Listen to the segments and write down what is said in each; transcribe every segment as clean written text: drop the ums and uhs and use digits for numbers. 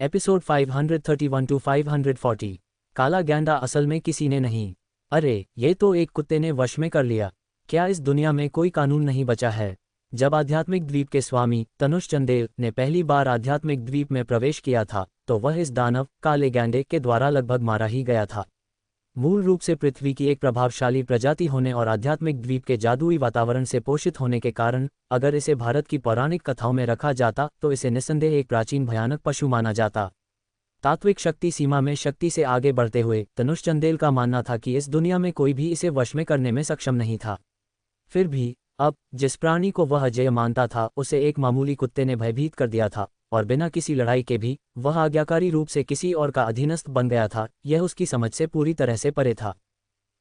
Episode 531 to 540। काला गैंडा असल में किसी ने नहीं, अरे ये तो एक कुत्ते ने वश में कर लिया। क्या इस दुनिया में कोई कानून नहीं बचा है? जब आध्यात्मिक द्वीप के स्वामी तनुष चंदेल ने पहली बार आध्यात्मिक द्वीप में प्रवेश किया था तो वह इस दानव काले गैंडे के द्वारा लगभग मारा ही गया था। मूल रूप से पृथ्वी की एक प्रभावशाली प्रजाति होने और आध्यात्मिक द्वीप के जादुई वातावरण से पोषित होने के कारण अगर इसे भारत की पौराणिक कथाओं में रखा जाता तो इसे निस्संदेह एक प्राचीन भयानक पशु माना जाता। तात्विक शक्ति सीमा में शक्ति से आगे बढ़ते हुए तनुष चंदेल का मानना था कि इस दुनिया में कोई भी इसे वश में करने में सक्षम नहीं था। फिर भी अब जिस प्राणी को वह अजेय मानता था उसे एक मामूली कुत्ते ने भयभीत कर दिया था और बिना किसी लड़ाई के भी वह आज्ञाकारी रूप से किसी और का अधीनस्थ बन गया था। यह उसकी समझ से पूरी तरह से परे था।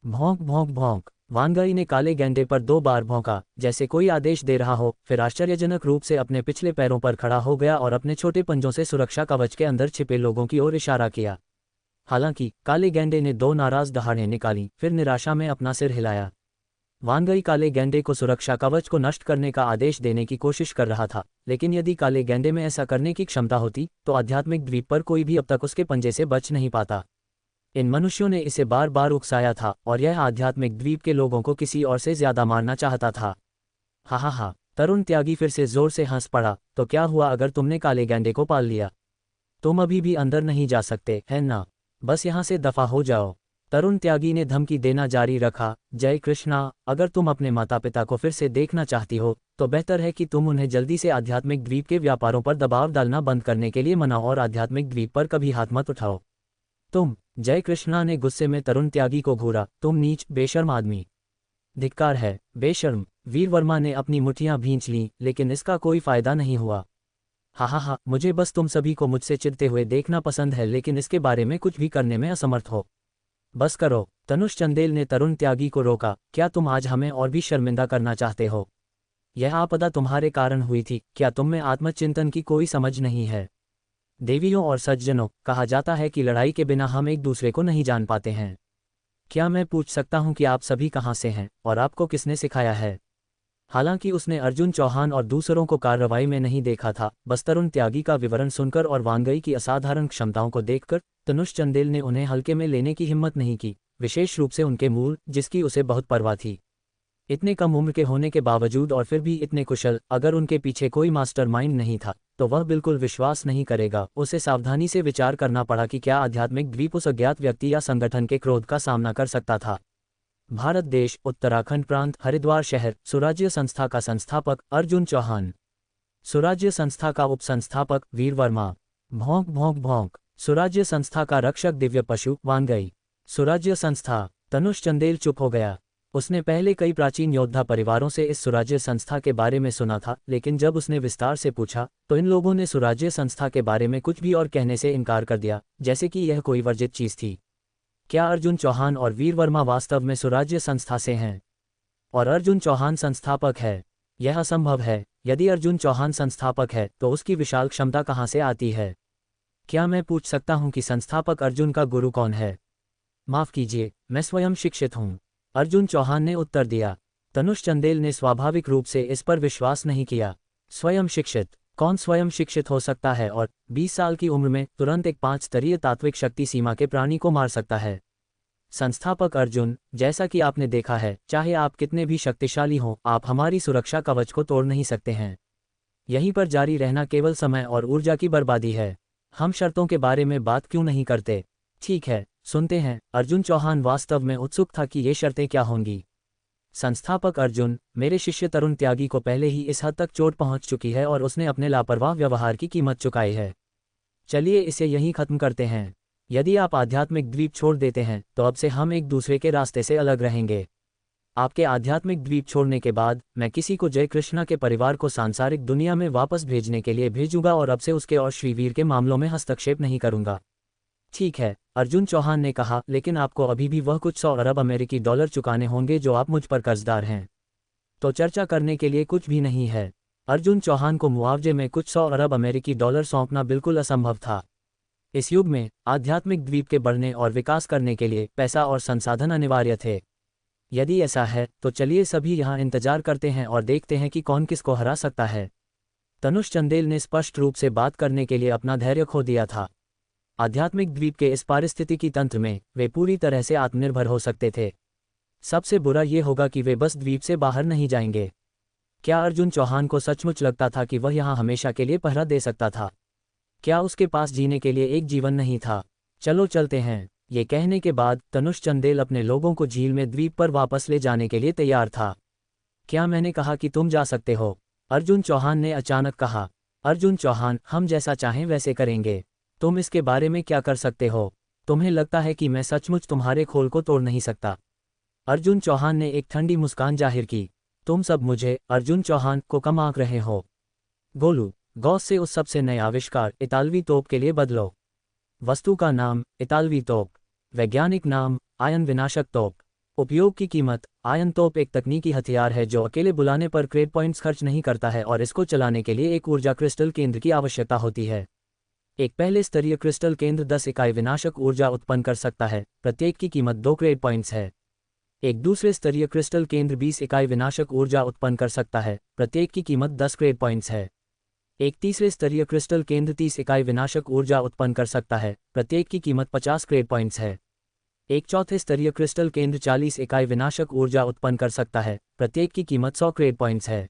भौंक भौंक भौंक वानगाई ने काले गैंडे पर 2 बार भौंका जैसे कोई आदेश दे रहा हो, फिर आश्चर्यजनक रूप से अपने पिछले पैरों पर खड़ा हो गया और अपने छोटे पंजों से सुरक्षा कवच के अंदर छिपे लोगों की ओर इशारा किया। हालांकि काले गैंडे ने 2 नाराज दहाड़ें निकाली, फिर निराशा में अपना सिर हिलाया। वानगाई काले गैंडे को सुरक्षा कवच को नष्ट करने का आदेश देने की कोशिश कर रहा था, लेकिन यदि काले गैंडे में ऐसा करने की क्षमता होती तो आध्यात्मिक द्वीप पर कोई भी अब तक उसके पंजे से बच नहीं पाता। इन मनुष्यों ने इसे बार बार उकसाया था और यह आध्यात्मिक द्वीप के लोगों को किसी और से ज्यादा मारना चाहता था। हा हा हा, तरुण त्यागी फिर से जोर से हंस पड़ा। तो क्या हुआ अगर तुमने काले गैंडे को पाल लिया? तुम अभी भी अंदर नहीं जा सकते है ना? बस यहाँ से दफा हो जाओ। तरुण त्यागी ने धमकी देना जारी रखा। जय कृष्णा, अगर तुम अपने माता पिता को फिर से देखना चाहती हो तो बेहतर है कि तुम उन्हें जल्दी से आध्यात्मिक द्वीप के व्यापारों पर दबाव डालना बंद करने के लिए मनाओ और आध्यात्मिक द्वीप पर कभी हाथ मत उठाओ। तुम, जय कृष्णा ने गुस्से में तरुण त्यागी को घूरा, तुम नीच बेशर्म आदमी। धिक्कार है बेशर्म। वीर वर्मा ने अपनी मुट्ठियां भींच लीं, लेकिन इसका कोई फायदा नहीं हुआ। हा हा हा, मुझे बस तुम सभी को मुझसे चिढ़ते हुए देखना पसंद है, लेकिन इसके बारे में कुछ भी करने में असमर्थ हो। बस करो। तनुष चंदेल ने तरुण त्यागी को रोका। क्या तुम आज हमें और भी शर्मिंदा करना चाहते हो? यह आपदा तुम्हारे कारण हुई थी। क्या तुम में आत्मचिंतन की कोई समझ नहीं है? देवियों और सज्जनों, कहा जाता है कि लड़ाई के बिना हम एक दूसरे को नहीं जान पाते हैं। क्या मैं पूछ सकता हूं कि आप सभी कहां से हैं और आपको किसने सिखाया है? हालांकि उसने अर्जुन चौहान और दूसरों को कार्रवाई में नहीं देखा था, बस तरुण त्यागी का विवरण सुनकर और वानगाई की असाधारण क्षमताओं को देखकर तनुष चंदेल ने उन्हें हल्के में लेने की हिम्मत नहीं की, विशेष रूप से उनके मूल, जिसकी उसे बहुत परवाह थी। इतने कम उम्र के होने के बावजूद और फिर भी इतने कुशल, अगर उनके पीछे कोई मास्टरमाइंड नहीं था तो वह बिल्कुल विश्वास नहीं करेगा। उसे सावधानी से विचार करना पड़ा कि क्या आध्यात्मिक द्वीप उस अज्ञात व्यक्ति या संगठन के क्रोध का सामना कर सकता था। भारत देश, उत्तराखंड प्रांत, हरिद्वार शहर, सुराज्य संस्था का संस्थापक अर्जुन चौहान, सुराज्य संस्था का उपसंस्थापक वीर वर्मा। भौंक भौंक भौंक, सुराज्य संस्था का रक्षक दिव्य पशु वानगाई। सुराज्य संस्था। तनुष चंदेल चुप हो गया। उसने पहले कई प्राचीन योद्धा परिवारों से इस सुराज्य संस्था के बारे में सुना था, लेकिन जब उसने विस्तार से पूछा तो इन लोगों ने सुराज्य संस्था के बारे में कुछ भी और कहने से इनकार कर दिया, जैसे कि यह कोई वर्जित चीज थी। क्या अर्जुन चौहान और वीर वर्मा वास्तव में सुराज्य संस्था से हैं? और अर्जुन चौहान संस्थापक है? यह असंभव है। यदि अर्जुन चौहान संस्थापक है तो उसकी विशाल क्षमता कहाँ से आती है? क्या मैं पूछ सकता हूँ कि संस्थापक अर्जुन का गुरु कौन है? माफ कीजिए, मैं स्वयं शिक्षित हूँ, अर्जुन चौहान ने उत्तर दिया। तनुष चंदेल ने स्वाभाविक रूप से इस पर विश्वास नहीं किया। स्वयं शिक्षित? कौन स्वयं शिक्षित हो सकता है और 20 साल की उम्र में तुरंत एक 5 स्तरीय तात्विक शक्ति सीमा के प्राणी को मार सकता है? संस्थापक अर्जुन, जैसा कि आपने देखा है, चाहे आप कितने भी शक्तिशाली हों, आप हमारी सुरक्षा कवच को तोड़ नहीं सकते हैं। यहीं पर जारी रहना केवल समय और ऊर्जा की बर्बादी है। हम शर्तों के बारे में बात क्यों नहीं करते? ठीक है, सुनते हैं। अर्जुन चौहान वास्तव में उत्सुक था कि ये शर्तें क्या होंगी। संस्थापक अर्जुन, मेरे शिष्य तरुण त्यागी को पहले ही इस हद तक चोट पहुंच चुकी है और उसने अपने लापरवाह व्यवहार की कीमत चुकाई है। चलिए इसे यहीं खत्म करते हैं। यदि आप आध्यात्मिक द्वीप छोड़ देते हैं तो अब से हम एक दूसरे के रास्ते से अलग रहेंगे। आपके आध्यात्मिक द्वीप छोड़ने के बाद मैं किसी को जय कृष्णा के परिवार को सांसारिक दुनिया में वापस भेजने के लिए भेजूंगा और अब से उसके और श्रीवीर के मामलों में हस्तक्षेप नहीं करूंगा। ठीक है, अर्जुन चौहान ने कहा, लेकिन आपको अभी भी वह कुछ 100 अरब अमेरिकी डॉलर चुकाने होंगे जो आप मुझ पर कर्जदार हैं। तो चर्चा करने के लिए कुछ भी नहीं है। अर्जुन चौहान को मुआवजे में कुछ 100 अरब अमेरिकी डॉलर सौंपना बिल्कुल असंभव था। इस युग में आध्यात्मिक द्वीप के बढ़ने और विकास करने के लिए पैसा और संसाधन अनिवार्य थे। यदि ऐसा है तो चलिए सभी यहाँ इंतजार करते हैं और देखते हैं कि कौन किसको हरा सकता है। तनुष चंदेल ने स्पष्ट रूप से बात करने के लिए अपना धैर्य खो दिया था। आध्यात्मिक द्वीप के इस पारिस्थितिकी तंत्र में वे पूरी तरह से आत्मनिर्भर हो सकते थे। सबसे बुरा ये होगा कि वे बस द्वीप से बाहर नहीं जाएंगे। क्या अर्जुन चौहान को सचमुच लगता था कि वह यहाँ हमेशा के लिए पहरा दे सकता था? क्या उसके पास जीने के लिए एक जीवन नहीं था? चलो चलते हैं। ये कहने के बाद तनुष चंदेल अपने लोगों को झील में द्वीप पर वापस ले जाने के लिए तैयार था। क्या मैंने कहा कि तुम जा सकते हो? अर्जुन चौहान ने अचानक कहा। अर्जुन चौहान, हम जैसा चाहें वैसे करेंगे। तुम इसके बारे में क्या कर सकते हो? तुम्हें लगता है कि मैं सचमुच तुम्हारे खोल को तोड़ नहीं सकता? अर्जुन चौहान ने एक ठंडी मुस्कान जाहिर की। तुम सब मुझे, अर्जुन चौहान, को कम आंक रहे हो। गोलू, गॉस से उस सबसे नए आविष्कार इतालवी तोप के लिए बदलो। वस्तु का नाम इतालवी तोप। वैज्ञानिक नाम आयन विनाशक तोप। उपयोग की कीमत। आयन तोप एक तकनीकी हथियार है जो अकेले बुलाने पर क्रेड पॉइंट्स खर्च नहीं करता है और इसको चलाने के लिए एक ऊर्जा क्रिस्टल केंद्र की आवश्यकता होती है। एक पहले स्तरीय क्रिस्टल केंद्र 10 इकाई विनाशक ऊर्जा उत्पन्न कर सकता है, प्रत्येक की कीमत 2 क्रेड पॉइंट्स है। एक दूसरे स्तरीय क्रिस्टल केंद्र 20 इकाई विनाशक ऊर्जा उत्पन्न कर सकता है, प्रत्येक की कीमत 10 क्रेड पॉइंट्स है। एक तीसरे स्तरीय क्रिस्टल केंद्र 30 इकाई विनाशक ऊर्जा उत्पन्न कर सकता है, प्रत्येक की कीमत 50 क्रेड पॉइंट्स है। एक चौथे स्तरीय क्रिस्टल केंद्र 40 इकाई विनाशक ऊर्जा उत्पन्न कर सकता है, प्रत्येक की कीमत 100 क्रेड पॉइंट्स है।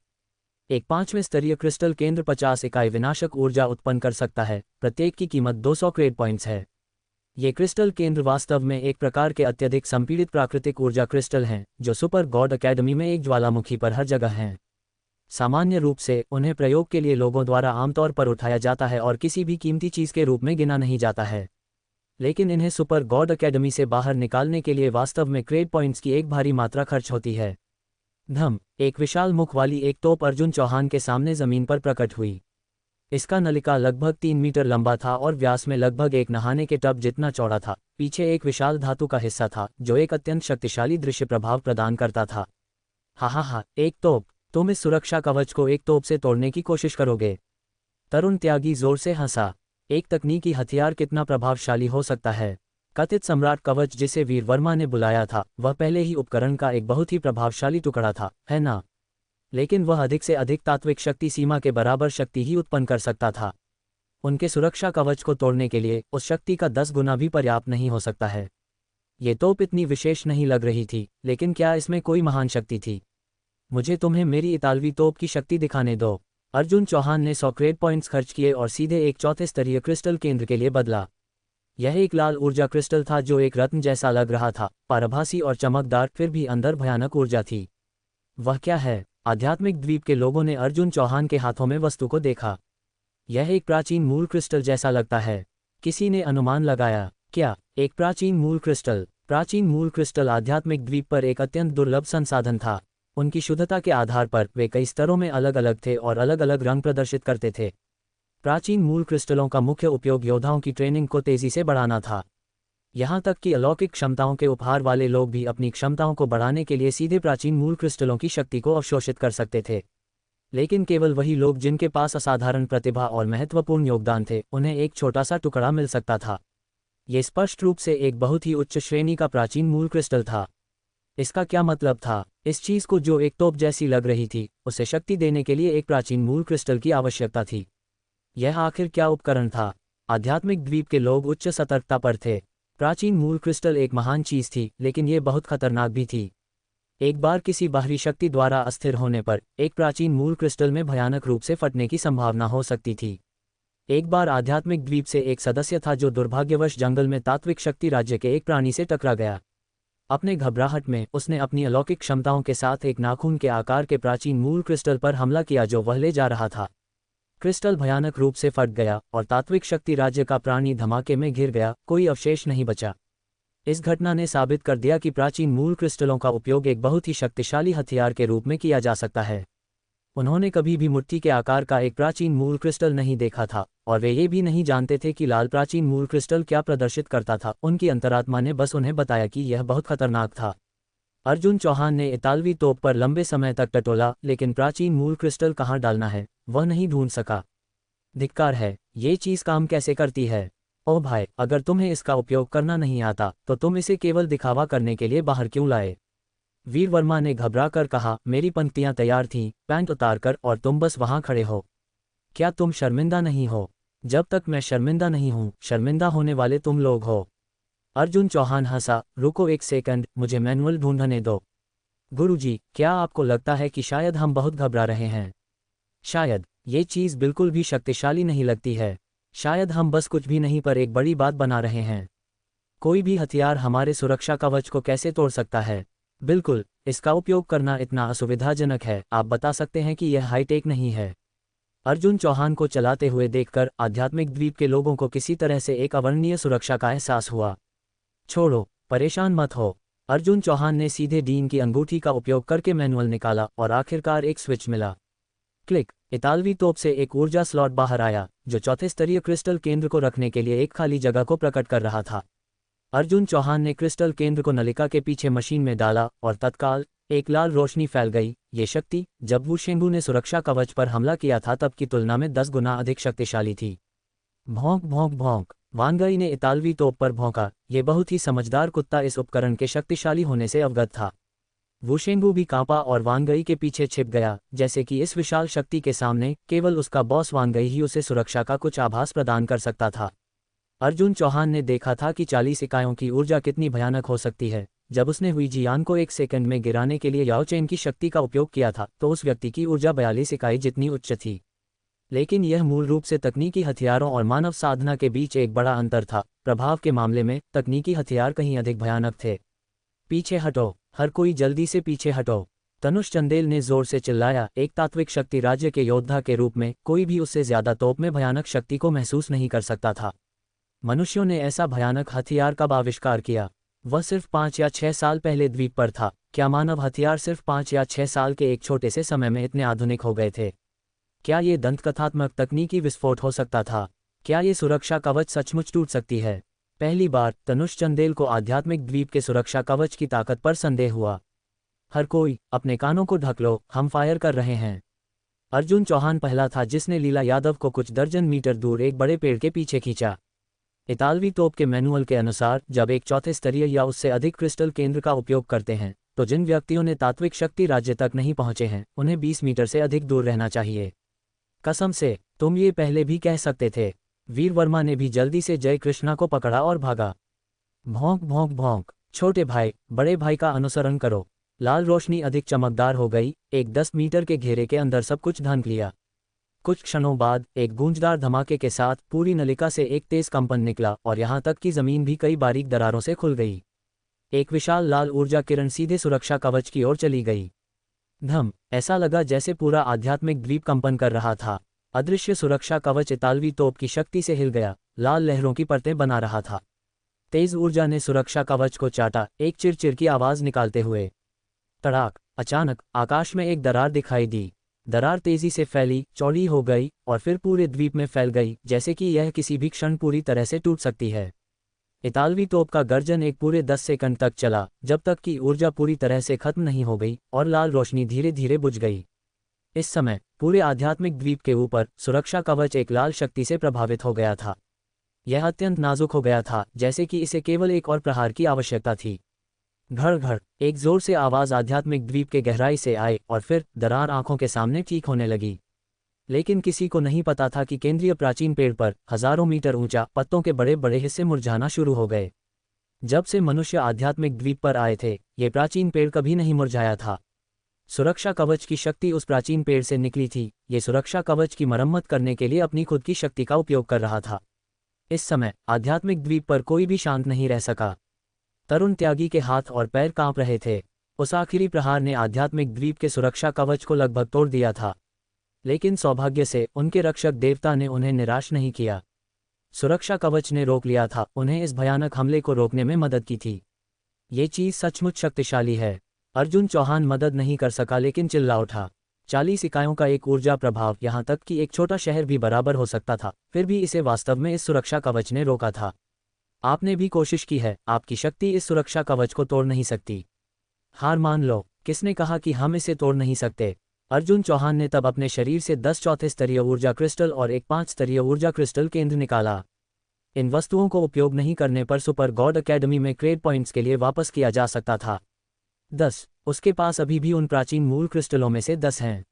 एक पांचवें स्तरीय क्रिस्टल केंद्र 50 इकाई विनाशक ऊर्जा उत्पन्न कर सकता है, प्रत्येक की कीमत 200 क्रेड पॉइंट्स है। ये क्रिस्टल केंद्र वास्तव में एक प्रकार के अत्यधिक संपीड़ित प्राकृतिक ऊर्जा क्रिस्टल हैं, जो सुपर गॉड अकेडमी में एक ज्वालामुखी पर हर जगह हैं। सामान्य रूप से उन्हें प्रयोग के लिए लोगों द्वारा आमतौर पर उठाया जाता है और किसी भी कीमती चीज़ के रूप में गिना नहीं जाता है। लेकिन इन्हें सुपर गॉड अकेडमी से बाहर निकालने के लिए वास्तव में क्रेड पॉइंट्स की एक भारी मात्रा खर्च होती है। धम, एक विशाल मुख वाली एक तोप अर्जुन चौहान के सामने जमीन पर प्रकट हुई। इसका नलिका लगभग 3 मीटर लंबा था और व्यास में लगभग एक नहाने के टब जितना चौड़ा था। पीछे एक विशाल धातु का हिस्सा था जो एक अत्यंत शक्तिशाली दृश्य प्रभाव प्रदान करता था। हा, एक तोप। तुम इस सुरक्षा कवच को एक तोप से तोड़ने की कोशिश करोगे? तरुण त्यागी जोर से हंसा। एक तकनीकी हथियार कितना प्रभावशाली हो सकता है? कथित सम्राट कवच जिसे वीर वर्मा ने बुलाया था, वह पहले ही उपकरण का एक बहुत ही प्रभावशाली टुकड़ा था, है ना? लेकिन वह अधिक से अधिक तात्विक शक्ति सीमा के बराबर शक्ति ही उत्पन्न कर सकता था। उनके सुरक्षा कवच को तोड़ने के लिए उस शक्ति का 10 गुना भी पर्याप्त नहीं हो सकता है। ये तोप इतनी विशेष नहीं लग रही थी, लेकिन क्या इसमें कोई महान शक्ति थी? मुझे तुम्हें मेरी इतालवी तोप की शक्ति दिखाने दो। अर्जुन चौहान ने 100 क्रेड पॉइंट्स खर्च किए और सीधे एक चौथे स्तरीय क्रिस्टल केंद्र के लिए बदला। यह एक लाल ऊर्जा क्रिस्टल था जो एक रत्न जैसा लग रहा था, पारभासी और चमकदार, फिर भी अंदर भयानक ऊर्जा थी। वह क्या है? आध्यात्मिक द्वीप के लोगों ने अर्जुन चौहान के हाथों में वस्तु को देखा। यह एक प्राचीन मूल क्रिस्टल जैसा लगता है। किसी ने अनुमान लगाया। क्या एक प्राचीन मूल क्रिस्टल? प्राचीन मूल क्रिस्टल आध्यात्मिक द्वीप पर एक अत्यंत दुर्लभ संसाधन था। उनकी शुद्धता के आधार पर वे कई स्तरों में अलग अलग थे और अलग अलग रंग प्रदर्शित करते थे। प्राचीन मूल क्रिस्टलों का मुख्य उपयोग योद्धाओं की ट्रेनिंग को तेजी से बढ़ाना था। यहाँ तक कि अलौकिक क्षमताओं के उपहार वाले लोग भी अपनी क्षमताओं को बढ़ाने के लिए सीधे प्राचीन मूल क्रिस्टलों की शक्ति को अवशोषित कर सकते थे। लेकिन केवल वही लोग जिनके पास असाधारण प्रतिभा और महत्वपूर्ण योगदान थे, उन्हें एक छोटा सा टुकड़ा मिल सकता था। ये स्पष्ट रूप से एक बहुत ही उच्च श्रेणी का प्राचीन मूल क्रिस्टल था। इसका क्या मतलब था? इस चीज को जो एक तोप जैसी लग रही थी, उसे शक्ति देने के लिए एक प्राचीन मूल क्रिस्टल की आवश्यकता थी। यह आखिर क्या उपकरण था? आध्यात्मिक द्वीप के लोग उच्च सतर्कता पर थे। प्राचीन मूल क्रिस्टल एक महान चीज थी, लेकिन यह बहुत खतरनाक भी थी। एक बार किसी बाहरी शक्ति द्वारा अस्थिर होने पर एक प्राचीन मूल क्रिस्टल में भयानक रूप से फटने की संभावना हो सकती थी। एक बार आध्यात्मिक द्वीप से एक सदस्य था जो दुर्भाग्यवश जंगल में तात्विक शक्ति राज्य के एक प्राणी से टकरा गया। अपने घबराहट में उसने अपनी अलौकिक क्षमताओं के साथ एक नाखून के आकार के प्राचीन मूल क्रिस्टल पर हमला किया जो वह ले जा रहा था। क्रिस्टल भयानक रूप से फट गया और तात्विक शक्ति राज्य का प्राणी धमाके में घिर गया, कोई अवशेष नहीं बचा। इस घटना ने साबित कर दिया कि प्राचीन मूल क्रिस्टलों का उपयोग एक बहुत ही शक्तिशाली हथियार के रूप में किया जा सकता है। उन्होंने कभी भी मुट्ठी के आकार का एक प्राचीन मूल क्रिस्टल नहीं देखा था और वे ये भी नहीं जानते थे कि लाल प्राचीन मूल क्रिस्टल क्या प्रदर्शित करता था। उनकी अंतरात्मा ने बस उन्हें बताया कि यह बहुत खतरनाक था। अर्जुन चौहान ने इतालवी तोप पर लंबे समय तक टटोला, लेकिन प्राचीन मूल क्रिस्टल कहाँ डालना है वह नहीं ढूंढ सका। धिक्कार है, ये चीज़ काम कैसे करती है? ओह भाई, अगर तुम्हें इसका उपयोग करना नहीं आता तो तुम इसे केवल दिखावा करने के लिए बाहर क्यों लाए? वीर वर्मा ने घबरा कर कहा। मेरी पंक्तियां तैयार थीं, पैंट उतारकर, और तुम बस वहां खड़े हो। क्या तुम शर्मिंदा नहीं हो? जब तक मैं शर्मिंदा नहीं हूं, शर्मिंदा होने वाले तुम लोग हो। अर्जुन चौहान हंसा। रुको एक सेकंड, मुझे मैनुअल ढूंढने दो। गुरुजी, क्या आपको लगता है कि शायद हम बहुत घबरा रहे हैं? शायद। ये चीज़ बिल्कुल भी शक्तिशाली नहीं लगती है। शायद हम बस कुछ भी नहीं पर एक बड़ी बात बना रहे हैं। कोई भी हथियार हमारे सुरक्षा कवच को कैसे तोड़ सकता है? बिल्कुल, इसका उपयोग करना इतना असुविधाजनक है। आप बता सकते हैं कि यह हाईटेक नहीं है। अर्जुन चौहान को चलाते हुए देखकर आध्यात्मिक द्वीप के लोगों को किसी तरह से एक अवर्णनीय सुरक्षा का एहसास हुआ। छोड़ो, परेशान मत हो। अर्जुन चौहान ने सीधे डीन की अंगूठी का उपयोग करके मैनुअल निकाला और आखिरकार एक स्विच मिला। क्लिक। इतालवी तोप से एक ऊर्जा स्लॉट बाहर आया, जो चौथे स्तरीय क्रिस्टल केंद्र को रखने के लिए एक खाली जगह को प्रकट कर रहा था। अर्जुन चौहान ने क्रिस्टल केंद्र को नलिका के पीछे मशीन में डाला और तत्काल एक लाल रोशनी फैल गई। ये शक्ति जब वुशेंगु ने सुरक्षा कवच पर हमला किया था तब की तुलना में 10 गुना अधिक शक्तिशाली थी। भौंक भौंक भौंक, वानगई ने इतालवी तोप पर भौंका। ये बहुत ही समझदार कुत्ता इस उपकरण के शक्तिशाली होने से अवगत था। वुशेंगु भी कांपा और वानगई के पीछे छिप गया, जैसे कि इस विशाल शक्ति के सामने केवल उसका बॉस वानगई ही उसे सुरक्षा का कुछ आभास प्रदान कर सकता था। अर्जुन चौहान ने देखा था कि 40 इकाइयों की ऊर्जा कितनी भयानक हो सकती है। जब उसने हुई जियान को एक सेकंड में गिराने के लिए याओ चेन की शक्ति का उपयोग किया था तो उस व्यक्ति की ऊर्जा 42 इकाई जितनी उच्च थी। लेकिन यह मूल रूप से तकनीकी हथियारों और मानव साधना के बीच एक बड़ा अंतर था। प्रभाव के मामले में तकनीकी हथियार कहीं अधिक भयानक थे। पीछे हटो, हर कोई जल्दी से पीछे हटो, तनुष चंदेल ने जोर से चिल्लाया। एक तात्विक शक्ति राज्य के योद्धा के रूप में कोई भी उससे ज्यादा तोप में भयानक शक्ति को महसूस नहीं कर सकता था। मनुष्यों ने ऐसा भयानक हथियार कब आविष्कार किया? वह सिर्फ 5 या 6 साल पहले द्वीप पर था। क्या मानव हथियार सिर्फ 5 या 6 साल के एक छोटे से समय में इतने आधुनिक हो गए थे? क्या ये दंतकथात्मक तकनीकी विस्फोट हो सकता था? क्या ये सुरक्षा कवच सचमुच टूट सकती है? पहली बार तनुष चंदेल को आध्यात्मिक द्वीप के सुरक्षा कवच की ताकत पर संदेह हुआ। हर कोई अपने कानों को ढक लो, हम फायर कर रहे हैं। अर्जुन चौहान पहला था जिसने लीला यादव को कुछ दर्जन मीटर दूर एक बड़े पेड़ के पीछे खींचा। इतालवी तोप के मैनुअल के अनुसार जब एक चौथे स्तरीय या उससे अधिक क्रिस्टल केंद्र का उपयोग करते हैं तो जिन व्यक्तियों ने तात्विक शक्ति राज्य तक नहीं पहुंचे हैं उन्हें 20 मीटर से अधिक दूर रहना चाहिए। कसम से, तुम ये पहले भी कह सकते थे। वीर वर्मा ने भी जल्दी से जय कृष्णा को पकड़ा और भागा। भौंक भौंक भौंक, छोटे भाई, बड़े भाई का अनुसरण करो। लाल रोशनी अधिक चमकदार हो गई। एक 10 मीटर के घेरे के अंदर सब कुछ ढंक लिया। कुछ क्षणों बाद एक गूंजदार धमाके के साथ पूरी नलिका से एक तेज कंपन निकला और यहां तक कि जमीन भी कई बारीक दरारों से खुल गई। एक विशाल लाल ऊर्जा किरण सीधे सुरक्षा कवच की ओर चली गई। धम, ऐसा लगा जैसे पूरा आध्यात्मिक द्वीप कंपन कर रहा था। अदृश्य सुरक्षा कवच इतालवी तोप की शक्ति से हिल गया, लाल लहरों की परतें बना रहा था। तेज ऊर्जा ने सुरक्षा कवच को चाटा, एक चिरचिर की आवाज निकालते हुए। तड़ाक, अचानक आकाश में एक दरार दिखाई दी। दरार तेजी से फैली, चौड़ी हो गई और फिर पूरे द्वीप में फैल गई, जैसे कि यह किसी भी क्षण पूरी तरह से टूट सकती है। इतालवी तोप का गर्जन एक पूरे 10 सेकंड तक चला, जब तक कि ऊर्जा पूरी तरह से खत्म नहीं हो गई और लाल रोशनी धीरे धीरे बुझ गई। इस समय पूरे आध्यात्मिक द्वीप के ऊपर सुरक्षा कवच एक लाल शक्ति से प्रभावित हो गया था। यह अत्यंत नाजुक हो गया था, जैसे कि इसे केवल एक और प्रहार की आवश्यकता थी। घड़ घड़, एक जोर से आवाज आध्यात्मिक द्वीप के गहराई से आए और फिर दरार आंखों के सामने ठीक होने लगी। लेकिन किसी को नहीं पता था कि केंद्रीय प्राचीन पेड़ पर हजारों मीटर ऊंचा पत्तों के बड़े बड़े हिस्से मुरझाना शुरू हो गए। जब से मनुष्य आध्यात्मिक द्वीप पर आए थे, ये प्राचीन पेड़ कभी नहीं मुरझाया था। सुरक्षा कवच की शक्ति उस प्राचीन पेड़ से निकली थी। ये सुरक्षा कवच की मरम्मत करने के लिए अपनी खुद की शक्ति का उपयोग कर रहा था। इस समय आध्यात्मिक द्वीप पर कोई भी शांत नहीं रह सका। तरुण त्यागी के हाथ और पैर कांप रहे थे। उस आखिरी प्रहार ने आध्यात्मिक द्वीप के सुरक्षा कवच को लगभग तोड़ दिया था, लेकिन सौभाग्य से उनके रक्षक देवता ने उन्हें निराश नहीं किया। सुरक्षा कवच ने रोक लिया था, उन्हें इस भयानक हमले को रोकने में मदद की थी। ये चीज सचमुच शक्तिशाली है। अर्जुन चौहान मदद नहीं कर सका लेकिन चिल्ला उठा। 40 इकाइयों का एक ऊर्जा प्रभाव, यहाँ तक कि एक छोटा शहर भी बराबर हो सकता था, फिर भी इसे वास्तव में इस सुरक्षा कवच ने रोका था। आपने भी कोशिश की है, आपकी शक्ति इस सुरक्षा कवच को तोड़ नहीं सकती। हार मान लो। किसने कहा कि हम इसे तोड़ नहीं सकते? अर्जुन चौहान ने तब अपने शरीर से 10 चौथे स्तरीय ऊर्जा क्रिस्टल और एक 5 स्तरीय ऊर्जा क्रिस्टल केंद्र निकाला। इन वस्तुओं को उपयोग नहीं करने पर सुपर गॉड अकेडमी में क्रेड पॉइंट्स के लिए वापस किया जा सकता था। 10, उसके पास अभी भी उन प्राचीन मूल क्रिस्टलों में से 10 हैं।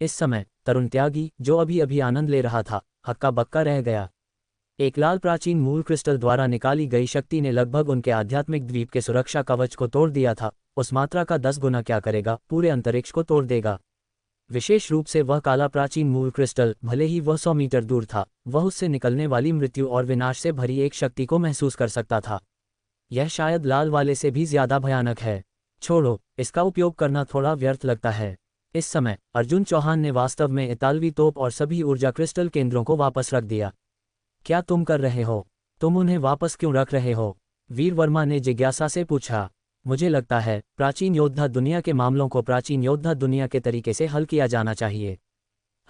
इस समय तरुण त्यागी, जो अभी अभी आनंद ले रहा था, हक्का बक्का रह गया। एक लाल प्राचीन मूल क्रिस्टल द्वारा निकाली गई शक्ति ने लगभग उनके आध्यात्मिक द्वीप के सुरक्षा कवच को तोड़ दिया था। उस मात्रा का 10 गुना क्या करेगा, पूरे अंतरिक्ष को तोड़ देगा। विशेष रूप से वह काला प्राचीन मूल क्रिस्टल, भले ही वह 100 मीटर दूर था, वह उससे निकलने वाली मृत्यु और विनाश से भरी एक शक्ति को महसूस कर सकता था। यह शायद लाल वाले से भी ज्यादा भयानक है। छोड़ो, इसका उपयोग करना थोड़ा व्यर्थ लगता है। इस समय अर्जुन चौहान ने वास्तव में इतालवी तोप और सभी ऊर्जा क्रिस्टल केंद्रों को वापस रख दिया। क्या तुम कर रहे हो? तुम उन्हें वापस क्यों रख रहे हो? वीर वर्मा ने जिज्ञासा से पूछा। मुझे लगता है प्राचीन योद्धा दुनिया के मामलों को प्राचीन योद्धा दुनिया के तरीके से हल किया जाना चाहिए।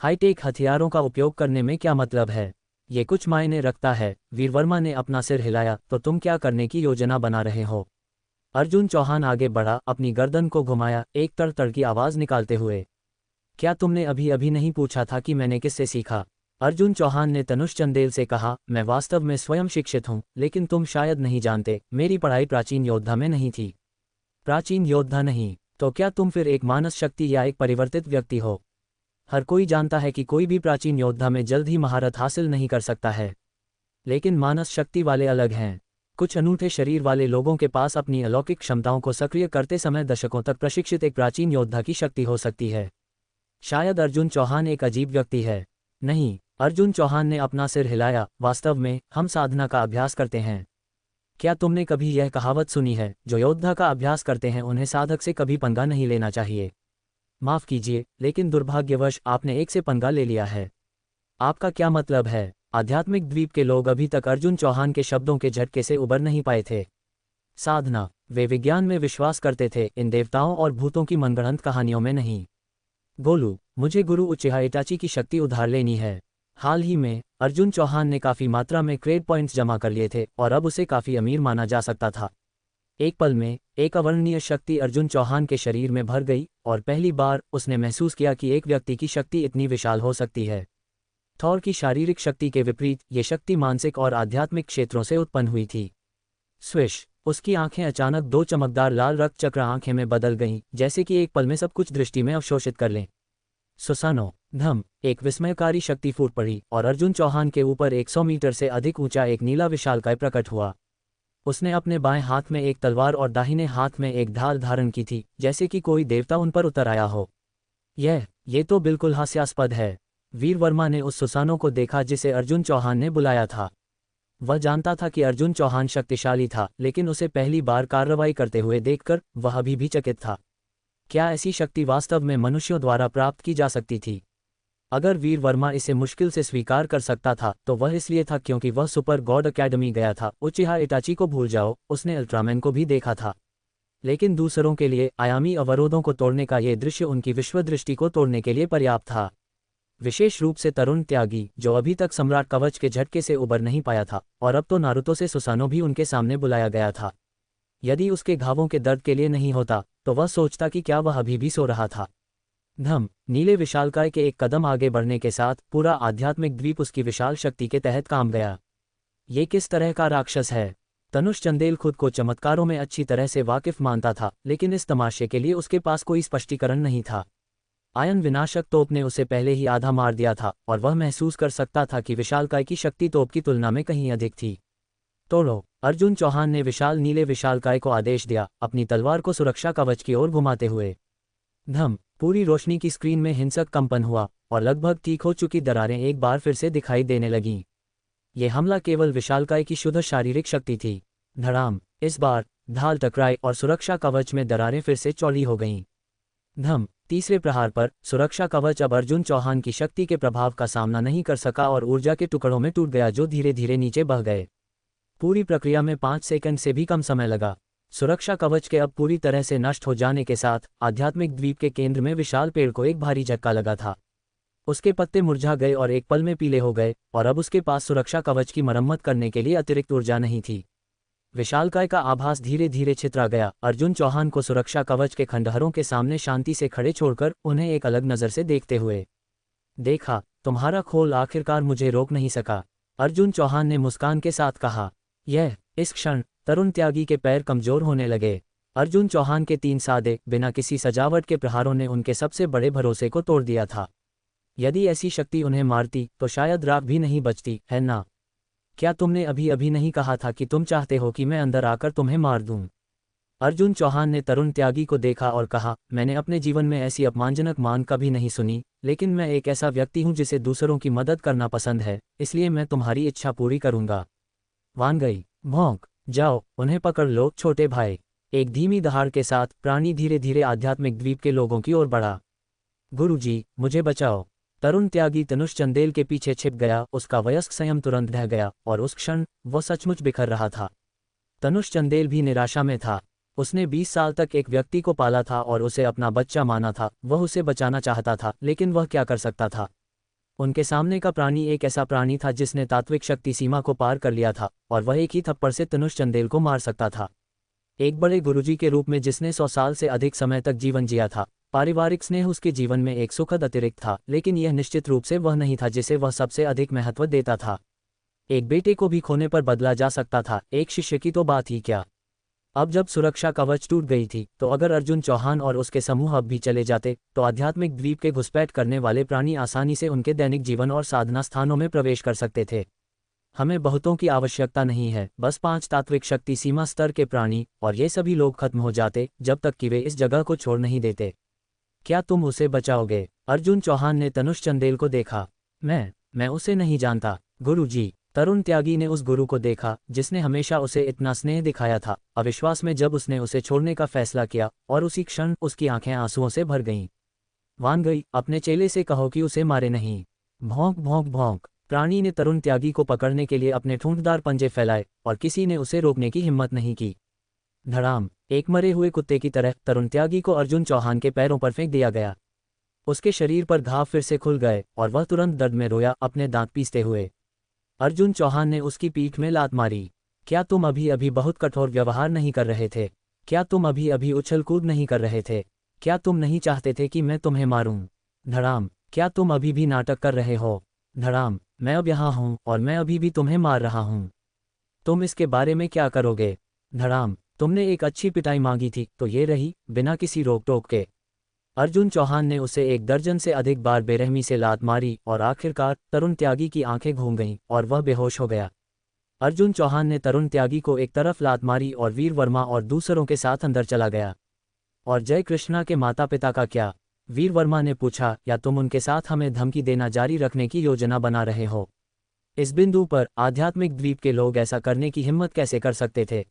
हाईटेक हथियारों का उपयोग करने में क्या मतलब है? ये कुछ मायने रखता है। वीर वर्मा ने अपना सिर हिलाया। तो तुम क्या करने की योजना बना रहे हो? अर्जुन चौहान आगे बढ़ा, अपनी गर्दन को घुमाया, एक तड़तड़ की आवाज निकालते हुए। क्या तुमने अभी अभी नहीं पूछा था कि मैंने किससे सीखा? अर्जुन चौहान ने तनुष चंदेल से कहा, मैं वास्तव में स्वयं शिक्षित हूं, लेकिन तुम शायद नहीं जानते, मेरी पढ़ाई प्राचीन योद्धा में नहीं थी। प्राचीन योद्धा नहीं तो क्या तुम फिर एक मानस शक्ति या एक परिवर्तित व्यक्ति हो? हर कोई जानता है कि कोई भी प्राचीन योद्धा में जल्द ही महारत हासिल नहीं कर सकता है, लेकिन मानस शक्ति वाले अलग हैं। कुछ अनूठे शरीर वाले लोगों के पास अपनी अलौकिक क्षमताओं को सक्रिय करते समय दशकों तक प्रशिक्षित एक प्राचीन योद्धा की शक्ति हो सकती है। शायद अर्जुन चौहान एक अजीब व्यक्ति है। नहीं, अर्जुन चौहान ने अपना सिर हिलाया। वास्तव में हम साधना का अभ्यास करते हैं। क्या तुमने कभी यह कहावत सुनी है, जो योद्धा का अभ्यास करते हैं उन्हें साधक से कभी पंगा नहीं लेना चाहिए? माफ कीजिए, लेकिन दुर्भाग्यवश आपने एक से पंगा ले लिया है। आपका क्या मतलब है? आध्यात्मिक द्वीप के लोग अभी तक अर्जुन चौहान के शब्दों के झटके से उबर नहीं पाए थे। साधना, वे विज्ञान में विश्वास करते थे, इन देवताओं और भूतों की मनगढ़ंत कहानियों में नहीं। गोलू, मुझे गुरु उचिहा इटाची की शक्ति उधार लेनी है। हाल ही में अर्जुन चौहान ने काफी मात्रा में क्रेड पॉइंट्स जमा कर लिए थे और अब उसे काफी अमीर माना जा सकता था। एक पल में एक अवर्णनीय शक्ति अर्जुन चौहान के शरीर में भर गई और पहली बार उसने महसूस किया कि एक व्यक्ति की शक्ति इतनी विशाल हो सकती है। थॉर की शारीरिक शक्ति के विपरीत ये शक्ति मानसिक और आध्यात्मिक क्षेत्रों से उत्पन्न हुई थी। स्विश, उसकी आंखें अचानक 2 चमकदार लाल रक्त चक्र आंखें में बदल गईं, जैसे कि एक पल में सब कुछ दृष्टि में अवशोषित कर लें। सुसानो, धम, एक विस्मयकारी शक्ति फूट पड़ी और अर्जुन चौहान के ऊपर 100 मीटर से अधिक ऊंचा एक नीला विशालकाय प्रकट हुआ। उसने अपने बाएं हाथ में एक तलवार और दाहिने हाथ में एक ढाल धारण की थी, जैसे कि कोई देवता उन पर उतर आया हो। ये तो बिल्कुल हास्यास्पद है। वीर वर्मा ने उस सुसानो को देखा जिसे अर्जुन चौहान ने बुलाया था। वह जानता था कि अर्जुन चौहान शक्तिशाली था, लेकिन उसे पहली बार कार्रवाई करते हुए देखकर वह अभी भी चकित था। क्या ऐसी शक्ति वास्तव में मनुष्यों द्वारा प्राप्त की जा सकती थी? अगर वीर वर्मा इसे मुश्किल से स्वीकार कर सकता था तो वह इसलिए था क्योंकि वह सुपर गॉड अकेडमी गया था। उचिहा इटाची को भूल जाओ, उसने अल्ट्रामैन को भी देखा था। लेकिन दूसरों के लिए आयामी अवरोधों को तोड़ने का यह दृश्य उनकी विश्व दृष्टि को तोड़ने के लिए पर्याप्त था। विशेष रूप से तरुण त्यागी, जो अभी तक सम्राट कवच के झटके से उबर नहीं पाया था, और अब तो नारुतो से सुसानो भी उनके सामने बुलाया गया था। यदि उसके घावों के दर्द के लिए नहीं होता तो वह सोचता कि क्या वह अभी भी सो रहा था। धम, नीले विशालकाय के एक कदम आगे बढ़ने के साथ पूरा आध्यात्मिक द्वीप उसकी विशाल शक्ति के तहत काम गया। ये किस तरह का राक्षस है? तनुष चंदेल खुद को चमत्कारों में अच्छी तरह से वाकिफ मानता था, लेकिन इस तमाशे के लिए उसके पास कोई स्पष्टीकरण नहीं था। आयन विनाशक तोप ने उसे पहले ही आधा मार दिया था और वह महसूस कर सकता था कि विशालकाय की शक्ति तोप की तुलना में कहीं अधिक थी। तोड़ो, अर्जुन चौहान ने विशाल नीले विशालकाय को आदेश दिया, अपनी तलवार को सुरक्षा कवच की ओर घुमाते हुए। धम, पूरी रोशनी की स्क्रीन में हिंसक कंपन हुआ और लगभग ठीक हो चुकी दरारें एक बार फिर से दिखाई देने लगीं। ये हमला केवल विशालकाय की शुद्ध शारीरिक शक्ति थी। धड़ाम, इस बार ढाल टकराई और सुरक्षा कवच में दरारें फिर से चौड़ी हो गईं। धम, तीसरे प्रहार पर सुरक्षा कवच अब अर्जुन चौहान की शक्ति के प्रभाव का सामना नहीं कर सका और ऊर्जा के टुकड़ों में टूट गया, जो धीरे धीरे नीचे बह गए। पूरी प्रक्रिया में 5 सेकंड से भी कम समय लगा। सुरक्षा कवच के अब पूरी तरह से नष्ट हो जाने के साथ आध्यात्मिक द्वीप के केंद्र में विशाल पेड़ को एक भारी झटका लगा था। उसके पत्ते मुरझा गए और एक पल में पीले हो गए और अब उसके पास सुरक्षा कवच की मरम्मत करने के लिए अतिरिक्त ऊर्जा नहीं थी। विशालकाय का आभास धीरे धीरे छितरा गया। अर्जुन चौहान को सुरक्षा कवच के खंडहरों के सामने शांति से खड़े छोड़कर उन्हें एक अलग नज़र से देखते हुए देखा। तुम्हारा खोल आखिरकार मुझे रोक नहीं सका, अर्जुन चौहान ने मुस्कान के साथ कहा। इस क्षण तरुण त्यागी के पैर कमजोर होने लगे। अर्जुन चौहान के 3 सादे, बिना किसी सजावट के प्रहारों ने उनके सबसे बड़े भरोसे को तोड़ दिया था। यदि ऐसी शक्ति उन्हें मारती तो शायद राख भी नहीं बचती, है ना? क्या तुमने अभी अभी नहीं कहा था कि तुम चाहते हो कि मैं अंदर आकर तुम्हें मार दूं? अर्जुन चौहान ने तरुण त्यागी को देखा और कहा, मैंने अपने जीवन में ऐसी अपमानजनक मांग कभी नहीं सुनी, लेकिन मैं एक ऐसा व्यक्ति हूं जिसे दूसरों की मदद करना पसंद है, इसलिए मैं तुम्हारी इच्छा पूरी करूंगा। वान गई, भौंक, जाओ, उन्हें पकड़ लो छोटे भाई। एक धीमी दहाड़ के साथ प्राणी धीरे धीरे आध्यात्मिक द्वीप के लोगों की ओर बढ़ा। गुरुजी, मुझे बचाओ। तरुण त्यागी तनुष चंदेल के पीछे छिप गया, उसका वयस्क संयम तुरंत ढह गया और उस क्षण वह सचमुच बिखर रहा था। तनुष चंदेल भी निराशा में था। उसने 20 साल तक एक व्यक्ति को पाला था और उसे अपना बच्चा माना था, वह उसे बचाना चाहता था, लेकिन वह क्या कर सकता था? उनके सामने का प्राणी एक ऐसा प्राणी था जिसने तात्विक शक्ति सीमा को पार कर लिया था, और वह एक ही थप्पड़ से तनुष चंदेल को मार सकता था। एक बड़े गुरुजी के रूप में जिसने 100 साल से अधिक समय तक जीवन जिया था, पारिवारिक स्नेह उसके जीवन में एक सुखद अतिरिक्त था, लेकिन यह निश्चित रूप से वह नहीं था जिसे वह सबसे अधिक महत्व देता था। एक बेटे को भी खोने पर बदला जा सकता था, एक शिष्य की तो बात ही क्या। अब जब सुरक्षा कवच टूट गई थी, तो अगर अर्जुन चौहान और उसके समूह अब भी चले जाते, तो आध्यात्मिक द्वीप के घुसपैठ करने वाले प्राणी आसानी से उनके दैनिक जीवन और साधना स्थानों में प्रवेश कर सकते थे। हमें बहुतों की आवश्यकता नहीं है, बस 5 तात्विक शक्ति सीमा स्तर के प्राणी, और ये सभी लोग खत्म हो जाते जब तक कि वे इस जगह को छोड़ नहीं देते। क्या तुम उसे बचाओगे? अर्जुन चौहान ने तनुष चंदेल को देखा। मैं उसे नहीं जानता, गुरुजी। तरुण त्यागी ने उस गुरु को देखा जिसने हमेशा उसे इतना स्नेह दिखाया था, अविश्वास में जब उसने उसे छोड़ने का फैसला किया, और उसी क्षण उसकी आंखें आंसुओं से भर गईं। वान गई, अपने चेले से कहो कि उसे मारे नहीं। भौंक भौंक भौंक। प्राणी ने तरुण त्यागी को पकड़ने के लिए अपने ठूंठदार पंजे फैलाए, और किसी ने उसे रोकने की हिम्मत नहीं की। धड़ाम, एक मरे हुए कुत्ते की तरह तरुण त्यागी को अर्जुन चौहान के पैरों पर फेंक दिया गया। उसके शरीर पर घाव फिर से खुल गए और वह तुरंत दर्द में रोया, अपने दांत पीसते हुए। अर्जुन चौहान ने उसकी पीठ में लात मारी। क्या तुम अभी अभी बहुत कठोर व्यवहार नहीं कर रहे थे? क्या तुम अभी अभी उछल कूद नहीं कर रहे थे? क्या तुम नहीं चाहते थे कि मैं तुम्हें मारूं? धड़ाम, क्या तुम अभी भी नाटक कर रहे हो? धड़ाम, मैं अब यहाँ हूँ और मैं अभी भी तुम्हें मार रहा हूँ। तुम इसके बारे में क्या करोगे? धड़ाम, तुमने एक अच्छी पिटाई मांगी थी तो ये रही, बिना किसी रोक टोक के। अर्जुन चौहान ने उसे 1 दर्जन से अधिक बार बेरहमी से लात मारी और आखिरकार तरुण त्यागी की आंखें घूम गईं और वह बेहोश हो गया। अर्जुन चौहान ने तरुण त्यागी को एक तरफ लात मारी और वीर वर्मा और दूसरों के साथ अंदर चला गया। और जय कृष्णा के माता पिता का क्या? वीर वर्मा ने पूछा, या तुम उनके साथ हमें धमकी देना जारी रखने की योजना बना रहे हो? इस बिंदु पर आध्यात्मिक द्वीप के लोग ऐसा करने की हिम्मत कैसे कर सकते थे?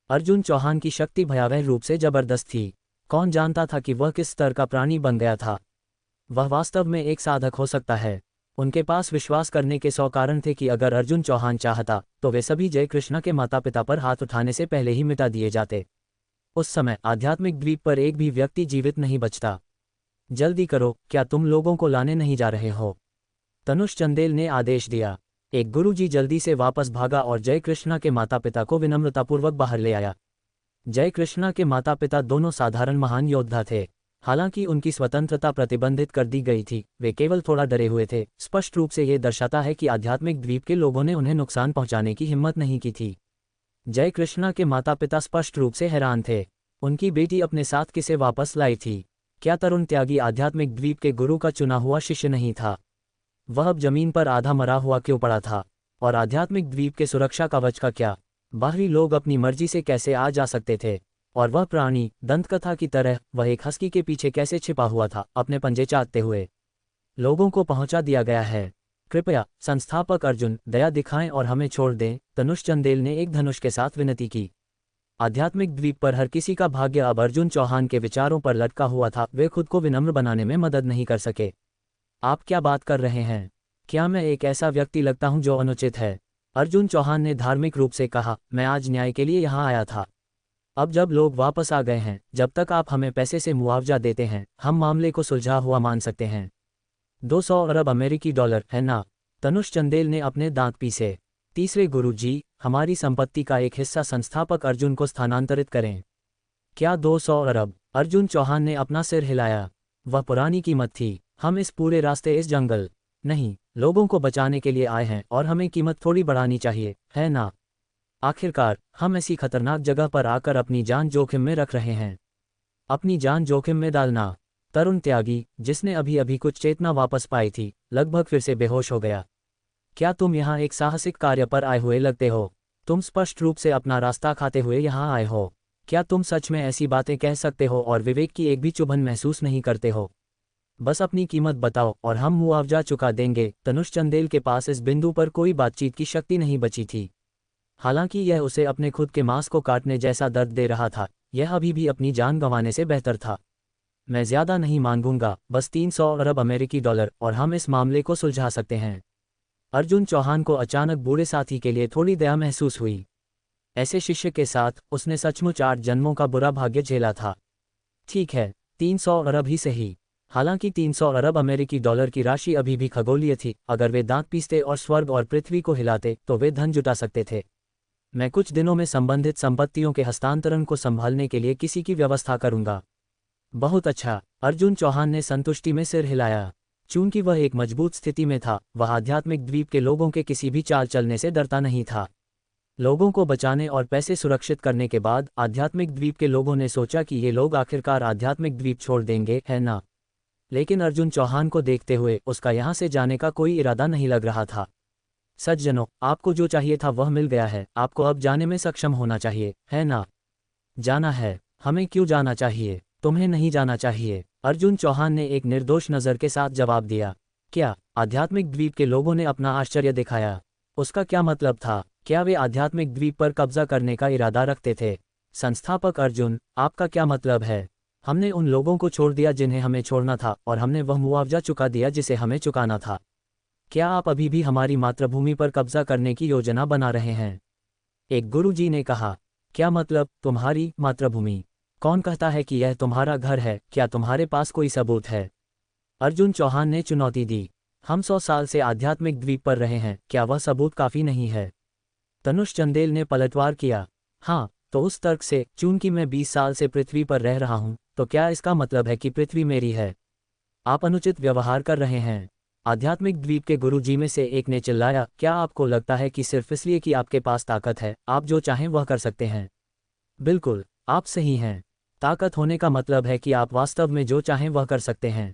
अर्जुन चौहान की शक्ति भयावह रूप से जबरदस्त थी। कौन जानता था कि वह किस स्तर का प्राणी बन गया था? वह वास्तव में एक साधक हो सकता है। उनके पास विश्वास करने के 100 कारण थे कि अगर अर्जुन चौहान चाहता तो वे सभी जय कृष्णा के माता पिता पर हाथ उठाने से पहले ही मिटा दिए जाते। उस समय आध्यात्मिक द्वीप पर एक भी व्यक्ति जीवित नहीं बचता। जल्दी करो, क्या तुम लोगों को लाने नहीं जा रहे हो? तनुष चंदेल ने आदेश दिया। एक गुरुजी जल्दी से वापस भागा और जय कृष्णा के माता पिता को विनम्रतापूर्वक बाहर ले आया। जय कृष्णा के माता पिता दोनों साधारण महान योद्धा थे। हालांकि उनकी स्वतंत्रता प्रतिबंधित कर दी गई थी, वे केवल थोड़ा डरे हुए थे। स्पष्ट रूप से ये दर्शाता है कि आध्यात्मिक द्वीप के लोगों ने उन्हें नुकसान पहुंचाने की हिम्मत नहीं की थी। जय कृष्णा के माता पिता स्पष्ट रूप से हैरान थे। उनकी बेटी अपने साथ किसे वापस लाई थी? क्या तरुण त्यागी आध्यात्मिक द्वीप के गुरु का चुना हुआ शिष्य नहीं था? वह अब जमीन पर आधा मरा हुआ क्यों पड़ा था? और आध्यात्मिक द्वीप के सुरक्षा कवच का क्या? बाहरी लोग अपनी मर्जी से कैसे आ जा सकते थे? और वह प्राणी, दंतकथा की तरह, वह एक हस्की के पीछे कैसे छिपा हुआ था, अपने पंजे चाटते हुए? लोगों को पहुंचा दिया गया है। कृपया संस्थापक अर्जुन, दया दिखाएं और हमें छोड़ दें, तनुष चंदेल ने एक धनुष के साथ विनती की। आध्यात्मिक द्वीप पर हर किसी का भाग्य अब अर्जुन चौहान के विचारों पर लटका हुआ था। वे खुद को विनम्र बनाने में मदद नहीं कर सके। आप क्या बात कर रहे हैं? क्या मैं एक ऐसा व्यक्ति लगता हूं जो अनुचित है? अर्जुन चौहान ने धार्मिक रूप से कहा, मैं आज न्याय के लिए यहाँ आया था। अब जब लोग वापस आ गए हैं, जब तक आप हमें पैसे से मुआवजा देते हैं, हम मामले को सुलझा हुआ मान सकते हैं। 200 अरब अमेरिकी डॉलर, है ना? तनुष चंदेल ने अपने दांत पीसे। तीसरे गुरुजी, हमारी संपत्ति का एक हिस्सा संस्थापक अर्जुन को स्थानांतरित करें। क्या 200 अरब? अर्जुन चौहान ने अपना सिर हिलाया। वह पुरानी कीमत थी। हम इस पूरे रास्ते इस जंगल नहीं, लोगों को बचाने के लिए आए हैं और हमें कीमत थोड़ी बढ़ानी चाहिए, है ना? आखिरकार हम ऐसी खतरनाक जगह पर आकर अपनी जान जोखिम में रख रहे हैं। अपनी जान जोखिम में डालना तरुण त्यागी, जिसने अभी अभी कुछ चेतना वापस पाई थी, लगभग फिर से बेहोश हो गया। क्या तुम यहाँ एक साहसिक कार्य पर आए हुए लगते हो? तुम स्पष्ट रूप से अपना रास्ता खाते हुए यहाँ आए हो। क्या तुम सच में ऐसी बातें कह सकते हो और विवेक की एक भी चुभन महसूस नहीं करते हो? बस अपनी कीमत बताओ और हम मुआवजा चुका देंगे। तनुष चंदेल के पास इस बिंदु पर कोई बातचीत की शक्ति नहीं बची थी। हालांकि यह उसे अपने खुद के मांस को काटने जैसा दर्द दे रहा था, यह अभी भी अपनी जान गंवाने से बेहतर था। मैं ज्यादा नहीं मांगूंगा, बस 300 अरब अमेरिकी डॉलर, और हम इस मामले को सुलझा सकते हैं। अर्जुन चौहान को अचानक बूढ़े साथी के लिए थोड़ी दया महसूस हुई। ऐसे शिष्य के साथ उसने सचमुच 8 जन्मों का बुरा भाग्य झेला था। ठीक है, 300 अरब ही सही। हालांकि 300 अरब अमेरिकी डॉलर की राशि अभी भी खगोलीय थी। अगर वे दांत पीसते और स्वर्ग और पृथ्वी को हिलाते तो वे धन जुटा सकते थे। मैं कुछ दिनों में संबंधित संपत्तियों के हस्तांतरण को संभालने के लिए किसी की व्यवस्था करूंगा। बहुत अच्छा, अर्जुन चौहान ने संतुष्टि में सिर हिलाया। चूंकि वह एक मजबूत स्थिति में था, वह आध्यात्मिक द्वीप के लोगों के किसी भी चाल चलने से डरता नहीं था। लोगों को बचाने और पैसे सुरक्षित करने के बाद आध्यात्मिक द्वीप के लोगों ने सोचा कि ये लोग आखिरकार आध्यात्मिक द्वीप छोड़ देंगे, है ना? लेकिन अर्जुन चौहान को देखते हुए उसका यहाँ से जाने का कोई इरादा नहीं लग रहा था। सज्जनों, आपको जो चाहिए था वह मिल गया है। आपको अब जाने में सक्षम होना चाहिए, है ना? जाना है? हमें क्यों जाना चाहिए? तुम्हें नहीं जाना चाहिए, अर्जुन चौहान ने एक निर्दोष नज़र के साथ जवाब दिया। क्या? आध्यात्मिक द्वीप के लोगों ने अपना आश्चर्य दिखाया। उसका क्या मतलब था? क्या वे आध्यात्मिक द्वीप पर कब्जा करने का इरादा रखते थे? संस्थापक अर्जुन, आपका क्या मतलब है? हमने उन लोगों को छोड़ दिया जिन्हें हमें छोड़ना था, और हमने वह मुआवजा चुका दिया जिसे हमें चुकाना था। क्या आप अभी भी हमारी मातृभूमि पर कब्जा करने की योजना बना रहे हैं? एक गुरुजी ने कहा। क्या मतलब, तुम्हारी मातृभूमि? कौन कहता है कि यह तुम्हारा घर है? क्या तुम्हारे पास कोई सबूत है? अर्जुन चौहान ने चुनौती दी। हम 100 साल से आध्यात्मिक द्वीप पर रहे हैं, क्या वह सबूत काफी नहीं है? तनुष चंदेल ने पलटवार किया। हाँ, तो उस तर्क से, चूंकि मैं 20 साल से पृथ्वी पर रह रहा हूं, तो क्या इसका मतलब है कि पृथ्वी मेरी है? आप अनुचित व्यवहार कर रहे हैं, आध्यात्मिक द्वीप के गुरुजी में से एक ने चिल्लाया। क्या आपको लगता है कि सिर्फ इसलिए कि आपके पास ताकत है, आप जो चाहें वह कर सकते हैं? बिल्कुल, आप सही हैं। ताकत होने का मतलब है कि आप वास्तव में जो चाहें वह कर सकते हैं।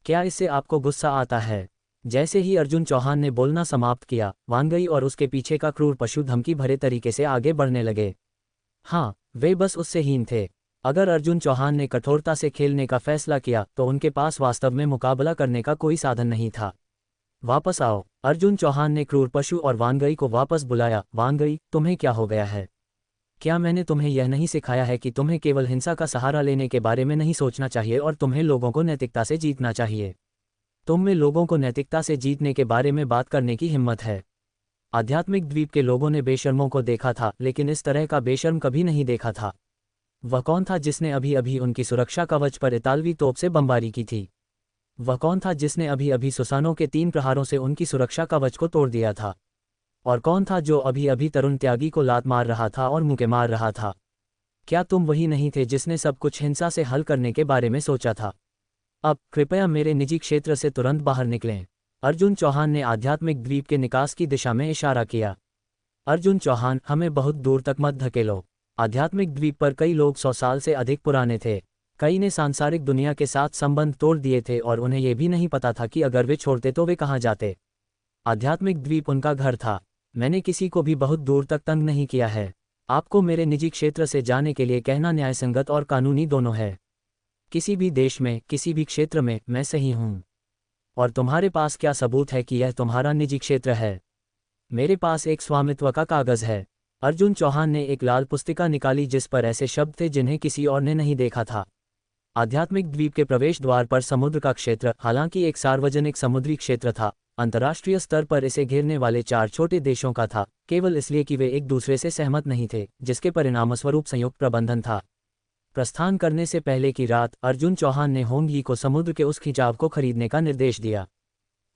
क्या इससे आपको गुस्सा आता है? जैसे ही अर्जुन चौहान ने बोलना समाप्त किया, वानगई और उसके पीछे का क्रूर पशु धमकी भरे तरीके से आगे बढ़ने लगे। हाँ, वे बस उससे हीन थे। अगर अर्जुन चौहान ने कठोरता से खेलने का फैसला किया तो उनके पास वास्तव में मुकाबला करने का कोई साधन नहीं था। वापस आओ, अर्जुन चौहान ने क्रूर पशु और वानगई को वापस बुलाया। वानगई, तुम्हें क्या हो गया है? क्या मैंने तुम्हें यह नहीं सिखाया है कि तुम्हें केवल हिंसा का सहारा लेने के बारे में नहीं सोचना चाहिए और तुम्हें लोगों को नैतिकता से जीतना चाहिए? तुम में लोगों को नैतिकता से जीतने के बारे में बात करने की हिम्मत है? आध्यात्मिक द्वीप के लोगों ने बेशर्मों को देखा था, लेकिन इस तरह का बेशर्म कभी नहीं देखा था। वह कौन था जिसने अभी अभी उनकी सुरक्षा कवच पर इतालवी तोप से बमबारी की थी? वह कौन था जिसने अभी अभी सुसानों के 3 प्रहारों से उनकी सुरक्षा कवच को तोड़ दिया था? और कौन था जो अभी अभी तरुण त्यागी को लात मार रहा था और मुके मार रहा था? क्या तुम वही नहीं थे जिसने सब कुछ हिंसा से हल करने के बारे में सोचा था? अब कृपया मेरे निजी क्षेत्र से तुरंत बाहर निकलें। अर्जुन चौहान ने आध्यात्मिक द्वीप के निकास की दिशा में इशारा किया। अर्जुन चौहान, हमें बहुत दूर तक मत धकेलो। आध्यात्मिक द्वीप पर कई लोग 100 साल से अधिक पुराने थे। कई ने सांसारिक दुनिया के साथ संबंध तोड़ दिए थे और उन्हें यह भी नहीं पता था कि अगर वे छोड़ते तो वे कहाँ जाते। आध्यात्मिक द्वीप उनका घर था। मैंने किसी को भी बहुत दूर तक तंग नहीं किया है। आपको मेरे निजी क्षेत्र से जाने के लिए कहना न्यायसंगत और कानूनी दोनों है। किसी भी देश में, किसी भी क्षेत्र में मैं सही हूं। और तुम्हारे पास क्या सबूत है कि यह तुम्हारा निजी क्षेत्र है? मेरे पास एक स्वामित्व का कागज है। अर्जुन चौहान ने एक लाल पुस्तिका निकाली जिस पर ऐसे शब्द थे जिन्हें किसी और ने नहीं देखा था। आध्यात्मिक द्वीप के प्रवेश द्वार पर समुद्र का क्षेत्र, हालांकि एक सार्वजनिक समुद्री क्षेत्र था, अंतर्राष्ट्रीय स्तर पर इसे घेरने वाले 4 छोटे देशों का था, केवल इसलिए कि वे एक दूसरे से सहमत नहीं थे, जिसके परिणामस्वरूप संयुक्त प्रबंधन था। प्रस्थान करने से पहले की रात अर्जुन चौहान ने होंग यी को समुद्र के उस खिंचाव को खरीदने का निर्देश दिया।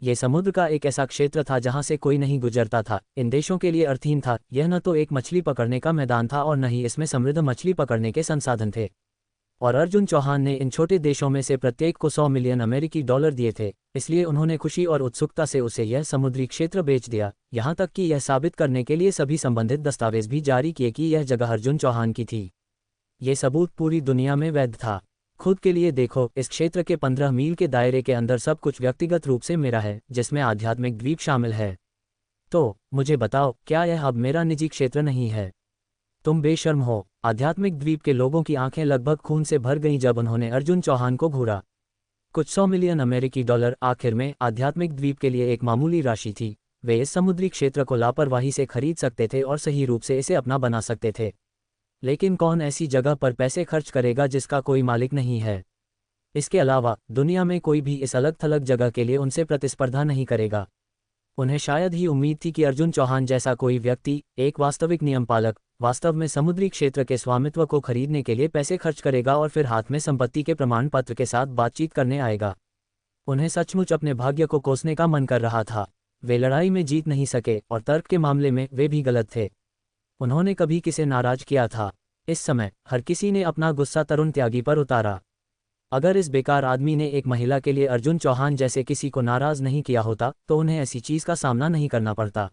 ये समुद्र का एक ऐसा क्षेत्र था जहां से कोई नहीं गुजरता था, इन देशों के लिए अर्थहीन था। यह न तो एक मछली पकड़ने का मैदान था और न ही इसमें समृद्ध मछली पकड़ने के संसाधन थे। और अर्जुन चौहान ने इन छोटे देशों में से प्रत्येक को 100 मिलियन अमेरिकी डॉलर दिए थे, इसलिए उन्होंने खुशी और उत्सुकता से उसे यह समुद्री क्षेत्र बेच दिया, यहाँ तक कि यह साबित करने के लिए सभी संबंधित दस्तावेज भी जारी किए कि यह जगह अर्जुन चौहान की थी। ये सबूत पूरी दुनिया में वैध था। खुद के लिए देखो, इस क्षेत्र के 15 मील के दायरे के अंदर सब कुछ व्यक्तिगत रूप से मेरा है, जिसमें आध्यात्मिक द्वीप शामिल है। तो मुझे बताओ, क्या यह अब मेरा निजी क्षेत्र नहीं है? तुम बेशर्म हो। आध्यात्मिक द्वीप के लोगों की आंखें लगभग खून से भर गईं जब उन्होंने अर्जुन चौहान को घूरा। कुछ 100 मिलियन अमेरिकी डॉलर आखिर में आध्यात्मिक द्वीप के लिए एक मामूली राशि थी। वे इस समुद्री क्षेत्र को लापरवाही से खरीद सकते थे और सही रूप से इसे अपना बना सकते थे। लेकिन कौन ऐसी जगह पर पैसे खर्च करेगा जिसका कोई मालिक नहीं है? इसके अलावा दुनिया में कोई भी इस अलग थलग जगह के लिए उनसे प्रतिस्पर्धा नहीं करेगा। उन्हें शायद ही उम्मीद थी कि अर्जुन चौहान जैसा कोई व्यक्ति, एक वास्तविक नियमपालक, वास्तव में समुद्री क्षेत्र के स्वामित्व को खरीदने के लिए पैसे खर्च करेगा और फिर हाथ में संपत्ति के प्रमाण पत्र के साथ बातचीत करने आएगा। उन्हें सचमुच अपने भाग्य को कोसने का मन कर रहा था। वे लड़ाई में जीत नहीं सके और तर्क के मामले में वे भी गलत थे। उन्होंने कभी किसे नाराज किया था? इस समय हर किसी ने अपना गुस्सा तरुण त्यागी पर उतारा। अगर इस बेकार आदमी ने एक महिला के लिए अर्जुन चौहान जैसे किसी को नाराज नहीं किया होता तो उन्हें ऐसी चीज का सामना नहीं करना पड़ता।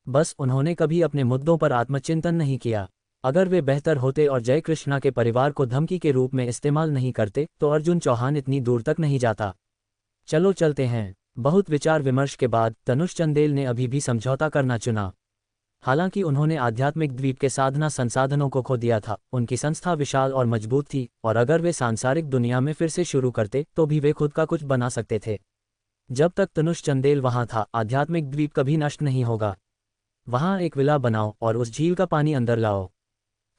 बस उन्होंने कभी अपने मुद्दों पर आत्मचिंतन नहीं किया। अगर वे बेहतर होते और जय कृष्णा के परिवार को धमकी के रूप में इस्तेमाल नहीं करते तो अर्जुन चौहान इतनी दूर तक नहीं जाता। चलो चलते हैं। बहुत विचार विमर्श के बाद तनुष चंदेल ने अभी भी समझौता करना चुना। हालांकि उन्होंने आध्यात्मिक द्वीप के साधना संसाधनों को खो दिया था, उनकी संस्था विशाल और मजबूत थी और अगर वे सांसारिक दुनिया में फिर से शुरू करते तो भी वे खुद का कुछ बना सकते थे। जब तक तनुष चंदेल वहां था, आध्यात्मिक द्वीप कभी नष्ट नहीं होगा। वहां एक विला बनाओ और उस झील का पानी अंदर लाओ।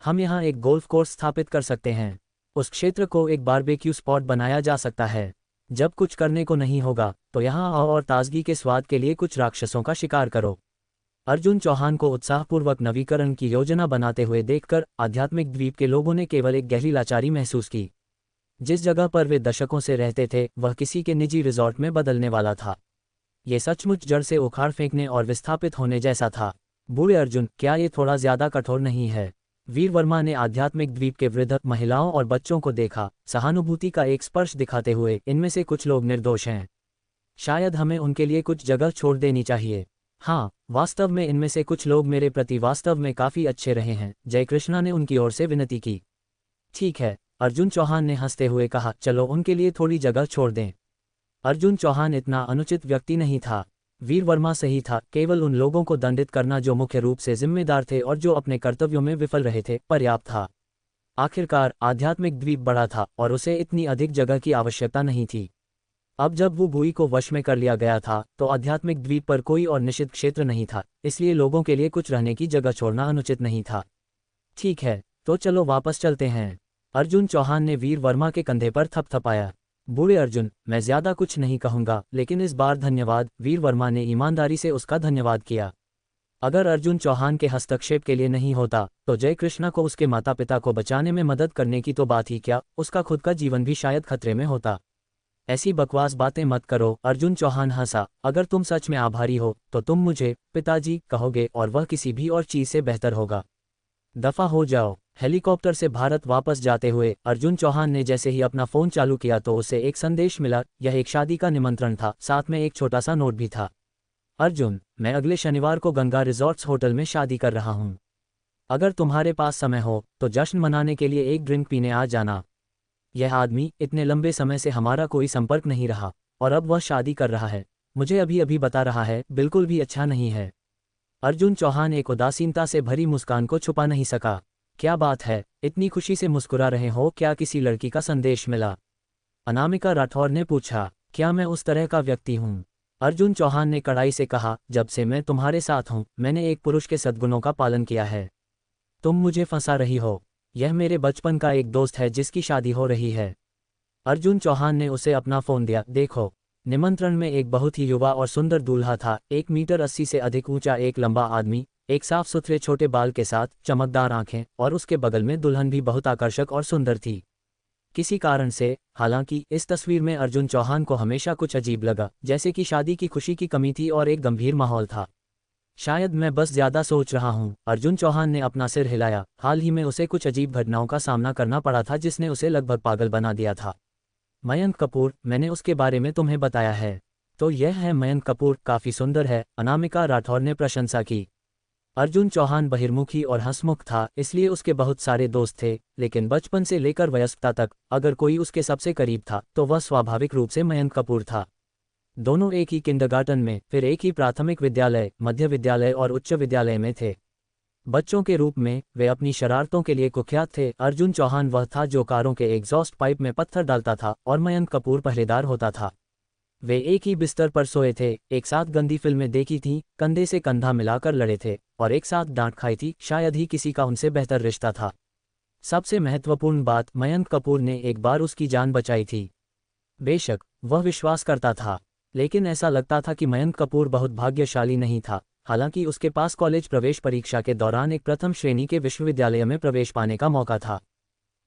हम यहाँ एक गोल्फ कोर्स स्थापित कर सकते हैं। उस क्षेत्र को एक बारबेक्यू स्पॉट बनाया जा सकता है। जब कुछ करने को नहीं होगा तो यहाँ आओ और ताजगी के स्वाद के लिए कुछ राक्षसों का शिकार करो। अर्जुन चौहान को उत्साहपूर्वक नवीकरण की योजना बनाते हुए देखकर आध्यात्मिक द्वीप के लोगों ने केवल एक गहरी लाचारी महसूस की। जिस जगह पर वे दशकों से रहते थे वह किसी के निजी रिजॉर्ट में बदलने वाला था। ये सचमुच जड़ से उखाड़ फेंकने और विस्थापित होने जैसा था। बूढ़े अर्जुन, क्या ये थोड़ा ज्यादा कठोर नहीं है? वीर वर्मा ने आध्यात्मिक द्वीप के वृद्ध, महिलाओं और बच्चों को देखा, सहानुभूति का एक स्पर्श दिखाते हुए। इनमें से कुछ लोग निर्दोष हैं। शायद हमें उनके लिए कुछ जगह छोड़ देनी चाहिए। हाँ, वास्तव में इनमें से कुछ लोग मेरे प्रति वास्तव में काफी अच्छे रहे हैं, जय कृष्णा ने उनकी ओर से विनती की। ठीक है, अर्जुन चौहान ने हंसते हुए कहा, चलो उनके लिए थोड़ी जगह छोड़ दें। अर्जुन चौहान इतना अनुचित व्यक्ति नहीं था। वीर वर्मा सही था। केवल उन लोगों को दंडित करना जो मुख्य रूप से जिम्मेदार थे और जो अपने कर्तव्यों में विफल रहे थे, पर्याप्त था। आखिरकार आध्यात्मिक द्वीप बड़ा था और उसे इतनी अधिक जगह की आवश्यकता नहीं थी। अब जब वो भूमि को वश में कर लिया गया था तो आध्यात्मिक द्वीप पर कोई और निश्चित क्षेत्र नहीं था, इसलिए लोगों के लिए कुछ रहने की जगह छोड़ना अनुचित नहीं था। ठीक है, तो चलो वापस चलते हैं। अर्जुन चौहान ने वीर वर्मा के कंधे पर थपथपाया। बूढ़े अर्जुन, मैं ज्यादा कुछ नहीं कहूंगा, लेकिन इस बार धन्यवाद। वीर वर्मा ने ईमानदारी से उसका धन्यवाद किया। अगर अर्जुन चौहान के हस्तक्षेप के लिए नहीं होता तो जय कृष्णा को उसके माता पिता को बचाने में मदद करने की तो बात ही क्या, उसका खुद का जीवन भी शायद खतरे में होता। ऐसी बकवास बातें मत करो। अर्जुन चौहान हंसा। अगर तुम सच में आभारी हो तो तुम मुझे पिताजी कहोगे और वह किसी भी और चीज से बेहतर होगा। दफा हो जाओ। हेलीकॉप्टर से भारत वापस जाते हुए अर्जुन चौहान ने जैसे ही अपना फोन चालू किया तो उसे एक संदेश मिला। यह एक शादी का निमंत्रण था, साथ में एक छोटा सा नोट भी था। अर्जुन, मैं अगले शनिवार को गंगा रिजॉर्ट्स होटल में शादी कर रहा हूँ। अगर तुम्हारे पास समय हो तो जश्न मनाने के लिए एक ड्रिंक पीने आ जाना। यह आदमी, इतने लंबे समय से हमारा कोई संपर्क नहीं रहा और अब वह शादी कर रहा है, मुझे अभी अभी बता रहा है, बिल्कुल भी अच्छा नहीं है। अर्जुन चौहान एक उदासीनता से भरी मुस्कान को छुपा नहीं सका। क्या बात है, इतनी खुशी से मुस्कुरा रहे हो? क्या किसी लड़की का संदेश मिला? अनामिका राठौर ने पूछा। क्या मैं उस तरह का व्यक्ति हूँ? अर्जुन चौहान ने कड़ाई से कहा, जब से मैं तुम्हारे साथ हूँ मैंने एक पुरुष के सद्गुणों का पालन किया है। तुम मुझे फंसा रही हो। यह मेरे बचपन का एक दोस्त है जिसकी शादी हो रही है। अर्जुन चौहान ने उसे अपना फोन दिया। देखो, निमंत्रण में एक बहुत ही युवा और सुंदर दूल्हा था। 1 मीटर 80 से अधिक ऊंचा एक लंबा आदमी, एक साफ सुथरे छोटे बाल के साथ, चमकदार आंखें, और उसके बगल में दुल्हन भी बहुत आकर्षक और सुंदर थी। किसी कारण से, हालांकि, इस तस्वीर में अर्जुन चौहान को हमेशा कुछ अजीब लगा, जैसे कि शादी की खुशी की कमी थी और एक गंभीर माहौल था। शायद मैं बस ज्यादा सोच रहा हूँ। अर्जुन चौहान ने अपना सिर हिलाया। हाल ही में उसे कुछ अजीब घटनाओं का सामना करना पड़ा था जिसने उसे लगभग पागल बना दिया था। मयंक कपूर, मैंने उसके बारे में तुम्हें बताया है। तो यह है मयंक कपूर, काफी सुंदर है, अनामिका राठौर ने प्रशंसा की। अर्जुन चौहान बहिर्मुखी और हंसमुख था, इसलिए उसके बहुत सारे दोस्त थे, लेकिन बचपन से लेकर वयस्कता तक अगर कोई उसके सबसे करीब था तो वह स्वाभाविक रूप से मयंक कपूर था। दोनों एक ही किंडरगार्टन में, फिर एक ही प्राथमिक विद्यालय, मध्य विद्यालय और उच्च विद्यालय में थे। बच्चों के रूप में वे अपनी शरारतों के लिए कुख्यात थे। अर्जुन चौहान वह था जो कारों के एग्जॉस्ट पाइप में पत्थर डालता था और मयंक कपूर पहरेदार होता था। वे एक ही बिस्तर पर सोए थे, एक साथ गंदी फिल्में देखी थीं, कंधे से कंधा मिलाकर लड़े थे और एक साथ डांट खाई थी। शायद ही किसी का उनसे बेहतर रिश्ता था। सबसे महत्वपूर्ण बात, मयंक कपूर ने एक बार उसकी जान बचाई थी। बेशक वह विश्वास करता था, लेकिन ऐसा लगता था कि मयंक कपूर बहुत भाग्यशाली नहीं था। हालांकि उसके पास कॉलेज प्रवेश परीक्षा के दौरान एक प्रथम श्रेणी के विश्वविद्यालय में प्रवेश पाने का मौका था।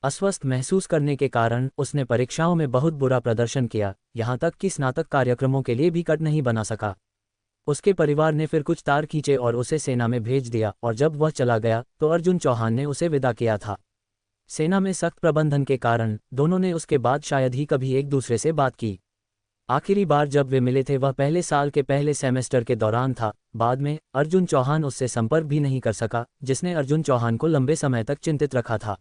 अस्वस्थ महसूस करने के कारण उसने परीक्षाओं में बहुत बुरा प्रदर्शन किया, यहाँ तक कि स्नातक कार्यक्रमों के लिए भी कट नहीं बना सका। उसके परिवार ने फिर कुछ तार खींचे और उसे सेना में भेज दिया, और जब वह चला गया तो अर्जुन चौहान ने उसे विदा किया था। सेना में सख्त प्रबंधन के कारण दोनों ने उसके बाद शायद ही कभी एक दूसरे से बात की। आखिरी बार जब वे मिले थे वह पहले साल के पहले सेमेस्टर के दौरान था। बाद में अर्जुन चौहान उससे संपर्क भी नहीं कर सका, जिसने अर्जुन चौहान को लंबे समय तक चिंतित रखा था।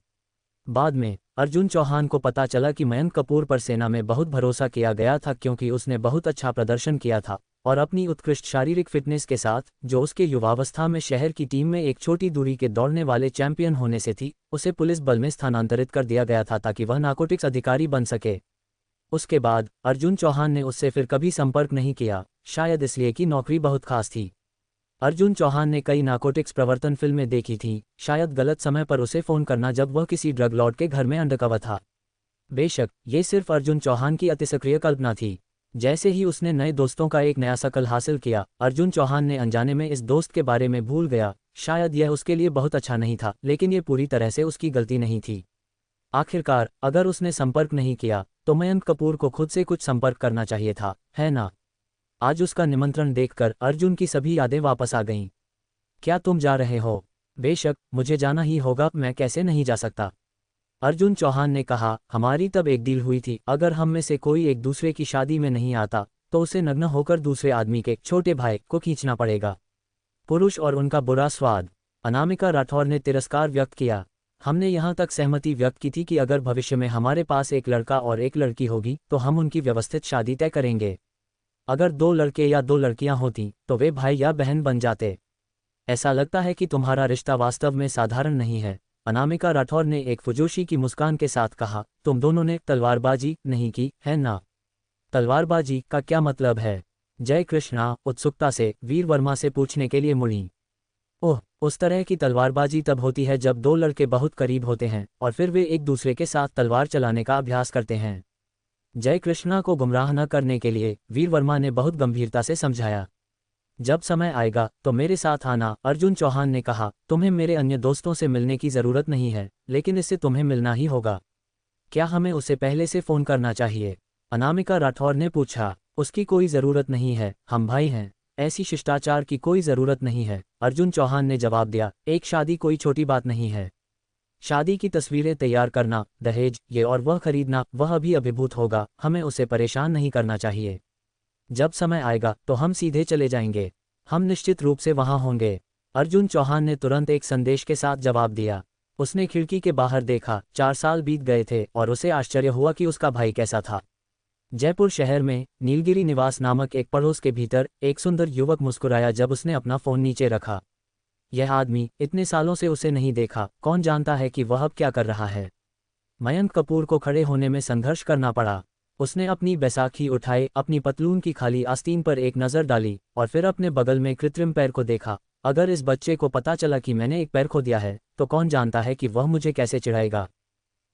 बाद में अर्जुन चौहान को पता चला कि मयंक कपूर पर सेना में बहुत भरोसा किया गया था, क्योंकि उसने बहुत अच्छा प्रदर्शन किया था और अपनी उत्कृष्ट शारीरिक फिटनेस के साथ, जो उसके युवावस्था में शहर की टीम में एक छोटी दूरी के दौड़ने वाले चैंपियन होने से थी, उसे पुलिस बल में स्थानांतरित कर दिया गया था ताकि वह नारकोटिक्स अधिकारी बन सके। उसके बाद अर्जुन चौहान ने उससे फिर कभी संपर्क नहीं किया, शायद इसलिए कि नौकरी बहुत खास थी। अर्जुन चौहान ने कई नारकोटिक्स प्रवर्तन फिल्में देखी थीं, शायद गलत समय पर उसे फ़ोन करना जब वह किसी ड्रग लॉर्ड के घर में अंडरकवर था। बेशक ये सिर्फ अर्जुन चौहान की अतिसक्रिय कल्पना थी। जैसे ही उसने नए दोस्तों का एक नया सर्कल हासिल किया, अर्जुन चौहान ने अनजाने में इस दोस्त के बारे में भूल गया। शायद यह उसके लिए बहुत अच्छा नहीं था, लेकिन ये पूरी तरह से उसकी गलती नहीं थी। आखिरकार अगर उसने संपर्क नहीं किया तो मयंक कपूर को खुद से कुछ संपर्क करना चाहिए था, है ना? आज उसका निमंत्रण देखकर अर्जुन की सभी यादें वापस आ गईं। क्या तुम जा रहे हो? बेशक मुझे जाना ही होगा, मैं कैसे नहीं जा सकता? अर्जुन चौहान ने कहा, हमारी तब एक डील हुई थी, अगर हम में से कोई एक दूसरे की शादी में नहीं आता तो उसे नग्न होकर दूसरे आदमी के छोटे भाई को खींचना पड़ेगा। पुरुष और उनका बुरा स्वाद। अनामिका राठौर ने तिरस्कार व्यक्त किया। हमने यहाँ तक सहमति व्यक्त की थी कि अगर भविष्य में हमारे पास एक लड़का और एक लड़की होगी तो हम उनकी व्यवस्थित शादी तय करेंगे। अगर 2 लड़के या 2 लड़कियां होती तो वे भाई या बहन बन जाते। ऐसा लगता है कि तुम्हारा रिश्ता वास्तव में साधारण नहीं है, अनामिका राठौर ने एक फुजोशी की मुस्कान के साथ कहा। तुम दोनों ने तलवारबाजी नहीं की है ना? तलवारबाजी का क्या मतलब है? जय कृष्णा उत्सुकता से वीर वर्मा से पूछने के लिए मुड़ी। ओह, उस तरह की तलवारबाजी तब होती है जब 2 लड़के बहुत करीब होते हैं और फिर वे एक दूसरे के साथ तलवार चलाने का अभ्यास करते हैं। जय कृष्णा को गुमराह न करने के लिए वीर वर्मा ने बहुत गंभीरता से समझाया। जब समय आएगा तो मेरे साथ आना, अर्जुन चौहान ने कहा। तुम्हें मेरे अन्य दोस्तों से मिलने की ज़रूरत नहीं है, लेकिन इससे तुम्हें मिलना ही होगा। क्या हमें उसे पहले से फ़ोन करना चाहिए? अनामिका राठौर ने पूछा। उसकी कोई ज़रूरत नहीं है, हम भाई हैं, ऐसी शिष्टाचार की कोई ज़रूरत नहीं है, अर्जुन चौहान ने जवाब दिया। एक शादी कोई छोटी बात नहीं है। शादी की तस्वीरें तैयार करना, दहेज, ये और वह खरीदना, वह अभी अभिभूत होगा, हमें उसे परेशान नहीं करना चाहिए। जब समय आएगा तो हम सीधे चले जाएंगे, हम निश्चित रूप से वहां होंगे। अर्जुन चौहान ने तुरंत एक संदेश के साथ जवाब दिया। उसने खिड़की के बाहर देखा। 4 साल बीत गए थे और उसे आश्चर्य हुआ कि उसका भाई कैसा था। जयपुर शहर में नीलगिरी निवास नामक एक पड़ोस के भीतर एक सुंदर युवक मुस्कुराया जब उसने अपना फ़ोन नीचे रखा। यह आदमी, इतने सालों से उसे नहीं देखा, कौन जानता है कि वह अब क्या कर रहा है। मयंक कपूर को खड़े होने में संघर्ष करना पड़ा। उसने अपनी बैसाखी उठाई, अपनी पतलून की खाली आस्तीन पर एक नज़र डाली और फिर अपने बगल में कृत्रिम पैर को देखा। अगर इस बच्चे को पता चला कि मैंने एक पैर खो दिया है तो कौन जानता है कि वह मुझे कैसे चिढ़ाएगा।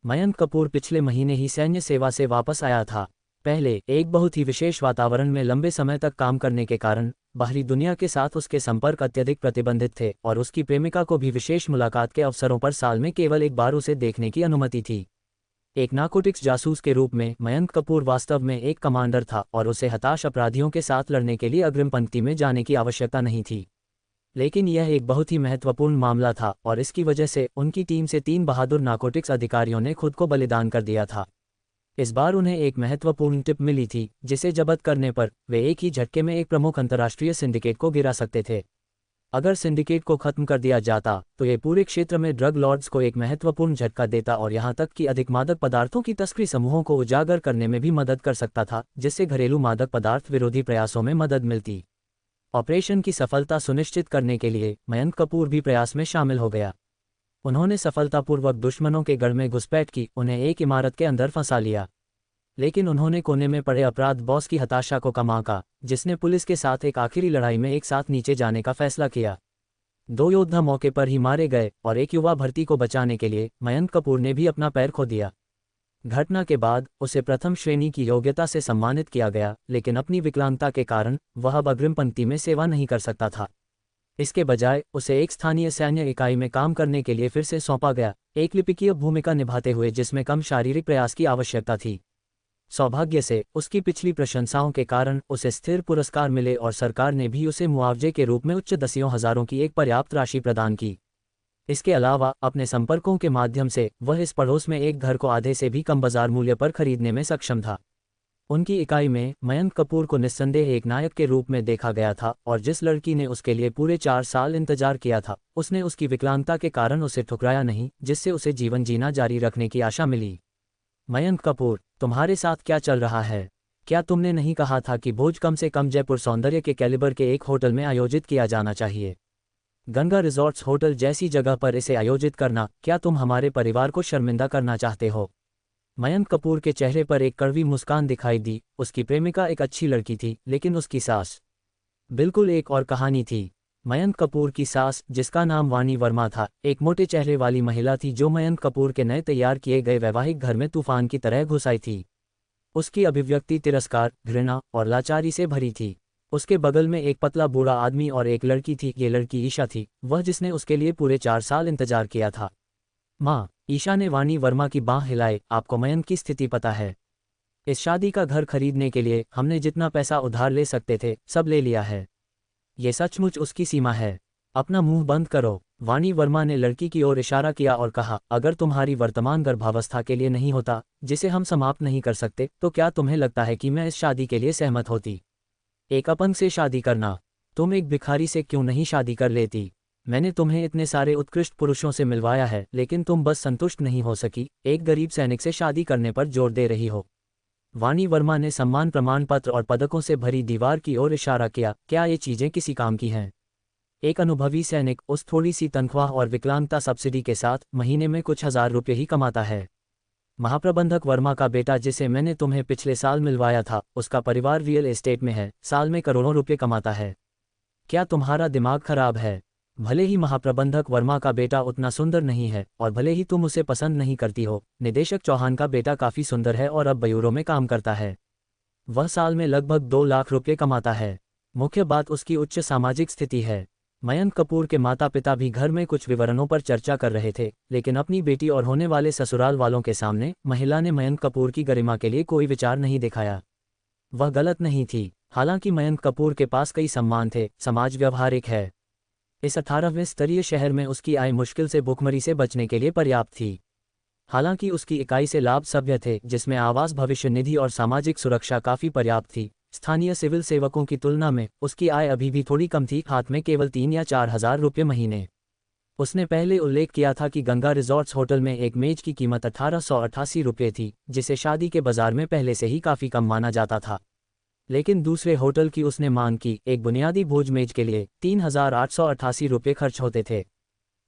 मयंक कपूर पिछले महीने ही सैन्य सेवा से वापस आया था। पहले एक बहुत ही विशेष वातावरण में लंबे समय तक काम करने के कारण बाहरी दुनिया के साथ उसके संपर्क अत्यधिक प्रतिबंधित थे और उसकी प्रेमिका को भी विशेष मुलाकात के अवसरों पर साल में केवल एक बार उसे देखने की अनुमति थी। एक नारकोटिक्स जासूस के रूप में मयंक कपूर वास्तव में एक कमांडर था और उसे हताश अपराधियों के साथ लड़ने के लिए अग्रिम पंक्ति में जाने की आवश्यकता नहीं थी। लेकिन यह एक बहुत ही महत्वपूर्ण मामला था और इसकी वजह से उनकी टीम से 3 बहादुर नारकोटिक्स अधिकारियों ने खुद को बलिदान कर दिया था। इस बार उन्हें एक महत्वपूर्ण टिप मिली थी जिसे जब्त करने पर वे एक ही झटके में एक प्रमुख अंतर्राष्ट्रीय सिंडिकेट को गिरा सकते थे। अगर सिंडिकेट को खत्म कर दिया जाता तो ये पूरे क्षेत्र में ड्रग लॉर्ड्स को एक महत्वपूर्ण झटका देता और यहाँ तक कि अधिक मादक पदार्थों की तस्करी समूहों को उजागर करने में भी मदद कर सकता था, जिससे घरेलू मादक पदार्थ विरोधी प्रयासों में मदद मिलती। ऑपरेशन की सफलता सुनिश्चित करने के लिए मयंक कपूर भी प्रयास में शामिल हो गया। उन्होंने सफलतापूर्वक दुश्मनों के गढ़ में घुसपैठ की, उन्हें एक इमारत के अंदर फंसा लिया। लेकिन उन्होंने कोने में पड़े अपराध बॉस की हताशा को कम आंका, जिसने पुलिस के साथ एक आखिरी लड़ाई में एक साथ नीचे जाने का फैसला किया। 2 योद्धा मौके पर ही मारे गए और एक युवा भर्ती को बचाने के लिए मयंक कपूर ने भी अपना पैर खो दिया। घटना के बाद उसे प्रथम श्रेणी की योग्यता से सम्मानित किया गया, लेकिन अपनी विकलांगता के कारण वह अब अग्रिम पंक्ति में सेवा नहीं कर सकता था। इसके बजाय उसे एक स्थानीय सैन्य इकाई में काम करने के लिए फिर से सौंपा गया, एक लिपिकीय भूमिका निभाते हुए जिसमें कम शारीरिक प्रयास की आवश्यकता थी। सौभाग्य से उसकी पिछली प्रशंसाओं के कारण उसे स्थिर पुरस्कार मिले और सरकार ने भी उसे मुआवजे के रूप में उच्च दसियों हजारों की एक पर्याप्त राशि प्रदान की। इसके अलावा अपने संपर्कों के माध्यम से वह इस पड़ोस में एक घर को आधे से भी कम बाजार मूल्य पर खरीदने में सक्षम था। उनकी इकाई में मयंक कपूर को निस्संदेह एक नायक के रूप में देखा गया था और जिस लड़की ने उसके लिए पूरे 4 साल इंतजार किया था, उसने उसकी विकलांगता के कारण उसे ठुकराया नहीं, जिससे उसे जीवन जीना जारी रखने की आशा मिली। मयंक कपूर, तुम्हारे साथ क्या चल रहा है? क्या तुमने नहीं कहा था कि भोज कम से कम जयपुर सौंदर्य के कैलिबर के एक होटल में आयोजित किया जाना चाहिए? गंगा रिजॉर्ट्स होटल जैसी जगह पर इसे आयोजित करना, क्या तुम हमारे परिवार को शर्मिंदा करना चाहते हो? मयंक कपूर के चेहरे पर एक कड़वी मुस्कान दिखाई दी। उसकी प्रेमिका एक अच्छी लड़की थी, लेकिन उसकी सास बिल्कुल एक और कहानी थी। मयंक कपूर की सास, जिसका नाम वाणी वर्मा था, एक मोटे चेहरे वाली महिला थी जो मयंक कपूर के नए तैयार किए गए वैवाहिक घर में तूफान की तरह घुस आई थी। उसकी अभिव्यक्ति तिरस्कार, घृणा और लाचारी से भरी थी। उसके बगल में एक पतला बूढ़ा आदमी और एक लड़की थी। ये लड़की ईशा थी, वह जिसने उसके लिए पूरे 4 साल इंतजार किया था। माँ, ईशा ने वाणी वर्मा की बाँह हिलाए, आपको मयंक की स्थिति पता है? इस शादी का घर खरीदने के लिए हमने जितना पैसा उधार ले सकते थे, सब ले लिया है। ये सचमुच उसकी सीमा है। अपना मुंह बंद करो। वाणी वर्मा ने लड़की की ओर इशारा किया और कहा, अगर तुम्हारी वर्तमान गर्भावस्था के लिए नहीं होता, जिसे हम समाप्त नहीं कर सकते, तो क्या तुम्हें लगता है कि मैं इस शादी के लिए सहमत होती? एक अपंग से शादी करना? तुम एक भिखारी से क्यों नहीं शादी कर लेती? मैंने तुम्हें इतने सारे उत्कृष्ट पुरुषों से मिलवाया है, लेकिन तुम बस संतुष्ट नहीं हो सकी, एक गरीब सैनिक से शादी करने पर जोर दे रही हो। वाणी वर्मा ने सम्मान प्रमाण पत्र और पदकों से भरी दीवार की ओर इशारा किया, क्या ये चीजें किसी काम की हैं? एक अनुभवी सैनिक उस थोड़ी सी तनख्वाह और विकलांगता सब्सिडी के साथ महीने में कुछ हजार रुपये ही कमाता है। महाप्रबंधक वर्मा का बेटा, जिसे मैंने तुम्हें पिछले साल मिलवाया था, उसका परिवार रियल एस्टेट में है, साल में करोड़ों रुपये कमाता है। क्या तुम्हारा दिमाग खराब है? भले ही महाप्रबंधक वर्मा का बेटा उतना सुंदर नहीं है और भले ही तुम उसे पसंद नहीं करती हो, निदेशक चौहान का बेटा काफी सुंदर है और अब ब्यूरो में काम करता है। वह साल में लगभग 2 लाख रुपये कमाता है। मुख्य बात उसकी उच्च सामाजिक स्थिति है। मयंक कपूर के माता पिता भी घर में कुछ विवरणों पर चर्चा कर रहे थे, लेकिन अपनी बेटी और होने वाले ससुराल वालों के सामने महिला ने मयंक कपूर की गरिमा के लिए कोई विचार नहीं दिखाया। वह गलत नहीं थी। हालांकि मयंक कपूर के पास कई सम्मान थे, समाज व्यवहारिक है। इस 18वें स्तरीय शहर में उसकी आय मुश्किल से भुखमरी से बचने के लिए पर्याप्त थी। हालांकि उसकी इकाई से लाभ सभ्य थे, जिसमें आवास, भविष्य निधि और सामाजिक सुरक्षा काफी पर्याप्त थी। स्थानीय सिविल सेवकों की तुलना में उसकी आय अभी भी थोड़ी कम थी, हाथ में केवल 3 या 4 हजार रुपये महीने। उसने पहले उल्लेख किया था कि गंगा रिजॉर्ट्स होटल में एक मेज की कीमत 1888 रुपये थी, जिसे शादी के बाजार में पहले से ही काफी कम माना जाता था। लेकिन दूसरे होटल की उसने मांग की, एक बुनियादी भोज मेज के लिए 3888 रुपये खर्च होते थे।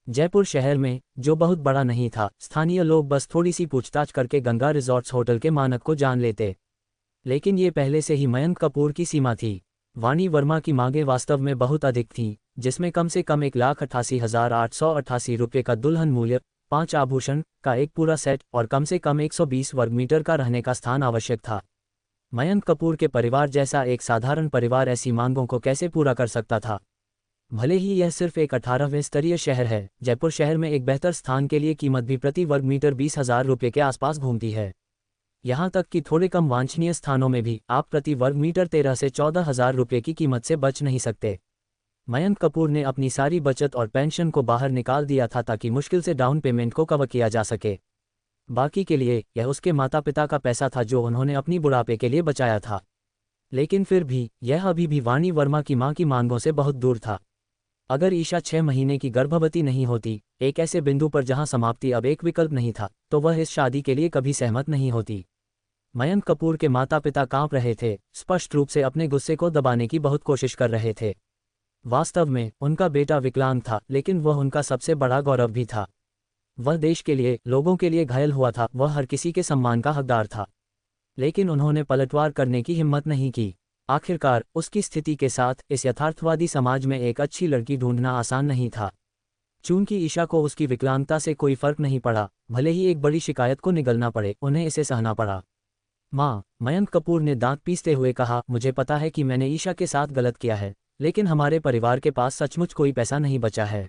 जयपुर शहर में, जो बहुत बड़ा नहीं था, स्थानीय लोग बस थोड़ी सी पूछताछ करके गंगा रिजॉर्ट्स होटल के मानक को जान लेते। लेकिन ये पहले से ही मयंक कपूर की सीमा थी। वाणी वर्मा की मांगें वास्तव में बहुत अधिक थीं, जिसमें कम से कम 1,88,888 रुपये का दुल्हन मूल्य, 5 आभूषण का एक पूरा सेट और कम से कम 120 वर्ग मीटर का रहने का स्थान आवश्यक था। मयंक कपूर के परिवार जैसा एक साधारण परिवार ऐसी मांगों को कैसे पूरा कर सकता था? भले ही यह सिर्फ एक 18वें स्तरीय शहर है, जयपुर शहर में एक बेहतर स्थान के लिए कीमत भी प्रति वर्ग मीटर 20,000 रुपये के आसपास घूमती है। यहाँ तक कि थोड़े कम वांछनीय स्थानों में भी आप प्रति वर्ग मीटर 13 से 14,000 रुपये की कीमत से बच नहीं सकते। मयंक कपूर ने अपनी सारी बचत और पेंशन को बाहर निकाल दिया था ताकि मुश्किल से डाउन पेमेंट को कवर किया जा सके। बाकी के लिए यह उसके माता पिता का पैसा था जो उन्होंने अपनी बुढ़ापे के लिए बचाया था। लेकिन फिर भी यह अभी भी वाणी वर्मा की मां की मांगों से बहुत दूर था। अगर ईशा 6 महीने की गर्भवती नहीं होती, एक ऐसे बिंदु पर जहां समाप्ति अब एक विकल्प नहीं था, तो वह इस शादी के लिए कभी सहमत नहीं होती। मयंक कपूर के माता पिता कांप रहे थे, स्पष्ट रूप से अपने गुस्से को दबाने की बहुत कोशिश कर रहे थे। वास्तव में उनका बेटा विकलांग था, लेकिन वह उनका सबसे बड़ा गौरव भी था। वह देश के लिए, लोगों के लिए घायल हुआ था, वह हर किसी के सम्मान का हकदार था। लेकिन उन्होंने पलटवार करने की हिम्मत नहीं की। आखिरकार उसकी स्थिति के साथ इस यथार्थवादी समाज में एक अच्छी लड़की ढूंढना आसान नहीं था। चूंकि ईशा को उसकी विकलांगता से कोई फर्क नहीं पड़ा, भले ही एक बड़ी शिकायत को निगलना पड़े, उन्हें इसे सहना पड़ा। माँ, मयंक कपूर ने दांत पीसते हुए कहा, मुझे पता है कि मैंने ईशा के साथ गलत किया है, लेकिन हमारे परिवार के पास सचमुच कोई पैसा नहीं बचा है।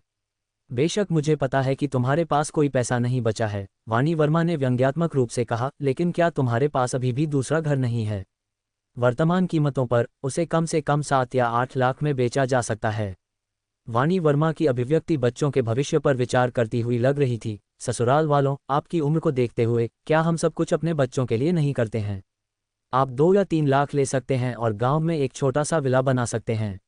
बेशक मुझे पता है कि तुम्हारे पास कोई पैसा नहीं बचा है, वाणी वर्मा ने व्यंग्यात्मक रूप से कहा, लेकिन क्या तुम्हारे पास अभी भी दूसरा घर नहीं है? वर्तमान कीमतों पर उसे कम से कम 7 या 8 लाख में बेचा जा सकता है। वाणी वर्मा की अभिव्यक्ति बच्चों के भविष्य पर विचार करती हुई लग रही थी। ससुराल वालों, आपकी उम्र को देखते हुए क्या हम सब कुछ अपने बच्चों के लिए नहीं करते हैं? आप 2 या 3 लाख ले सकते हैं और गांव में एक छोटा सा विला बना सकते हैं।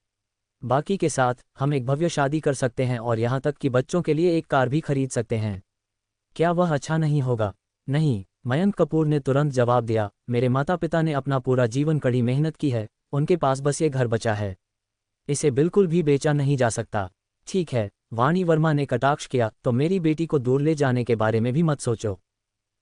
बाकी के साथ हम एक भव्य शादी कर सकते हैं और यहाँ तक कि बच्चों के लिए एक कार भी खरीद सकते हैं। क्या वह अच्छा नहीं होगा? नहीं, मयंक कपूर ने तुरंत जवाब दिया, मेरे माता पिता ने अपना पूरा जीवन कड़ी मेहनत की है, उनके पास बस ये घर बचा है। इसे बिल्कुल भी बेचा नहीं जा सकता। ठीक है, वाणी वर्मा ने कटाक्ष किया, तो मेरी बेटी को दूर ले जाने के बारे में भी मत सोचो।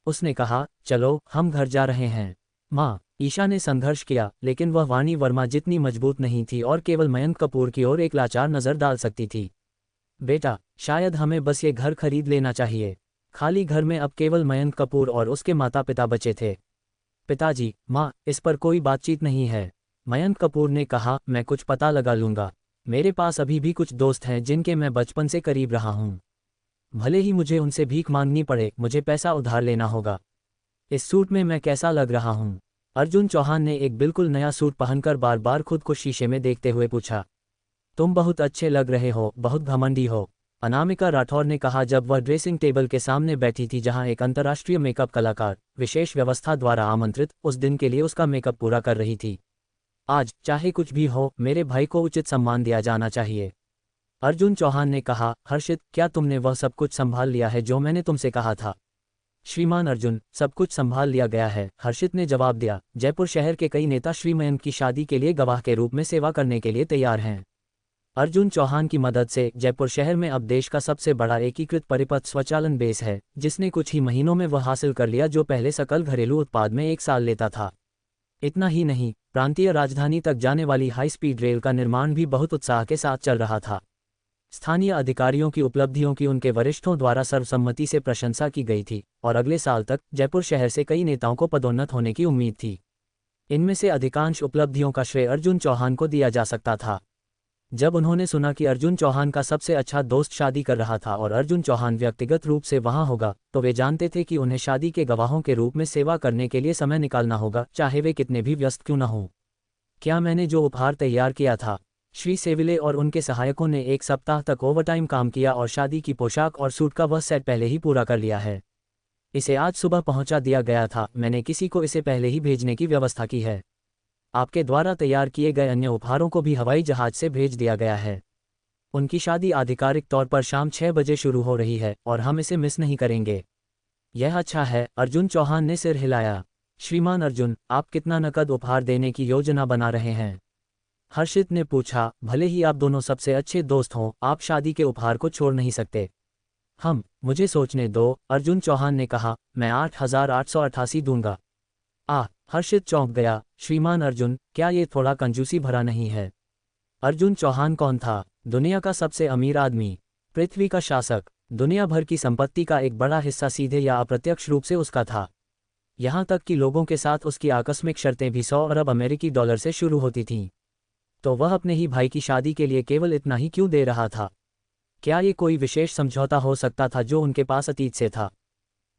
उसने कहा, चलो हम घर जा रहे हैं। माँ, ईशा ने संघर्ष किया, लेकिन वह वाणी वर्मा जितनी मजबूत नहीं थी और केवल मयंक कपूर की ओर एक लाचार नज़र डाल सकती थी। बेटा, शायद हमें बस ये घर खरीद लेना चाहिए। खाली घर में अब केवल मयंक कपूर और उसके माता पिता बचे थे। पिताजी, माँ, इस पर कोई बातचीत नहीं है। मयंक कपूर ने कहा, मैं कुछ पता लगा लूंगा। मेरे पास अभी भी कुछ दोस्त हैं जिनके मैं बचपन से करीब रहा हूँ। भले ही मुझे उनसे भीख मांगनी पड़े, मुझे पैसा उधार लेना होगा। इस सूट में मैं कैसा लग रहा हूँ? अर्जुन चौहान ने एक बिल्कुल नया सूट पहनकर बार बार खुद को शीशे में देखते हुए पूछा। तुम बहुत अच्छे लग रहे हो, बहुत घमंडी हो, अनामिका राठौर ने कहा जब वह ड्रेसिंग टेबल के सामने बैठी थी जहां एक अंतर्राष्ट्रीय मेकअप कलाकार विशेष व्यवस्था द्वारा आमंत्रित उस दिन के लिए उसका मेकअप पूरा कर रही थी। आज चाहे कुछ भी हो, मेरे भाई को उचित सम्मान दिया जाना चाहिए। अर्जुन चौहान ने कहा, हर्षित, क्या तुमने वह सब कुछ संभाल लिया है जो मैंने तुमसे कहा था? श्रीमान अर्जुन, सब कुछ संभाल लिया गया है, हर्षित ने जवाब दिया। जयपुर शहर के कई नेता श्री मयंक की शादी के लिए गवाह के रूप में सेवा करने के लिए तैयार हैं। अर्जुन चौहान की मदद से जयपुर शहर में अब देश का सबसे बड़ा एकीकृत परिपथ स्वचालन बेस है, जिसने कुछ ही महीनों में वह हासिल कर लिया जो पहले सकल घरेलू उत्पाद में 1 साल लेता था। इतना ही नहीं, प्रांतीय राजधानी तक जाने वाली हाई स्पीड रेल का निर्माण भी बहुत उत्साह के साथ चल रहा था। स्थानीय अधिकारियों की उपलब्धियों की उनके वरिष्ठों द्वारा सर्वसम्मति से प्रशंसा की गई थी और अगले साल तक जयपुर शहर से कई नेताओं को पदोन्नत होने की उम्मीद थी। इनमें से अधिकांश उपलब्धियों का श्रेय अर्जुन चौहान को दिया जा सकता था। जब उन्होंने सुना कि अर्जुन चौहान का सबसे अच्छा दोस्त शादी कर रहा था और अर्जुन चौहान व्यक्तिगत रूप से वहां होगा, तो वे जानते थे कि उन्हें शादी के गवाहों के रूप में सेवा करने के लिए समय निकालना होगा, चाहे वे कितने भी व्यस्त क्यों न हों। क्या मैंने जो उपहार तैयार किया था? श्री सेविले और उनके सहायकों ने 1 सप्ताह तक ओवरटाइम काम किया और शादी की पोशाक और सूट का वह सेट पहले ही पूरा कर लिया है। इसे आज सुबह पहुंचा दिया गया था, मैंने किसी को इसे पहले ही भेजने की व्यवस्था की है। आपके द्वारा तैयार किए गए अन्य उपहारों को भी हवाई जहाज से भेज दिया गया है। उनकी शादी आधिकारिक तौर पर शाम 6 बजे शुरू हो रही है और हम इसे मिस नहीं करेंगे। यह अच्छा है, अर्जुन चौहान ने सिर हिलाया। श्रीमान अर्जुन, आप कितना नकद उपहार देने की योजना बना रहे हैं? हर्षित ने पूछा। भले ही आप दोनों सबसे अच्छे दोस्त हों, आप शादी के उपहार को छोड़ नहीं सकते। मुझे सोचने दो, अर्जुन चौहान ने कहा, मैं 8,888 दूंगा। हर्षित चौंक गया। श्रीमान अर्जुन, क्या ये थोड़ा कंजूसी भरा नहीं है? अर्जुन चौहान कौन था? दुनिया का सबसे अमीर आदमी, पृथ्वी का शासक। दुनिया भर की संपत्ति का एक बड़ा हिस्सा सीधे या अप्रत्यक्ष रूप से उसका था। यहाँ तक कि लोगों के साथ उसकी आकस्मिक शर्तें भी 100 अरब अमेरिकी डॉलर से शुरू होती थीं। तो वह अपने ही भाई की शादी के लिए केवल इतना ही क्यों दे रहा था? क्या ये कोई विशेष समझौता हो सकता था जो उनके पास अतीत से था?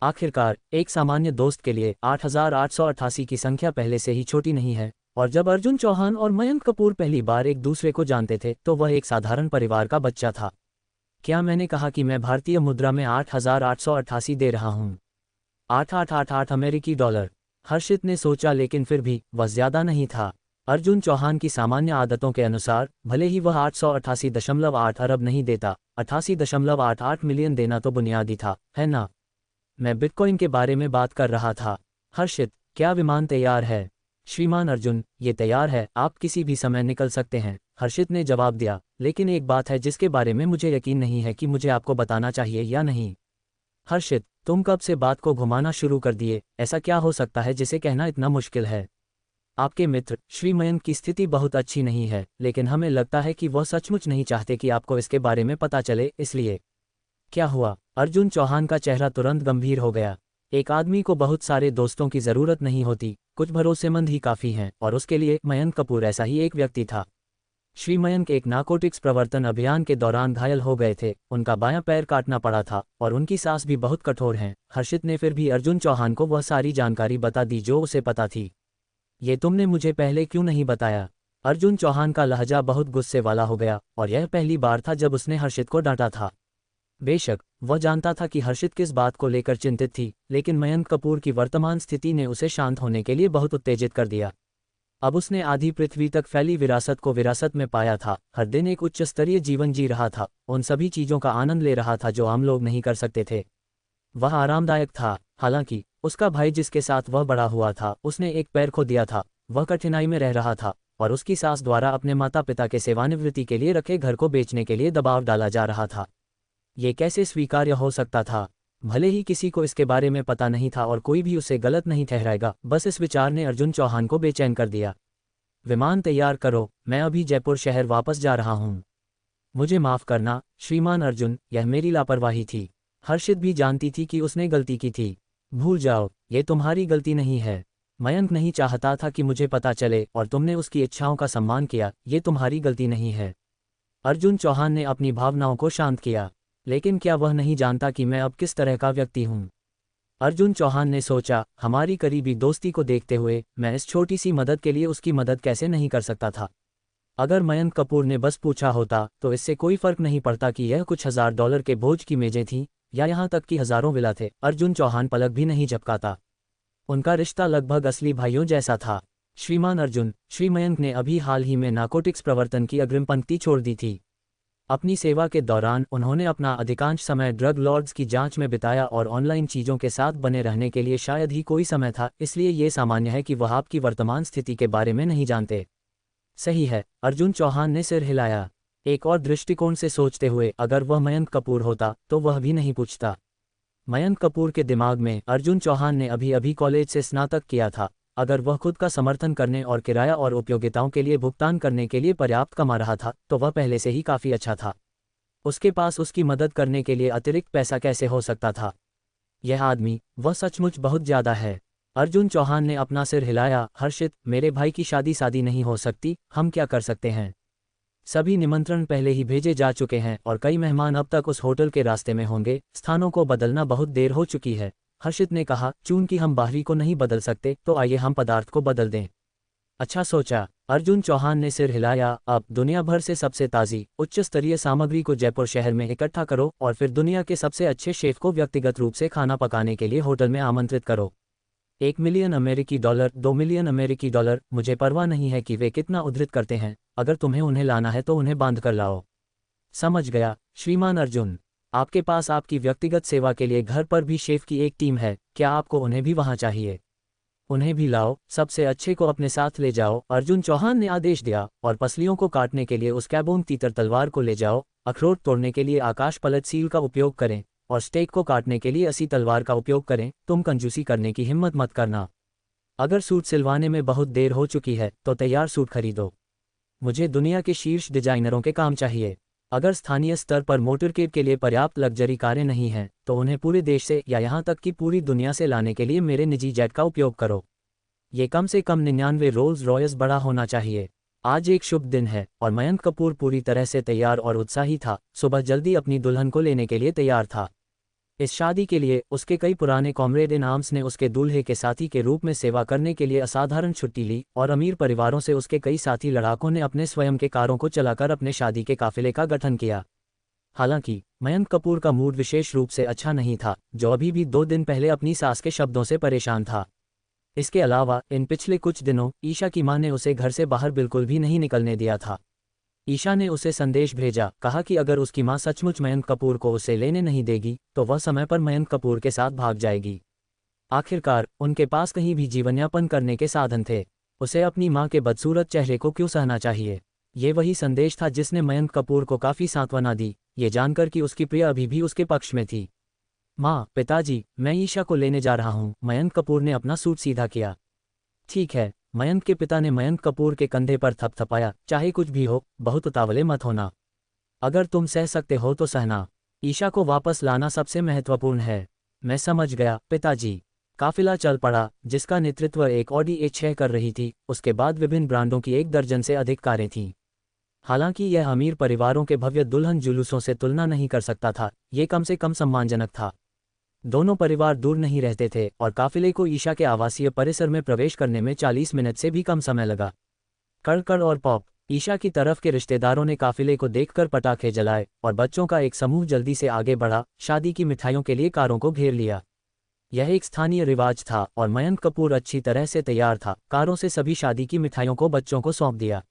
आखिरकार एक सामान्य दोस्त के लिए 8,888 की संख्या पहले से ही छोटी नहीं है, और जब अर्जुन चौहान और मयंक कपूर पहली बार एक दूसरे को जानते थे तो वह एक साधारण परिवार का बच्चा था। क्या मैंने कहा कि मैं भारतीय मुद्रा में 8,888 दे रहा हूँ? 8888 अमेरिकी डॉलर। हर्षित ने सोचा, लेकिन फिर भी वह ज्यादा नहीं था। अर्जुन चौहान की सामान्य आदतों के अनुसार भले ही वह 888.8 अरब नहीं देता, 88.88 मिलियन देना तो बुनियादी था, है ना? मैं बिटकॉइन के बारे में बात कर रहा था। हर्षित, क्या विमान तैयार है? श्रीमान अर्जुन, ये तैयार है, आप किसी भी समय निकल सकते हैं, हर्षित ने जवाब दिया। लेकिन एक बात है जिसके बारे में मुझे यकीन नहीं है कि मुझे आपको बताना चाहिए या नहीं। हर्षित, तुम कब से बात को घुमाना शुरू कर दिए? ऐसा क्या हो सकता है जिसे कहना इतना मुश्किल है? आपके मित्र श्री मयंक की स्थिति बहुत अच्छी नहीं है, लेकिन हमें लगता है कि वह सचमुच नहीं चाहते कि आपको इसके बारे में पता चले, इसलिए। क्या हुआ? अर्जुन चौहान का चेहरा तुरंत गंभीर हो गया। एक आदमी को बहुत सारे दोस्तों की जरूरत नहीं होती, कुछ भरोसेमंद ही काफी हैं, और उसके लिए मयंक कपूर ऐसा ही एक व्यक्ति था। श्री मयंक एक नारकोटिक्स प्रवर्तन अभियान के दौरान घायल हो गए थे, उनका बायां पैर काटना पड़ा था, और उनकी सांस भी बहुत कठोर हैं। हर्षित ने फिर भी अर्जुन चौहान को वह सारी जानकारी बता दी जो उसे पता थी। ये तुमने मुझे पहले क्यों नहीं बताया? अर्जुन चौहान का लहजा बहुत गुस्से वाला हो गया, और यह पहली बार था जब उसने हर्षित को डांटा था। बेशक वह जानता था कि हर्षित किस बात को लेकर चिंतित थी, लेकिन मयंक कपूर की वर्तमान स्थिति ने उसे शांत होने के लिए बहुत उत्तेजित कर दिया। अब उसने आधी पृथ्वी तक फैली विरासत को विरासत में पाया था, हर दिन एक उच्च स्तरीय जीवन जी रहा था, उन सभी चीज़ों का आनंद ले रहा था जो आम लोग नहीं कर सकते थे। वह आरामदायक था। हालांकि उसका भाई जिसके साथ वह बड़ा हुआ था, उसने एक पैर खो दिया था, वह कठिनाई में रह रहा था, और उसकी सास द्वारा अपने माता पिता के सेवानिवृत्ति के लिए रखे घर को बेचने के लिए दबाव डाला जा रहा था। ये कैसे स्वीकार्य हो सकता था? भले ही किसी को इसके बारे में पता नहीं था और कोई भी उसे गलत नहीं ठहराएगा, बस इस विचार ने अर्जुन चौहान को बेचैन कर दिया। विमान तैयार करो, मैं अभी जयपुर शहर वापस जा रहा हूँ। मुझे माफ़ करना श्रीमान अर्जुन, यह मेरी लापरवाही थी। हर्षित भी जानती थी कि उसने गलती की थी। भूल जाओ, ये तुम्हारी गलती नहीं है। मयंक नहीं चाहता था कि मुझे पता चले और तुमने उसकी इच्छाओं का सम्मान किया, ये तुम्हारी गलती नहीं है। अर्जुन चौहान ने अपनी भावनाओं को शांत किया। लेकिन क्या वह नहीं जानता कि मैं अब किस तरह का व्यक्ति हूँ? अर्जुन चौहान ने सोचा, हमारी करीबी दोस्ती को देखते हुए मैं इस छोटी सी मदद के लिए उसकी मदद कैसे नहीं कर सकता था। अगर मयंक कपूर ने बस पूछा होता तो इससे कोई फर्क नहीं पड़ता कि यह कुछ $1000 के बोझ की मेजें थीं या यहाँ तक कि हजारों विला थे, अर्जुन चौहान पलक भी नहीं झपकाता। उनका रिश्ता लगभग असली भाइयों जैसा था। श्रीमान अर्जुन, श्री मयंक ने अभी हाल ही में नारकोटिक्स प्रवर्तन की अग्रिम पंक्ति छोड़ दी थी। अपनी सेवा के दौरान उन्होंने अपना अधिकांश समय ड्रग लॉर्ड्स की जांच में बिताया और ऑनलाइन चीज़ों के साथ बने रहने के लिए शायद ही कोई समय था, इसलिए ये सामान्य है कि वह आपकी वर्तमान स्थिति के बारे में नहीं जानते। सही है, अर्जुन चौहान ने सिर हिलाया। एक और दृष्टिकोण से सोचते हुए, अगर वह मयंक कपूर होता तो वह भी नहीं पूछता। मयंक कपूर के दिमाग में अर्जुन चौहान ने अभी अभी कॉलेज से स्नातक किया था। अगर वह खुद का समर्थन करने और किराया और उपयोगिताओं के लिए भुगतान करने के लिए पर्याप्त कमा रहा था तो वह पहले से ही काफ़ी अच्छा था। उसके पास उसकी मदद करने के लिए अतिरिक्त पैसा कैसे हो सकता था? यह आदमी, वह सचमुच बहुत ज़्यादा है। अर्जुन चौहान ने अपना सिर हिलाया। हर्षित, मेरे भाई की शादी नहीं हो सकती, हम क्या कर सकते हैं? सभी निमंत्रण पहले ही भेजे जा चुके हैं और कई मेहमान अब तक उस होटल के रास्ते में होंगे, स्थानों को बदलना बहुत देर हो चुकी है। हर्षित ने कहा, चूंकि हम बाहरी को नहीं बदल सकते तो आइए हम पदार्थ को बदल दें। अच्छा सोचा। अर्जुन चौहान ने सिर हिलाया। अब दुनिया भर से सबसे ताज़ी उच्च स्तरीय सामग्री को जयपुर शहर में इकट्ठा करो और फिर दुनिया के सबसे अच्छे शेफ को व्यक्तिगत रूप से खाना पकाने के लिए होटल में आमंत्रित करो। $1 मिलियन अमेरिकी, $2 मिलियन अमेरिकी, मुझे परवाह नहीं है कि वे कितना उद्धृत करते हैं, अगर तुम्हें उन्हें लाना है तो उन्हें बांध कर लाओ। समझ गया श्रीमान अर्जुन। आपके पास आपकी व्यक्तिगत सेवा के लिए घर पर भी शेफ की एक टीम है, क्या आपको उन्हें भी वहां चाहिए? उन्हें भी लाओ, सबसे अच्छे को अपने साथ ले जाओ, अर्जुन चौहान ने आदेश दिया, और पसलियों को काटने के लिए उस कैबोंग तीतर तलवार को ले जाओ, अखरोट तोड़ने के लिए आकाश पलट सील का उपयोग करें, और स्टेक को काटने के लिए असी तलवार का उपयोग करें। तुम कंजूसी करने की हिम्मत मत करना। अगर सूट सिलवाने में बहुत देर हो चुकी है तो तैयार सूट खरीदो। मुझे दुनिया के शीर्ष डिजाइनरों के काम चाहिए। अगर स्थानीय स्तर पर मोटरकेड के लिए पर्याप्त लग्जरी कारें नहीं हैं तो उन्हें पूरे देश से या यहाँ तक कि पूरी दुनिया से लाने के लिए मेरे निजी जेट का उपयोग करो। ये कम से कम 99 रोल्स रॉयस बड़ा होना चाहिए। आज एक शुभ दिन है और मयंक कपूर पूरी तरह से तैयार और उत्साही था। सुबह जल्दी अपनी दुल्हन को लेने के लिए तैयार था। इस शादी के लिए उसके कई पुराने कॉमरेड इन आर्म्स ने उसके दूल्हे के साथी के रूप में सेवा करने के लिए असाधारण छुट्टी ली और अमीर परिवारों से उसके कई साथी लड़ाकों ने अपने स्वयं के कारों को चलाकर अपने शादी के काफिले का गठन किया। हालांकि मयंक कपूर का मूड विशेष रूप से अच्छा नहीं था, जो अभी भी 2 दिन पहले अपनी सास के शब्दों से परेशान था। इसके अलावा इन पिछले कुछ दिनों ईशा की मां ने उसे घर से बाहर बिल्कुल भी नहीं निकलने दिया था। ईशा ने उसे संदेश भेजा, कहा कि अगर उसकी मां सचमुच मयंक कपूर को उसे लेने नहीं देगी तो वह समय पर मयंक कपूर के साथ भाग जाएगी। आखिरकार उनके पास कहीं भी जीवनयापन करने के साधन थे, उसे अपनी मां के बदसूरत चेहरे को क्यों सहना चाहिए। ये वही संदेश था जिसने मयंक कपूर को काफ़ी सांत्वना दी, ये जानकर कि उसकी प्रिया अभी भी उसके पक्ष में थी। माँ, पिताजी, मैं ईशा को लेने जा रहा हूँ। मयंक कपूर ने अपना सूट सीधा किया। ठीक है। मयंक के पिता ने मयंक कपूर के कंधे पर थपथपाया, चाहे कुछ भी हो, बहुत उतावले मत होना। अगर तुम सह सकते हो तो सहना। ईशा को वापस लाना सबसे महत्वपूर्ण है। मैं समझ गया पिताजी। काफिला चल पड़ा, जिसका नेतृत्व एक ऑडी A6 कर रही थी। उसके बाद विभिन्न ब्रांडों की 1 दर्जन से अधिक कारें थीं। हालांकि यह अमीर परिवारों के भव्य दुल्हन जुलूसों से तुलना नहीं कर सकता था, ये कम से कम सम्मानजनक था। दोनों परिवार दूर नहीं रहते थे और काफिले को ईशा के आवासीय परिसर में प्रवेश करने में 40 मिनट से भी कम समय लगा। कड़ और पॉप। ईशा की तरफ के रिश्तेदारों ने काफिले को देखकर पटाखे जलाए और बच्चों का एक समूह जल्दी से आगे बढ़ा, शादी की मिठाइयों के लिए कारों को घेर लिया। यह एक स्थानीय रिवाज था और मयंक कपूर अच्छी तरह से तैयार था। कारों से सभी शादी की मिठाइयों को बच्चों को सौंप दिया।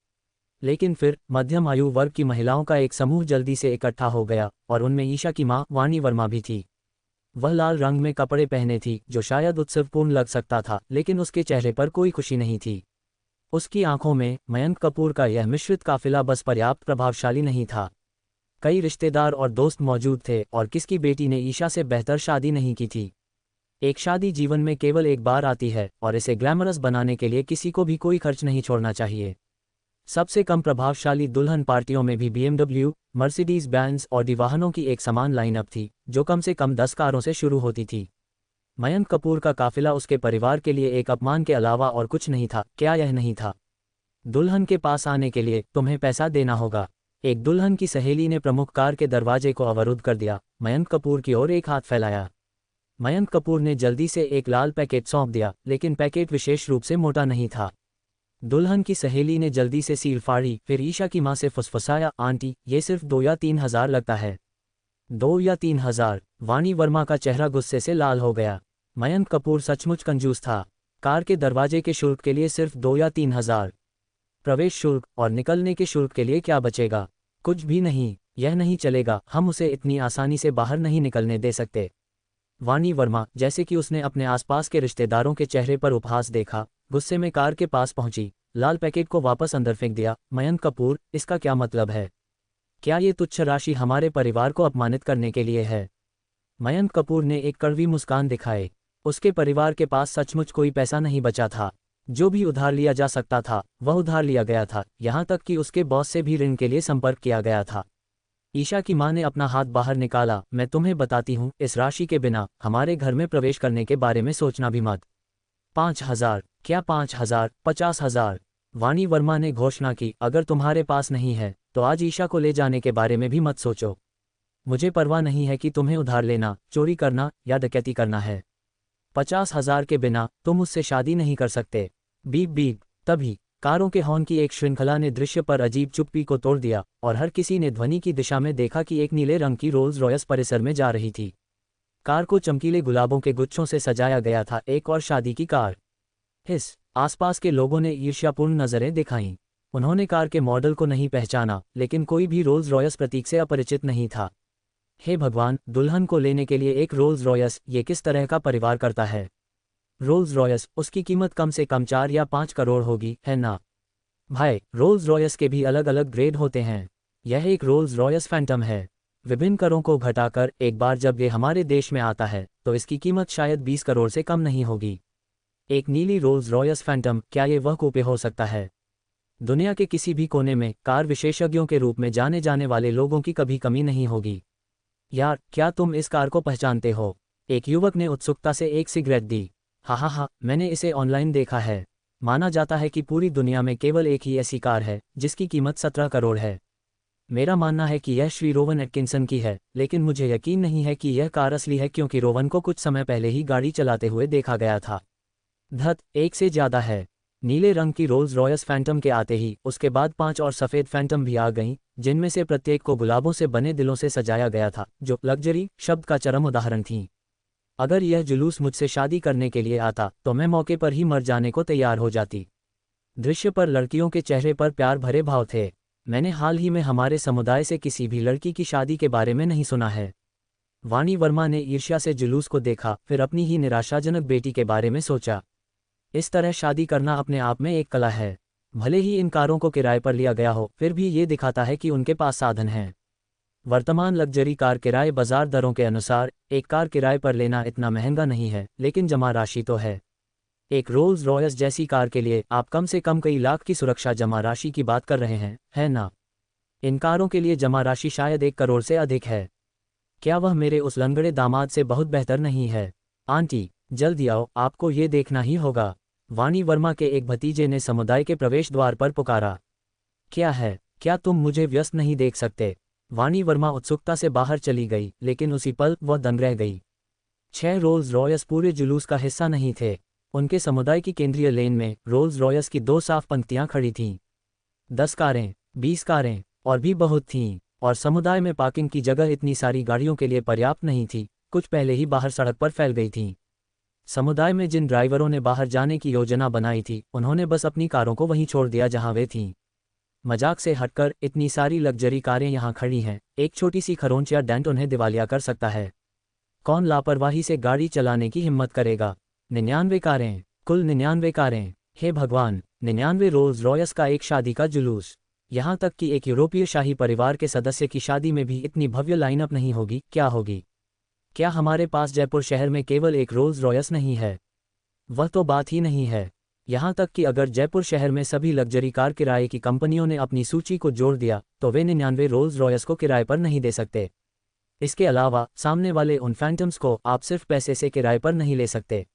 लेकिन फिर मध्यम आयु वर्ग की महिलाओं का एक समूह जल्दी से इकट्ठा हो गया और उनमें ईशा की मां वाणी वर्मा भी थी। वह लाल रंग में कपड़े पहने थी, जो शायद उत्सवपूर्ण लग सकता था, लेकिन उसके चेहरे पर कोई खुशी नहीं थी। उसकी आंखों में मयंक कपूर का यह मिश्रित काफिला बस पर्याप्त प्रभावशाली नहीं था। कई रिश्तेदार और दोस्त मौजूद थे और किसकी बेटी ने ईशा से बेहतर शादी नहीं की थी। एक शादी जीवन में केवल एक बार आती है और इसे ग्लैमरस बनाने के लिए किसी को भी कोई खर्च नहीं छोड़ना चाहिए। सबसे कम प्रभावशाली दुल्हन पार्टियों में भी BMW, मर्सिडीज बेंज और डी वाहनों की एक समान लाइनअप थी, जो कम से कम 10 कारों से शुरू होती थी। मयंक कपूर का काफिला उसके परिवार के लिए एक अपमान के अलावा और कुछ नहीं था। क्या यह नहीं था? दुल्हन के पास आने के लिए तुम्हें पैसा देना होगा। एक दुल्हन की सहेली ने प्रमुख कार के दरवाजे को अवरुद्ध कर दिया। मयंक कपूर की ओर एक हाथ फैलाया। मयंक कपूर ने जल्दी से एक लाल पैकेट सौंप दिया, लेकिन पैकेट विशेष रूप से मोटा नहीं था। दुल्हन की सहेली ने जल्दी से सील फाड़ी, फिर ईशा की मां से फुसफुसाया, आंटी, ये सिर्फ 2 या 3 हज़ार लगता है। 2 या 3 हज़ार? वाणी वर्मा का चेहरा गुस्से से लाल हो गया। मयंक कपूर सचमुच कंजूस था। कार के दरवाजे के शुल्क के लिए सिर्फ 2 या 3 हज़ार? प्रवेश शुल्क और निकलने के शुल्क के लिए क्या बचेगा? कुछ भी नहीं। यह नहीं चलेगा, हम उसे इतनी आसानी से बाहर नहीं निकलने दे सकते। वाणी वर्मा, जैसे कि उसने अपने आसपास के रिश्तेदारों के चेहरे पर उपहास देखा, गुस्से में कार के पास पहुंची, लाल पैकेट को वापस अंदर फेंक दिया। मयंक कपूर, इसका क्या मतलब है? क्या ये तुच्छ राशि हमारे परिवार को अपमानित करने के लिए है? मयंक कपूर ने एक कड़वी मुस्कान दिखाए। उसके परिवार के पास सचमुच कोई पैसा नहीं बचा था। जो भी उधार लिया जा सकता था वह उधार लिया गया था, यहाँ तक कि उसके बॉस से भी ऋण के लिए संपर्क किया गया था। ईशा की मां ने अपना हाथ बाहर निकाला। मैं तुम्हें बताती हूँ, इस राशि के बिना हमारे घर में प्रवेश करने के बारे में सोचना भी मत। 5 हज़ार? क्या 5 हज़ार? 50 हज़ार? वाणी वर्मा ने घोषणा की, अगर तुम्हारे पास नहीं है तो आज ईशा को ले जाने के बारे में भी मत सोचो। मुझे परवाह नहीं है कि तुम्हें उधार लेना, चोरी करना या डकैती करना है। 50 हज़ार के बिना तुम उससे शादी नहीं कर सकते। Beep beep. तभी कारों के हॉर्न की एक श्रृंखला ने दृश्य पर अजीब चुप्पी को तोड़ दिया और हर किसी ने ध्वनि की दिशा में देखा कि एक नीले रंग की रोल्स रॉयस परिसर में जा रही थी। कार को चमकीले गुलाबों के गुच्छों से सजाया गया था, एक और शादी की कार। हिस। आसपास के लोगों ने ईर्ष्यापूर्ण नजरें दिखाईं। उन्होंने कार के मॉडल को नहीं पहचाना, लेकिन कोई भी रोल्स रॉयस प्रतीक से अपरिचित नहीं था। हे भगवान, दुल्हन को लेने के लिए एक रोल्स रॉयस, ये किस तरह का परिवार करता है? रोल्स रॉयस, उसकी कीमत कम से कम 4 या 5 करोड़ होगी, है ना? भाई, रोल्स रॉयस के भी अलग अलग ग्रेड होते हैं। यह एक रोल्स रॉयस फैंटम है। विभिन्न करों को घटाकर एक बार जब ये हमारे देश में आता है तो इसकी कीमत शायद 20 करोड़ से कम नहीं होगी। एक नीली रोल्स रॉयस फैंटम, क्या ये वह कूपे हो सकता है? दुनिया के किसी भी कोने में कार विशेषज्ञों के रूप में जाने जाने वाले लोगों की कभी कमी नहीं होगी। यार, क्या तुम इस कार को पहचानते हो? एक युवक ने उत्सुकता से एक सिगरेट दी। हाँ, मैंने इसे ऑनलाइन देखा है। माना जाता है कि पूरी दुनिया में केवल एक ही ऐसी कार है जिसकी कीमत 17 करोड़ है। मेरा मानना है कि यह श्री रोवन एटकिंसन की है, लेकिन मुझे यकीन नहीं है कि यह कार असली है, क्योंकि रोवन को कुछ समय पहले ही गाड़ी चलाते हुए देखा गया था। धत, एक से ज़्यादा है। नीले रंग की रोल्स रॉयस फैंटम के आते ही उसके बाद 5 और सफ़ेद फैंटम भी आ गईं, जिनमें से प्रत्येक को गुलाबों से बने दिलों से सजाया गया था, जो लग्जरी शब्द का चरम उदाहरण थीं। अगर यह जुलूस मुझसे शादी करने के लिए आता तो मैं मौके पर ही मर जाने को तैयार हो जाती। दृश्य पर लड़कियों के चेहरे पर प्यार भरे भाव थे। मैंने हाल ही में हमारे समुदाय से किसी भी लड़की की शादी के बारे में नहीं सुना है। वाणी वर्मा ने ईर्ष्या से जुलूस को देखा, फिर अपनी ही निराशाजनक बेटी के बारे में सोचा। इस तरह शादी करना अपने आप में एक कला है। भले ही इन कारों को किराए पर लिया गया हो, फिर भी ये दिखाता है कि उनके पास साधन हैं। वर्तमान लग्जरी कार किराए बाजार दरों के अनुसार एक कार किराए पर लेना इतना महंगा नहीं है, लेकिन जमा राशि तो है। एक रोल्स रॉयस जैसी कार के लिए आप कम से कम कई लाख की सुरक्षा जमा राशि की बात कर रहे हैं, है ना? इन कारों के लिए जमा राशि शायद 1 करोड़ से अधिक है। क्या वह मेरे उस लंगड़े दामाद से बहुत बेहतर नहीं है? आंटी, जल्दी आओ, आपको ये देखना ही होगा। वाणी वर्मा के एक भतीजे ने समुदाय के प्रवेश द्वार पर पुकारा। क्या है, क्या तुम मुझे व्यस्त नहीं देख सकते? वाणी वर्मा उत्सुकता से बाहर चली गई, लेकिन उसी पल वह दंग रह गई। 6 रोल्स रॉयस पूरे जुलूस का हिस्सा नहीं थे। उनके समुदाय की केंद्रीय लेन में रोल्स रॉयस की 2 साफ पंक्तियां खड़ी थीं। 10 कारें, 20 कारें और भी बहुत थीं, और समुदाय में पार्किंग की जगह इतनी सारी गाड़ियों के लिए पर्याप्त नहीं थी। कुछ पहले ही बाहर सड़क पर फैल गई थीं। समुदाय में जिन ड्राइवरों ने बाहर जाने की योजना बनाई थी, उन्होंने बस अपनी कारों को वहीं छोड़ दिया जहां वे थीं। मजाक से हटकर, इतनी सारी लग्जरी कारें यहां खड़ी हैं, एक छोटी सी खरोंच या डेंट उन्हें दिवालिया कर सकता है। कौन लापरवाही से गाड़ी चलाने की हिम्मत करेगा? 99 कारें, कुल 99 कारें। हे भगवान, 99 रोल्स रॉयस का एक शादी का जुलूस। यहाँ तक कि एक यूरोपीय शाही परिवार के सदस्य की शादी में भी इतनी भव्य लाइनअप नहीं होगी। क्या होगी? क्या हमारे पास जयपुर शहर में केवल एक रोल्स रॉयस नहीं है? वह तो बात ही नहीं है। यहाँ तक कि अगर जयपुर शहर में सभी लग्जरी कार किराए की कंपनियों ने अपनी सूची को जोड़ दिया तो वे 99 रोल्स रॉयस को किराए पर नहीं दे सकते। इसके अलावा सामने वाले उन फैंटम्स को आप सिर्फ पैसे से किराए पर नहीं ले सकते।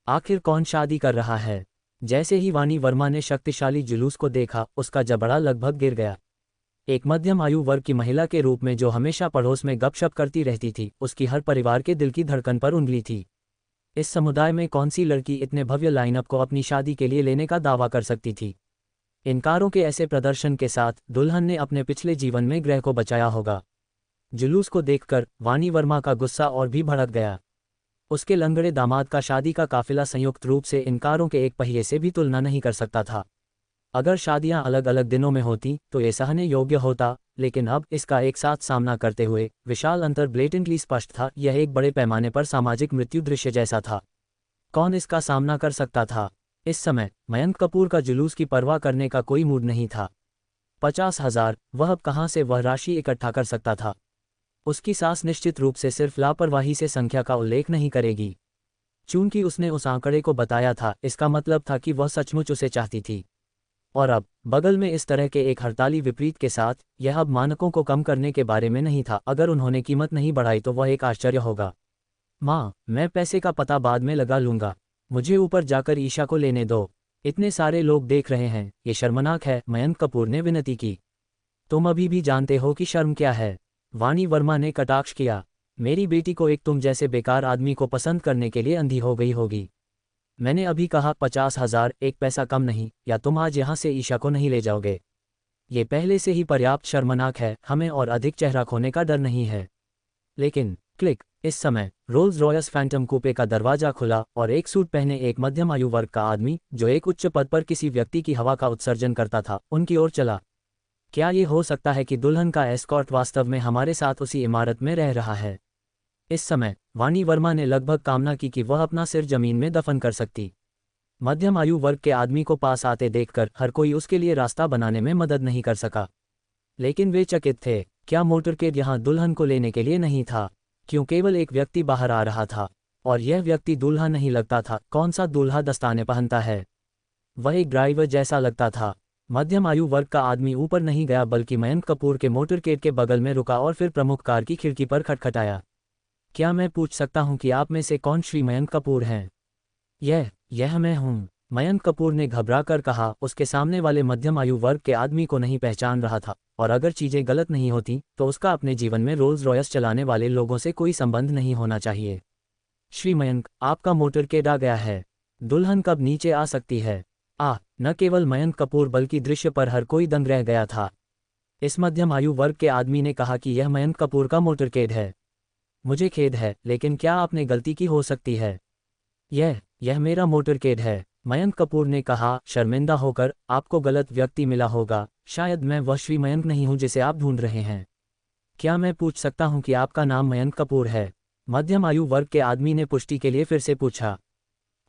आखिर कौन शादी कर रहा है? जैसे ही वाणी वर्मा ने शक्तिशाली जुलूस को देखा, उसका जबड़ा लगभग गिर गया। एक मध्यम आयु वर्ग की महिला के रूप में जो हमेशा पड़ोस में गपशप करती रहती थी, उसकी हर परिवार के दिल की धड़कन पर उंगली थी। इस समुदाय में कौन सी लड़की इतने भव्य लाइनअप को अपनी शादी के लिए लेने का दावा कर सकती थी? इन कारों के ऐसे प्रदर्शन के साथ दुल्हन ने अपने पिछले जीवन में ग्रह को बचाया होगा। जुलूस को देखकर वाणी वर्मा का गुस्सा और भी भड़क गया। उसके लंगड़े दामाद का शादी का काफिला संयुक्त रूप से इन कारों के एक पहिए से भी तुलना नहीं कर सकता था। अगर शादियां अलग अलग दिनों में होती तो ये सहने योग्य होता, लेकिन अब इसका एक साथ सामना करते हुए विशाल अंतर ब्लेटेंटली स्पष्ट था। यह एक बड़े पैमाने पर सामाजिक मृत्यु दृश्य जैसा था। कौन इसका सामना कर सकता था? इस समय मयंक कपूर का जुलूस की परवाह करने का कोई मूड नहीं था। 50,000, वह अब कहाँ से वह राशि इकट्ठा कर सकता था? उसकी सास निश्चित रूप से सिर्फ लापरवाही से संख्या का उल्लेख नहीं करेगी। चूंकि उसने उस आंकड़े को बताया था, इसका मतलब था कि वह सचमुच उसे चाहती थी। और अब बगल में इस तरह के एक हड़ताली विपरीत के साथ, यह अब मानकों को कम करने के बारे में नहीं था। अगर उन्होंने कीमत नहीं बढ़ाई तो वह एक आश्चर्य होगा। माँ, मैं पैसे का पता बाद में लगा लूंगा, मुझे ऊपर जाकर ईशा को लेने दो, इतने सारे लोग देख रहे हैं, ये शर्मनाक है। मयंक कपूर ने विनती की। तुम अभी भी जानते हो कि शर्म क्या है? वाणी वर्मा ने कटाक्ष किया। मेरी बेटी को एक तुम जैसे बेकार आदमी को पसंद करने के लिए अंधी हो गई होगी। मैंने अभी कहा 50,000, एक पैसा कम नहीं, या तुम आज यहाँ से ईशा को नहीं ले जाओगे। ये पहले से ही पर्याप्त शर्मनाक है, हमें और अधिक चेहरा खोने का डर नहीं है। लेकिन क्लिक, इस समय रोल्स रॉयस फैंटम कूपे का दरवाजा खुला और एक सूट पहने एक मध्यम आयु वर्ग का आदमी, जो एक उच्च पद पर किसी व्यक्ति की हवा का उत्सर्जन करता था, उनकी ओर चला। क्या ये हो सकता है कि दुल्हन का एस्कॉर्ट वास्तव में हमारे साथ उसी इमारत में रह रहा है? इस समय वाणी वर्मा ने लगभग कामना की कि वह अपना सिर जमीन में दफन कर सकती। मध्यम आयु वर्ग के आदमी को पास आते देखकर हर कोई उसके लिए रास्ता बनाने में मदद नहीं कर सका। लेकिन वे चकित थे। क्या मोटरकेड यहाँ दुल्हन को लेने के लिए नहीं था? क्यों केवल एक व्यक्ति बाहर आ रहा था? और यह व्यक्ति दूल्हा नहीं लगता था। कौन सा दूल्हा दस्ताने पहनता है? वह एक ड्राइवर जैसा लगता था। मध्यम आयु वर्ग का आदमी ऊपर नहीं गया, बल्कि मयंक कपूर के मोटरकेड के बगल में रुका और फिर प्रमुख कार की खिड़की पर खटखटाया। क्या मैं पूछ सकता हूं कि आप में से कौन श्री मयंक कपूर हैं? यह मैं हूं, मयंक कपूर ने घबरा कर कहा। उसके सामने वाले मध्यम आयु वर्ग के आदमी को नहीं पहचान रहा था, और अगर चीजें गलत नहीं होती तो उसका अपने जीवन में रोल्स रॉयस चलाने वाले लोगों से कोई संबंध नहीं होना चाहिए। श्री मयंक, आपका मोटरकेड आ गया है। दुल्हन कब नीचे आ सकती है? न केवल मयंक कपूर बल्कि दृश्य पर हर कोई दंग रह गया था। इस मध्यम आयु वर्ग के आदमी ने कहा कि यह मयंक कपूर का मोटरकेड है। मुझे खेद है, लेकिन क्या आपने गलती की हो सकती है? यह मेरा मोटरकेड है, मयंक कपूर ने कहा, शर्मिंदा होकर। आपको गलत व्यक्ति मिला होगा, शायद मैं वह श्री मयंक नहीं हूं जिसे आप ढूंढ रहे हैं। क्या मैं पूछ सकता हूं कि आपका नाम मयंक कपूर है? मध्यम आयु वर्ग के आदमी ने पुष्टि के लिए फिर से पूछा।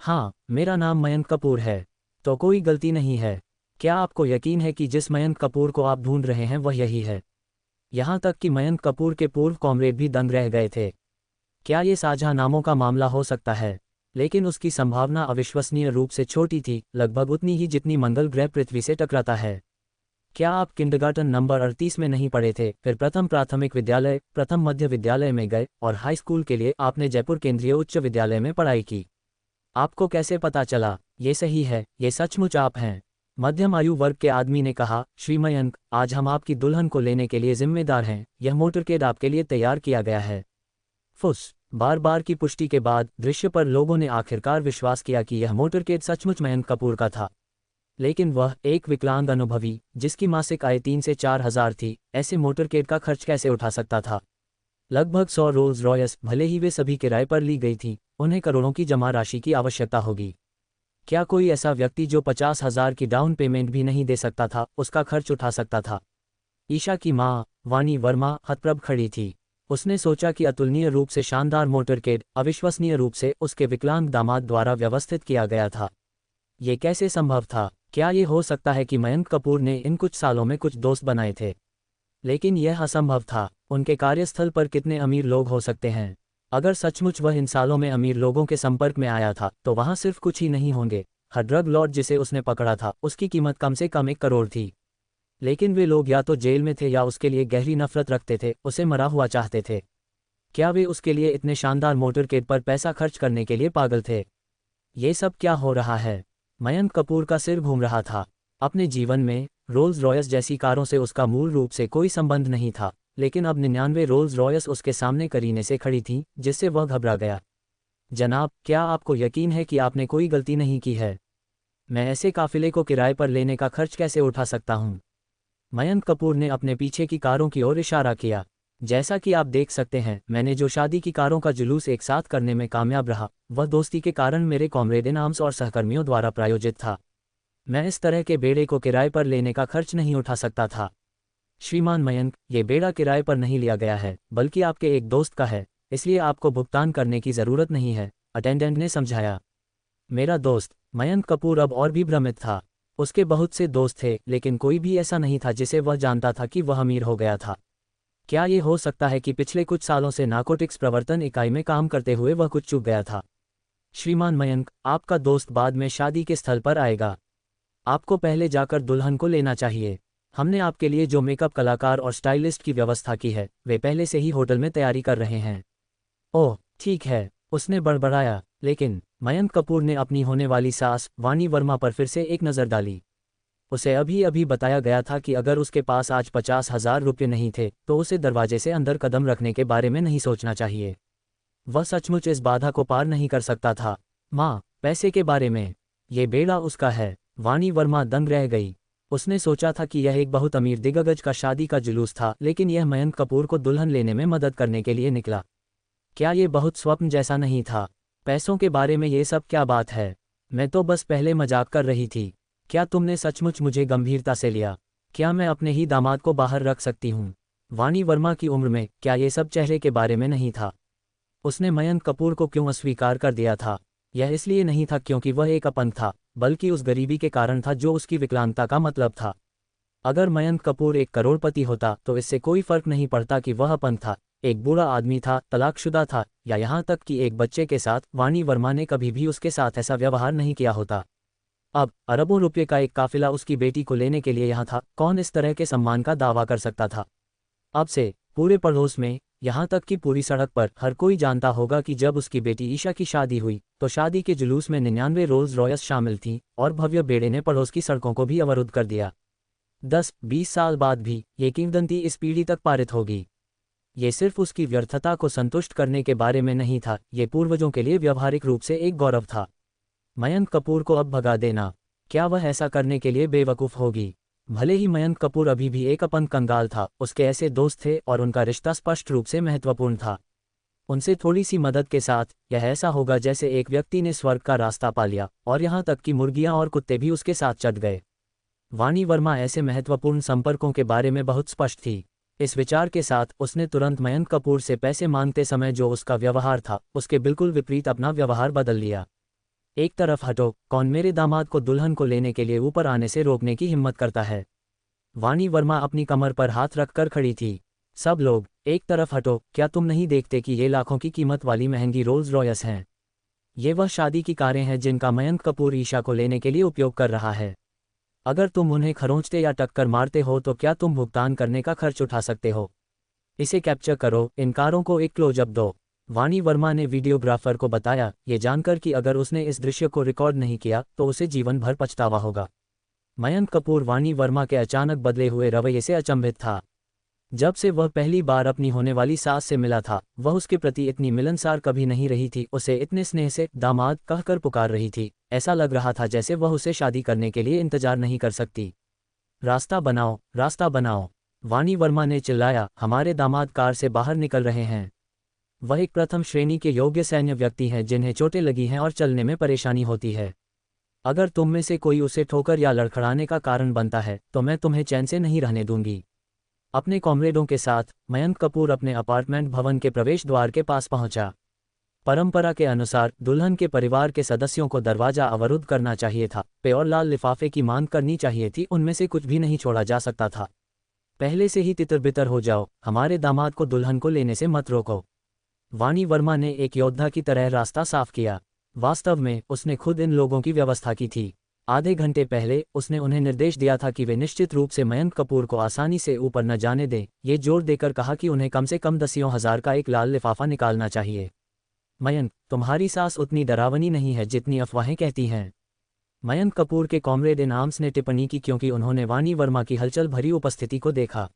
हाँ, मेरा नाम मयंक कपूर है। तो कोई गलती नहीं है। क्या आपको यकीन है कि जिस मयंक कपूर को आप ढूंढ रहे हैं वह यही है? यहाँ तक कि मयंक कपूर के पूर्व कॉमरेड भी दंग रह गए थे। क्या ये साझा नामों का मामला हो सकता है? लेकिन उसकी संभावना अविश्वसनीय रूप से छोटी थी, लगभग उतनी ही जितनी मंगल ग्रह पृथ्वी से टकराता है। क्या आप किंडरगार्टन नंबर 38 में नहीं पढ़े थे, फिर प्रथम प्राथमिक विद्यालय, प्रथम मध्य विद्यालय में गए और हाई स्कूल के लिए आपने जयपुर केंद्रीय उच्च विद्यालय में पढ़ाई की? आपको कैसे पता चला? ये सही है, ये सचमुच आप हैं। मध्यम आयु वर्ग के आदमी ने कहा, श्री मयंक, आज हम आपकी दुल्हन को लेने के लिए जिम्मेदार हैं। यह मोटरकेड आपके लिए तैयार किया गया है। फुस। बार बार की पुष्टि के बाद दृश्य पर लोगों ने आखिरकार विश्वास किया कि यह मोटरकेड सचमुच मयंक कपूर का था। लेकिन वह एक विकलांग अनुभवी, जिसकी मासिक आय 3 से 4 हज़ार थी, ऐसे मोटरकेड का खर्च कैसे उठा सकता था? लगभग 100 रोल्स रॉयस, भले ही वे सभी किराए पर ली गई थीं, उन्हें करोड़ों की जमा राशि की आवश्यकता होगी। क्या कोई ऐसा व्यक्ति जो 50,000 की डाउन पेमेंट भी नहीं दे सकता था, उसका खर्च उठा सकता था? ईशा की माँ, वाणी वर्मा, हतप्रभ खड़ी थी। उसने सोचा कि अतुलनीय रूप से शानदार मोटरकेड अविश्वसनीय रूप से उसके विकलांग दामाद द्वारा व्यवस्थित किया गया था। ये कैसे संभव था? क्या ये हो सकता है कि मयंक कपूर ने इन कुछ सालों में कुछ दोस्त बनाए थे? लेकिन यह असंभव था। उनके कार्यस्थल पर कितने अमीर लोग हो सकते हैं? अगर सचमुच वह इन सालों में अमीर लोगों के संपर्क में आया था, तो वहाँ सिर्फ कुछ ही नहीं होंगे। हर ड्रग लॉर्ड जिसे उसने पकड़ा था, उसकी कीमत कम से कम 1 करोड़ थी। लेकिन वे लोग या तो जेल में थे या उसके लिए गहरी नफरत रखते थे, उसे मरा हुआ चाहते थे। क्या वे उसके लिए इतने शानदार मोटरकेड पर पैसा खर्च करने के लिए पागल थे? ये सब क्या हो रहा है? मयंक कपूर का सिर घूम रहा था। अपने जीवन में रोल्स रॉयस जैसी कारों से उसका मूल रूप से कोई संबंध नहीं था, लेकिन अब 99 रोल्स रॉयस उसके सामने करीने से खड़ी थीं, जिससे वह घबरा गया। जनाब, क्या आपको यकीन है कि आपने कोई गलती नहीं की है? मैं ऐसे काफिले को किराए पर लेने का खर्च कैसे उठा सकता हूँ? मयंक कपूर ने अपने पीछे की कारों की ओर इशारा किया। जैसा कि आप देख सकते हैं, मैंने जो शादी की कारों का जुलूस एक साथ करने में कामयाब रहा, वह दोस्ती के कारण मेरे कॉमरेड इन आर्म्स और सहकर्मियों द्वारा प्रायोजित था। मैं इस तरह के बेड़े को किराए पर लेने का खर्च नहीं उठा सकता था। श्रीमान मयंक, ये बेड़ा किराए पर नहीं लिया गया है, बल्कि आपके एक दोस्त का है, इसलिए आपको भुगतान करने की ज़रूरत नहीं है, अटेंडेंट ने समझाया। मेरा दोस्त? मयंक कपूर अब और भी भ्रमित था। उसके बहुत से दोस्त थे, लेकिन कोई भी ऐसा नहीं था जिसे वह जानता था कि वह अमीर हो गया था। क्या ये हो सकता है कि पिछले कुछ सालों से नारकोटिक्स प्रवर्तन इकाई में काम करते हुए वह कुछ चूक गया था? श्रीमान मयंक, आपका दोस्त बाद में शादी के स्थल पर आएगा। आपको पहले जाकर दुल्हन को लेना चाहिए। हमने आपके लिए जो मेकअप कलाकार और स्टाइलिस्ट की व्यवस्था की है, वे पहले से ही होटल में तैयारी कर रहे हैं। ओह, ठीक है, उसने बड़बड़ाया। लेकिन मयंक कपूर ने अपनी होने वाली सास, वाणी वर्मा पर फिर से एक नज़र डाली। उसे अभी अभी बताया गया था कि अगर उसके पास आज 50,000 रुपये नहीं थे, तो उसे दरवाजे से अंदर कदम रखने के बारे में नहीं सोचना चाहिए। वह सचमुच इस बाधा को पार नहीं कर सकता था। माँ, पैसे के बारे में? ये बेड़ा उसका है। वाणी वर्मा दंग रह गई। उसने सोचा था कि यह एक बहुत अमीर दिग्गज का शादी का जुलूस था, लेकिन यह मयंक कपूर को दुल्हन लेने में मदद करने के लिए निकला। क्या ये बहुत स्वप्न जैसा नहीं था? पैसों के बारे में ये सब क्या बात है? मैं तो बस पहले मजाक कर रही थी। क्या तुमने सचमुच मुझे गंभीरता से लिया? क्या मैं अपने ही दामाद को बाहर रख सकती हूँ? वाणी वर्मा की उम्र में क्या ये सब चेहरे के बारे में नहीं था? उसने मयंक कपूर को क्यों अस्वीकार कर दिया था? यह इसलिए नहीं था क्योंकि वह एक अपंग था, बल्कि उस गरीबी के कारण था जो उसकी विकलांगता का मतलब था। अगर मयंक कपूर एक करोड़पति होता तो इससे कोई फर्क नहीं पड़ता कि वह अपंग था, एक बूढ़ा आदमी था, तलाकशुदा था, या यहाँ तक कि एक बच्चे के साथ। वाणी वर्मा ने कभी भी उसके साथ ऐसा व्यवहार नहीं किया होता। अब अरबों रुपये का एक काफिला उसकी बेटी को लेने के लिए यहाँ था। कौन इस तरह के सम्मान का दावा कर सकता था? अब से पूरे पड़ोस में, यहाँ तक कि पूरी सड़क पर हर कोई जानता होगा कि जब उसकी बेटी ईशा की शादी हुई, तो शादी के जुलूस में 99 रोल्स रॉयस शामिल थीं, और भव्य बेड़े ने पड़ोस की सड़कों को भी अवरुद्ध कर दिया। 10-20 साल बाद भी ये किंवदंती इस पीढ़ी तक पारित होगी। ये सिर्फ उसकी व्यर्थता को संतुष्ट करने के बारे में नहीं था, ये पूर्वजों के लिए व्यवहारिक रूप से एक गौरव था। मयंक कपूर को अब भगा देना, क्या वह ऐसा करने के लिए बेवकूफ़ होगी? भले ही मयंक कपूर अभी भी एक अपंग कंगाल था, उसके ऐसे दोस्त थे और उनका रिश्ता स्पष्ट रूप से महत्वपूर्ण था। उनसे थोड़ी सी मदद के साथ यह ऐसा होगा जैसे एक व्यक्ति ने स्वर्ग का रास्ता पा लिया और यहाँ तक कि मुर्गियाँ और कुत्ते भी उसके साथ चढ़ गए। वाणी वर्मा ऐसे महत्वपूर्ण संपर्कों के बारे में बहुत स्पष्ट थी। इस विचार के साथ उसने तुरंत मयंक कपूर से पैसे मांगते समय जो उसका व्यवहार था उसके बिल्कुल विपरीत अपना व्यवहार बदल लिया। एक तरफ हटो, कौन मेरे दामाद को दुल्हन को लेने के लिए ऊपर आने से रोकने की हिम्मत करता है। वाणी वर्मा अपनी कमर पर हाथ रखकर खड़ी थी। सब लोग एक तरफ हटो, क्या तुम नहीं देखते कि ये लाखों की कीमत वाली महंगी रोल्स रॉयस हैं? ये वह शादी की कारें हैं जिनका मयंक कपूर ईशा को लेने के लिए उपयोग कर रहा है। अगर तुम उन्हें खरोंचते या टक्कर मारते हो तो क्या तुम भुगतान करने का खर्च उठा सकते हो? इसे कैप्चर करो, इन कारों को एक क्लोजअप दो। वाणी वर्मा ने वीडियोग्राफर को बताया, ये जानकर कि अगर उसने इस दृश्य को रिकॉर्ड नहीं किया तो उसे जीवन भर पछतावा होगा। मयंक कपूर वाणी वर्मा के अचानक बदले हुए रवैये से अचंभित था। जब से वह पहली बार अपनी होने वाली सास से मिला था, वह उसके प्रति इतनी मिलनसार कभी नहीं रही थी। उसे इतने स्नेह से दामाद कहकर पुकार रही थी। ऐसा लग रहा था जैसे वह उसे शादी करने के लिए इंतजार नहीं कर सकती। रास्ता बनाओ, रास्ता बनाओ, वाणी वर्मा ने चिल्लाया। हमारे दामाद कार से बाहर निकल रहे हैं। वह एक प्रथम श्रेणी के योग्य सैन्य व्यक्ति हैं जिन्हें चोटें लगी हैं और चलने में परेशानी होती है। अगर तुम में से कोई उसे ठोकर या लड़खड़ाने का कारण बनता है तो मैं तुम्हें चैन से नहीं रहने दूंगी। अपने कॉमरेडों के साथ मयंक कपूर अपने अपार्टमेंट भवन के प्रवेश द्वार के पास पहुंचा। परंपरा के अनुसार दुल्हन के परिवार के सदस्यों को दरवाजा अवरुद्ध करना चाहिए था। पे और लाल लिफाफे की मांग करनी चाहिए थी, उनमें से कुछ भी नहीं छोड़ा जा सकता था। पहले से ही तितर-बितर हो जाओ, हमारे दामाद को दुल्हन को लेने से मत रोको। वाणी वर्मा ने एक योद्धा की तरह रास्ता साफ किया। वास्तव में उसने खुद इन लोगों की व्यवस्था की थी। आधे घंटे पहले उसने उन्हें निर्देश दिया था कि वे निश्चित रूप से मयंक कपूर को आसानी से ऊपर न जाने दें। ये जोर देकर कहा कि उन्हें कम से कम 10,000 का एक लाल लिफाफा निकालना चाहिए। मयंक, तुम्हारी सास उतनी डरावनी नहीं है जितनी अफवाहें कहती हैं। मयंक कपूर के कॉमरेड इन आर्म्स ने टिप्पणी की क्योंकि उन्होंने वाणी वर्मा की हलचल भरी उपस्थिति को देखा।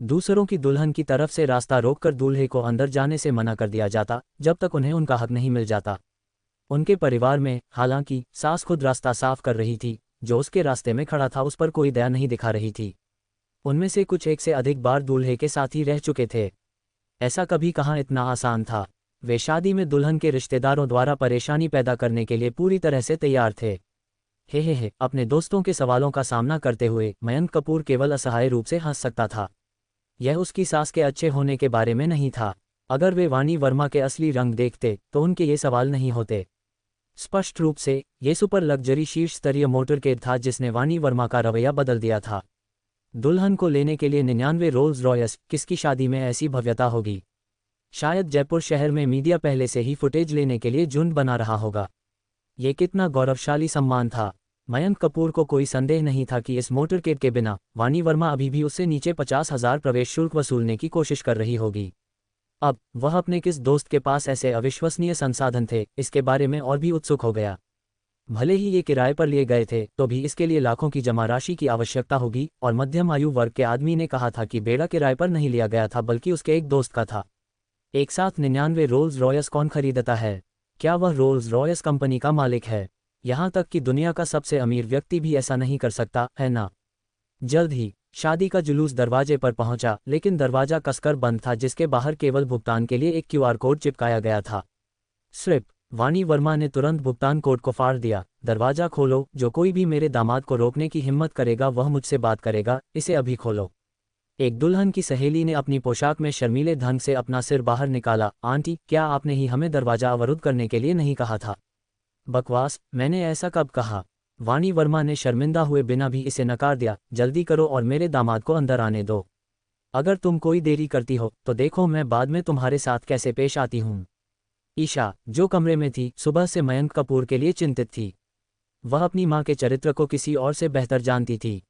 दूसरों की दुल्हन की तरफ से रास्ता रोककर दूल्हे को अंदर जाने से मना कर दिया जाता जब तक उन्हें उनका हक नहीं मिल जाता। उनके परिवार में हालांकि सास खुद रास्ता साफ कर रही थी, जो उसके रास्ते में खड़ा था उस पर कोई दया नहीं दिखा रही थी। उनमें से कुछ एक से अधिक बार दूल्हे के साथ ही रह चुके थे। ऐसा कभी कहाँ इतना आसान था। वे शादी में दुल्हन के रिश्तेदारों द्वारा परेशानी पैदा करने के लिए पूरी तरह से तैयार थे। हे, अपने दोस्तों के सवालों का सामना करते हुए मयंक कपूर केवल असहाय रूप से हंस सकता था। यह उसकी सास के अच्छे होने के बारे में नहीं था। अगर वे वाणी वर्मा के असली रंग देखते तो उनके ये सवाल नहीं होते। स्पष्ट रूप से ये सुपर लग्जरी शीर्ष स्तरीय मोटरकेड था जिसने वाणी वर्मा का रवैया बदल दिया था। दुल्हन को लेने के लिए 99 रोल्स रॉयस, किसकी शादी में ऐसी भव्यता होगी? शायद जयपुर शहर में मीडिया पहले से ही फुटेज लेने के लिए झुंड बना रहा होगा। ये कितना गौरवशाली सम्मान था। मयंक कपूर को कोई संदेह नहीं था कि इस मोटरकेड के बिना वाणी वर्मा अभी भी उससे नीचे 50,000 प्रवेश शुल्क वसूलने की कोशिश कर रही होगी। अब वह अपने किस दोस्त के पास ऐसे अविश्वसनीय संसाधन थे, इसके बारे में और भी उत्सुक हो गया। भले ही ये किराए पर लिए गए थे तो भी इसके लिए लाखों की जमा राशि की आवश्यकता होगी, और मध्यम आयु वर्ग के आदमी ने कहा था कि बेड़ा किराए पर नहीं लिया गया था बल्कि उसके एक दोस्त का था। एक साथ 99 रोल्स रॉयस कौन खरीदता है? क्या वह रोल्स रॉयस कंपनी का मालिक है? यहाँ तक कि दुनिया का सबसे अमीर व्यक्ति भी ऐसा नहीं कर सकता, है ना? जल्द ही शादी का जुलूस दरवाजे पर पहुंचा, लेकिन दरवाजा कसकर बंद था जिसके बाहर केवल भुगतान के लिए एक QR कोड चिपकाया गया था। स्विप। वाणी वर्मा ने तुरंत भुगतान कोड को फाड़ दिया। दरवाजा खोलो, जो कोई भी मेरे दामाद को रोकने की हिम्मत करेगा वह मुझसे बात करेगा, इसे अभी खोलो। एक दुल्हन की सहेली ने अपनी पोशाक में शर्मीले ढंग से अपना सिर बाहर निकाला। आंटी, क्या आपने ही हमें दरवाजा अवरुद्ध करने के लिए नहीं कहा था? बकवास, मैंने ऐसा कब कहा? वाणी वर्मा ने शर्मिंदा हुए बिना भी इसे नकार दिया। जल्दी करो और मेरे दामाद को अंदर आने दो। अगर तुम कोई देरी करती हो तो देखो मैं बाद में तुम्हारे साथ कैसे पेश आती हूँ। ईशा, जो कमरे में थी, सुबह से मयंक कपूर के लिए चिंतित थी। वह अपनी मां के चरित्र को किसी और से बेहतर जानती थी।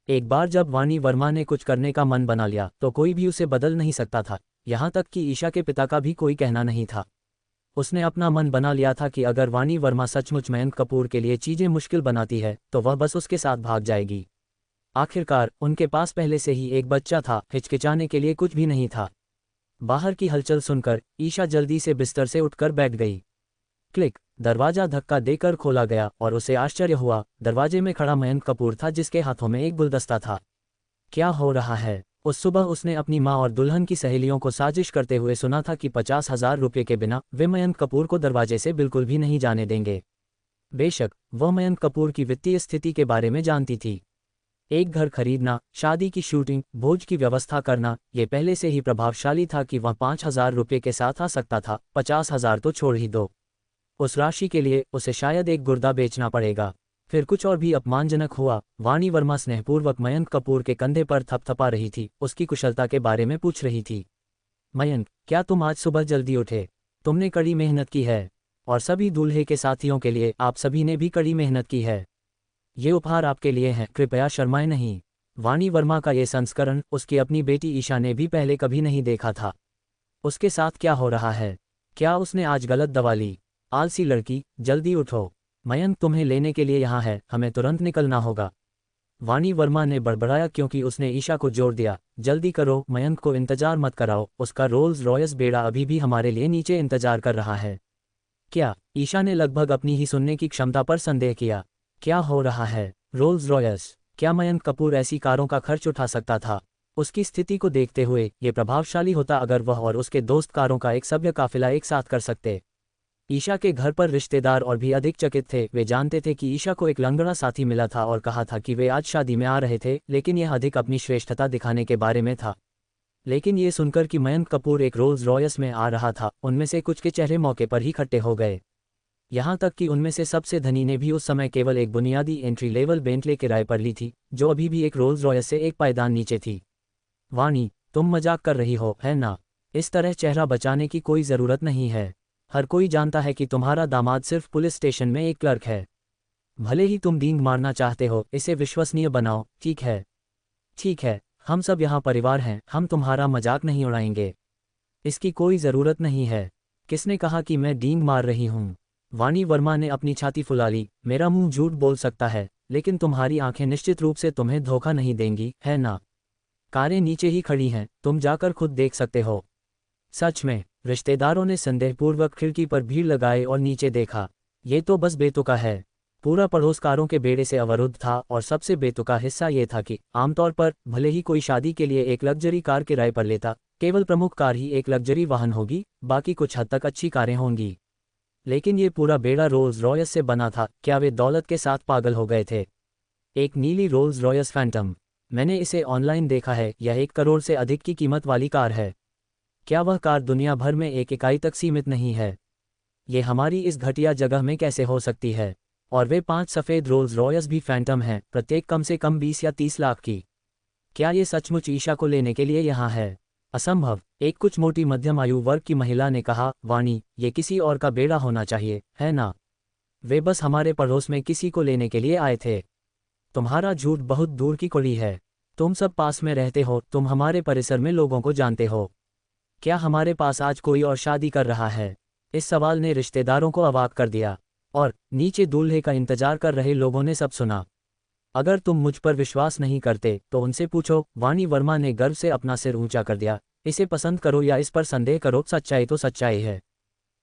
एक बार जब वाणी वर्मा ने कुछ करने का मन बना लिया तो कोई भी उसे बदल नहीं सकता था, यहाँ तक कि ईशा के पिता का भी कोई कहना नहीं था। उसने अपना मन बना लिया था कि अगर वाणी वर्मा सचमुच मयंक कपूर के लिए चीजें मुश्किल बनाती है तो वह बस उसके साथ भाग जाएगी। आखिरकार उनके पास पहले से ही एक बच्चा था, हिचकिचाने के लिए कुछ भी नहीं था। बाहर की हलचल सुनकर ईशा जल्दी से बिस्तर से उठकर बैठ गई। क्लिक, दरवाजा धक्का देकर खोला गया और उसे आश्चर्य हुआ। दरवाजे में खड़ा मयंक कपूर था जिसके हाथों में एक गुलदस्ता था। क्या हो रहा है? उस सुबह उसने अपनी माँ और दुल्हन की सहेलियों को साजिश करते हुए सुना था कि 50,000 रुपये के बिना वे मयंक कपूर को दरवाजे से बिल्कुल भी नहीं जाने देंगे। बेशक वह मयंक कपूर की वित्तीय स्थिति के बारे में जानती थी। एक घर खरीदना, शादी की शूटिंग, भोज की व्यवस्था करना, ये पहले से ही प्रभावशाली था कि वह 5,000 रुपये के साथ आ सकता था। 50,000 तो छोड़ ही दो, उस राशि के लिए उसे शायद एक गुर्दा बेचना पड़ेगा। फिर कुछ और भी अपमानजनक हुआ। वाणी वर्मा स्नेहपूर्वक मयंक कपूर के कंधे पर थपथपा रही थी, उसकी कुशलता के बारे में पूछ रही थी। मयंक, क्या तुम आज सुबह जल्दी उठे? तुमने कड़ी मेहनत की है, और सभी दूल्हे के साथियों के लिए आप सभी ने भी कड़ी मेहनत की है। ये उपहार आपके लिए हैं, कृपया शर्माएं नहीं। वाणी वर्मा का ये संस्करण उसकी अपनी बेटी ईशा ने भी पहले कभी नहीं देखा था। उसके साथ क्या हो रहा है? क्या उसने आज गलत दवा ली? आलसी लड़की, जल्दी उठो। मयंक तुम्हें लेने के लिए यहाँ है, हमें तुरंत निकलना होगा। वाणी वर्मा ने बड़बड़ाया क्योंकि उसने ईशा को जोर दिया, जल्दी करो, मयंक को इंतजार मत कराओ, उसका रोल्स रॉयस बेड़ा अभी भी हमारे लिए नीचे इंतजार कर रहा है। क्या? ईशा ने लगभग अपनी ही सुनने की क्षमता पर संदेह किया। क्या हो रहा है? Rolls Royce? क्या मयंक कपूर ऐसी कारों का खर्च उठा सकता था? उसकी स्थिति को देखते हुए ये प्रभावशाली होता अगर वह और उसके दोस्त कारों का एक सभ्य काफिला एक साथ कर सकते। ईशा के घर पर रिश्तेदार और भी अधिक चकित थे। वे जानते थे कि ईशा को एक लंगड़ा साथी मिला था और कहा था कि वे आज शादी में आ रहे थे, लेकिन यह अधिक अपनी श्रेष्ठता दिखाने के बारे में था। लेकिन ये सुनकर कि मयंक कपूर एक रोल्स रॉयस में आ रहा था, उनमें से कुछ के चेहरे मौके पर ही खट्टे हो गए। यहाँ तक कि उनमें से सबसे धनी ने भी उस समय केवल एक बुनियादी एंट्री लेवल बेंटले किराए पर ली थी, जो अभी भी एक रोल्स रॉयस से एक पायदान नीचे थी। वाणी, तुम मजाक कर रही हो, है ना? इस तरह चेहरा बचाने की कोई ज़रूरत नहीं है। हर कोई जानता है कि तुम्हारा दामाद सिर्फ पुलिस स्टेशन में एक क्लर्क है। भले ही तुम डींग मारना चाहते हो, इसे विश्वसनीय बनाओ, ठीक है? ठीक है, हम सब यहाँ परिवार हैं, हम तुम्हारा मजाक नहीं उड़ाएंगे। इसकी कोई ज़रूरत नहीं है। किसने कहा कि मैं डींग मार रही हूँ? वाणी वर्मा ने अपनी छाती फुला ली। मेरा मुंह झूठ बोल सकता है, लेकिन तुम्हारी आंखें निश्चित रूप से तुम्हें धोखा नहीं देंगी, है ना? कारें नीचे ही खड़ी हैं, तुम जाकर खुद देख सकते हो। सच में? रिश्तेदारों ने संदेहपूर्वक खिड़की पर भीड़ लगाए और नीचे देखा। ये तो बस बेतुका है। पूरा पड़ोस कारों के बेड़े से अवरुद्ध था, और सबसे बेतुका हिस्सा ये था कि आमतौर पर भले ही कोई शादी के लिए एक लग्जरी कार किराए पर लेता, केवल प्रमुख कार ही एक लग्जरी वाहन होगी, बाकी कुछ हद तक अच्छी कारें होंगी। लेकिन ये पूरा बेड़ा रोल्स रॉयस से बना था। क्या वे दौलत के साथ पागल हो गए थे? एक नीली रोल्स रॉयस फैंटम। मैंने इसे ऑनलाइन देखा है, यह 1 करोड़ से अधिक की कीमत वाली कार है। क्या वह कार दुनिया भर में एक इकाई तक सीमित नहीं है? ये हमारी इस घटिया जगह में कैसे हो सकती है? और वे 5 सफ़ेद रोल्स रॉयस भी फैंटम हैं, प्रत्येक कम से कम 20 या 30 लाख की। क्या ये सचमुच ईशा को लेने के लिए यहाँ है? असंभव, एक कुछ मोटी मध्यम आयु वर्ग की महिला ने कहा। वाणी, ये किसी और का बेड़ा होना चाहिए, है ना? वे बस हमारे पड़ोस में किसी को लेने के लिए आए थे। तुम्हारा झूठ बहुत दूर की कुड़ी है। तुम सब पास में रहते हो, तुम हमारे परिसर में लोगों को जानते हो। क्या हमारे पास आज कोई और शादी कर रहा है? इस सवाल ने रिश्तेदारों को अवाक कर दिया, और नीचे दूल्हे का इंतजार कर रहे लोगों ने सब सुना। अगर तुम मुझ पर विश्वास नहीं करते तो उनसे पूछो। वाणी वर्मा ने गर्व से अपना सिर ऊंचा कर दिया। इसे पसंद करो या इस पर संदेह करो, सच्चाई तो सच्चाई है।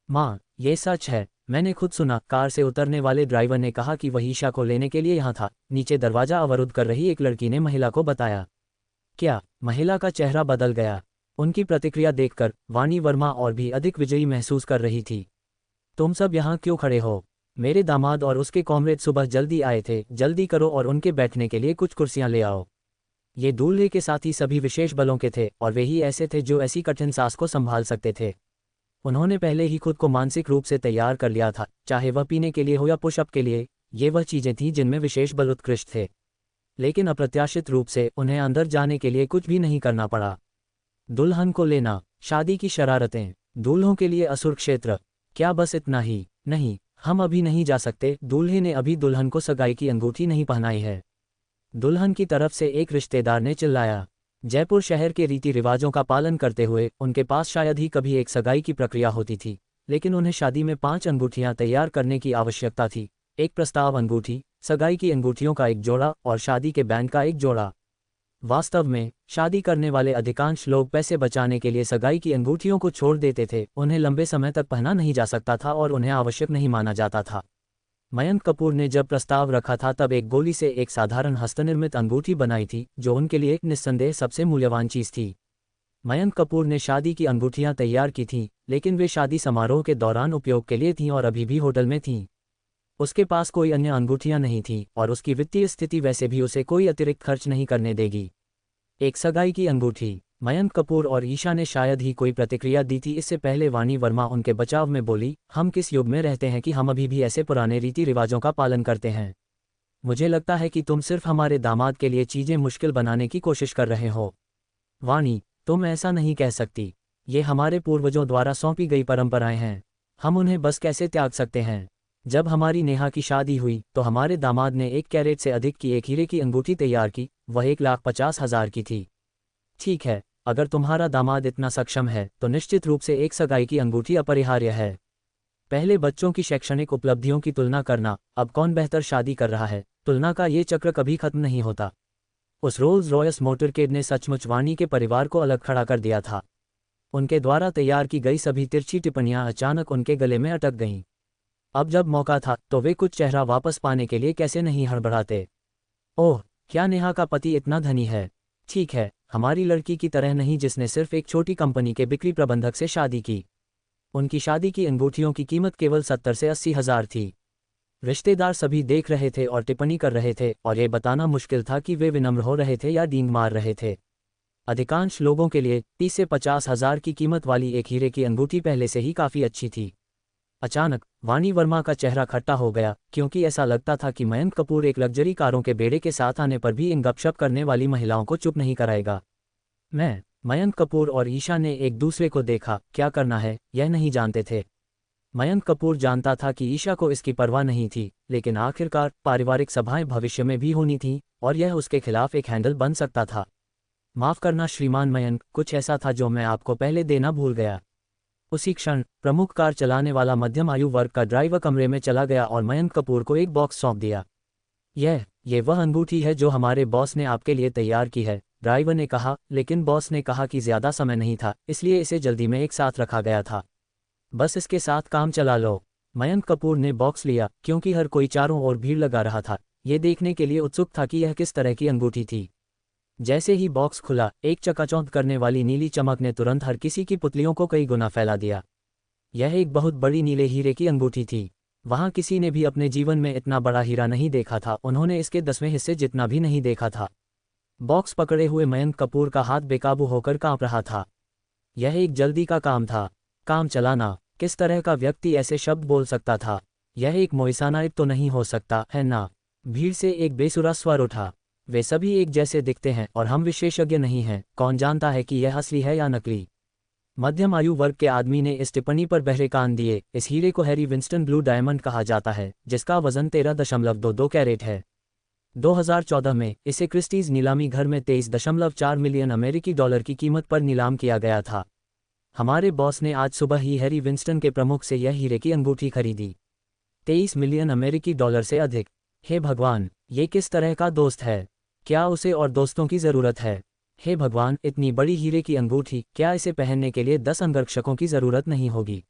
माँ, ये सच है, मैंने खुद सुना। कार से उतरने वाले ड्राइवर ने कहा कि वह ईशा को लेने के लिए यहाँ था। नीचे दरवाजा अवरुद्ध कर रही एक लड़की ने महिला को बताया। क्या? महिला का चेहरा बदल गया। उनकी प्रतिक्रिया देखकर वाणी वर्मा और भी अधिक विजयी महसूस कर रही थी। तुम सब यहाँ क्यों खड़े हो? मेरे दामाद और उसके कॉमरेड सुबह जल्दी आए थे, जल्दी करो और उनके बैठने के लिए कुछ कुर्सियाँ ले आओ। ये दूल्हे के साथी सभी विशेष बलों के थे, और वे ही ऐसे थे जो ऐसी कठिन सांस को संभाल सकते थे। उन्होंने पहले ही खुद को मानसिक रूप से तैयार कर लिया था, चाहे वह पीने के लिए हो या पुशअप के लिए। ये वह चीज़ें थीं जिनमें विशेष बल उत्कृष्ट थे। लेकिन अप्रत्याशित रूप से उन्हें अंदर जाने के लिए कुछ भी नहीं करना पड़ा। दुल्हन को लेना, शादी की शरारतें, दूल्हों के लिए असुर क्षेत्र। क्या बस इतना ही? नहीं, हम अभी नहीं जा सकते। दूल्हे ने अभी दुल्हन को सगाई की अंगूठी नहीं पहनाई है। दुल्हन की तरफ से एक रिश्तेदार ने चिल्लाया। जयपुर शहर के रीति रिवाजों का पालन करते हुए उनके पास शायद ही कभी एक सगाई की प्रक्रिया होती थी, लेकिन उन्हें शादी में 5 अंगूठियां तैयार करने की आवश्यकता थी। एक प्रस्ताव अंगूठी, सगाई की अंगूठियों का एक जोड़ा और शादी के बैंड का एक जोड़ा। वास्तव में शादी करने वाले अधिकांश लोग पैसे बचाने के लिए सगाई की अंगूठियों को छोड़ देते थे। उन्हें लंबे समय तक पहना नहीं जा सकता था और उन्हें आवश्यक नहीं माना जाता था। मयंक कपूर ने जब प्रस्ताव रखा था तब एक गोली से एक साधारण हस्तनिर्मित अंगूठी बनाई थी जो उनके लिए एक निस्संदेह सबसे मूल्यवान चीज़ थी। मयंक कपूर ने शादी की अंगूठियां तैयार की थीं, लेकिन वे शादी समारोह के दौरान उपयोग के लिए थीं और अभी भी होटल में थीं। उसके पास कोई अन्य अंगूठियां नहीं थीं और उसकी वित्तीय स्थिति वैसे भी उसे कोई अतिरिक्त खर्च नहीं करने देगी। एक सगाई की अंगूठी। मयंक कपूर और ईशा ने शायद ही कोई प्रतिक्रिया दी थी। इससे पहले वाणी वर्मा उनके बचाव में बोली, हम किस युग में रहते हैं कि हम अभी भी ऐसे पुराने रीति रिवाजों का पालन करते हैं। मुझे लगता है कि तुम सिर्फ हमारे दामाद के लिए चीज़ें मुश्किल बनाने की कोशिश कर रहे हो। वाणी, तुम ऐसा नहीं कह सकती। ये हमारे पूर्वजों द्वारा सौंपी गई परंपराएं हैं। हम उन्हें बस कैसे त्याग सकते हैं। जब हमारी नेहा की शादी हुई तो हमारे दामाद ने 1 कैरेट से अधिक की एक हीरे की अंगूठी तैयार की, वह 1,50,000 की थी। ठीक है, अगर तुम्हारा दामाद इतना सक्षम है तो निश्चित रूप से एक सगाई की अंगूठी अपरिहार्य है। पहले बच्चों की शैक्षणिक उपलब्धियों की तुलना करना, अब कौन बेहतर शादी कर रहा है, तुलना का ये चक्र कभी खत्म नहीं होता। उस रोल्स रॉयस मोटरकेड ने सचमुच वाणी के परिवार को अलग खड़ा कर दिया था। उनके द्वारा तैयार की गई सभी तिरछी टिप्पणियां अचानक उनके गले में अटक गईं। अब जब मौका था तो वे कुछ चेहरा वापस पाने के लिए कैसे नहीं हड़बड़ाते। ओह, क्या नेहा का पति इतना धनी है। ठीक है, हमारी लड़की की तरह नहीं जिसने सिर्फ एक छोटी कंपनी के बिक्री प्रबंधक से शादी की। उनकी शादी की अंगूठियों की कीमत केवल 70 से 80 हज़ार थी। रिश्तेदार सभी देख रहे थे और टिप्पणी कर रहे थे और ये बताना मुश्किल था कि वे विनम्र हो रहे थे या डींग मार रहे थे। अधिकांश लोगों के लिए 30 से 50 हज़ार की कीमत वाली एक हीरे की अंगूठी पहले से ही काफ़ी अच्छी थी। अचानक वाणी वर्मा का चेहरा खट्टा हो गया, क्योंकि ऐसा लगता था कि मयंक कपूर एक लग्जरी कारों के बेड़े के साथ आने पर भी इन गपशप करने वाली महिलाओं को चुप नहीं कराएगा। मयंक कपूर और ईशा ने एक दूसरे को देखा। क्या करना है यह नहीं जानते थे। मयंक कपूर जानता था कि ईशा को इसकी परवाह नहीं थी, लेकिन आखिरकार पारिवारिक सभाएं भविष्य में भी होनी थीं और यह उसके खिलाफ एक हैंडल बन सकता था। माफ़ करना श्रीमान मयंक, कुछ ऐसा था जो मैं आपको पहले देना भूल गया। उसी क्षण प्रमुख कार चलाने वाला मध्यम आयु वर्ग का ड्राइवर कमरे में चला गया और मयंक कपूर को एक बॉक्स सौंप दिया। ये वह अंगूठी है जो हमारे बॉस ने आपके लिए तैयार की है, ड्राइवर ने कहा, लेकिन बॉस ने कहा कि ज़्यादा समय नहीं था, इसलिए इसे जल्दी में एक साथ रखा गया था। बस इसके साथ काम चला लो। मयंक कपूर ने बॉक्स लिया, क्योंकि हर कोई चारों ओर भीड़ लगा रहा था, ये देखने के लिए उत्सुक था कि यह किस तरह की अंगूठी थी। जैसे ही बॉक्स खुला, एक चकाचौंध करने वाली नीली चमक ने तुरंत हर किसी की पुतलियों को कई गुना फैला दिया। यह एक बहुत बड़ी नीले हीरे की अंगूठी थी। वहाँ किसी ने भी अपने जीवन में इतना बड़ा हीरा नहीं देखा था, उन्होंने इसके 10वें हिस्से जितना भी नहीं देखा था। बॉक्स पकड़े हुए मयंक कपूर का हाथ बेकाबू होकर कांप रहा था। यह एक जल्दी का काम था। काम चलाना, किस तरह का व्यक्ति ऐसे शब्द बोल सकता था। यह एक मोइसानाइब तो नहीं हो सकता है ना। भीड़ से एक बेसुरा स्वर उठा। वे सभी एक जैसे दिखते हैं और हम विशेषज्ञ नहीं हैं, कौन जानता है कि यह असली है या नकली। मध्यम आयु वर्ग के आदमी ने इस टिप्पणी पर बहरे कान दिए। इस हीरे को हैरी विंस्टन ब्लू डायमंड कहा जाता है, जिसका वजन 13.22 कैरेट है। 2014 में इसे क्रिस्टीज नीलामी घर में 23.4 मिलियन अमेरिकी डॉलर की कीमत पर नीलाम किया गया था। हमारे बॉस ने आज सुबह ही हैरी विंस्टन के प्रमुख से यह हीरे की अंगूठी खरीदी। 23 मिलियन अमेरिकी डॉलर से अधिक। हे भगवान, ये किस तरह का दोस्त है। क्या उसे और दोस्तों की ज़रूरत है। हे भगवान, इतनी बड़ी हीरे की अंगूठी, क्या इसे पहनने के लिए 10 अंगरक्षकों की ज़रूरत नहीं होगी।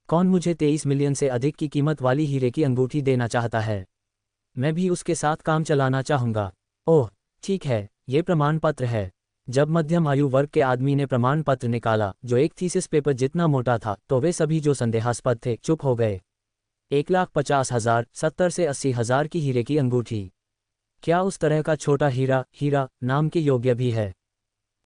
कौन मुझे 23 मिलियन से अधिक की कीमत वाली हीरे की अंगूठी देना चाहता है। मैं भी उसके साथ काम चलाना चाहूँगा। ओह ठीक है, ये प्रमाण पत्र है। जब मध्यम आयु वर्ग के आदमी ने प्रमाण पत्र निकाला, जो एक थीसिस पेपर जितना मोटा था, तो वे सभी जो संदेहास्पद थे चुप हो गए। 1,50,000, 70 से 80 हज़ार की हीरे की अंगूठी। क्या उस तरह का छोटा हीरा नाम के योग्य भी है।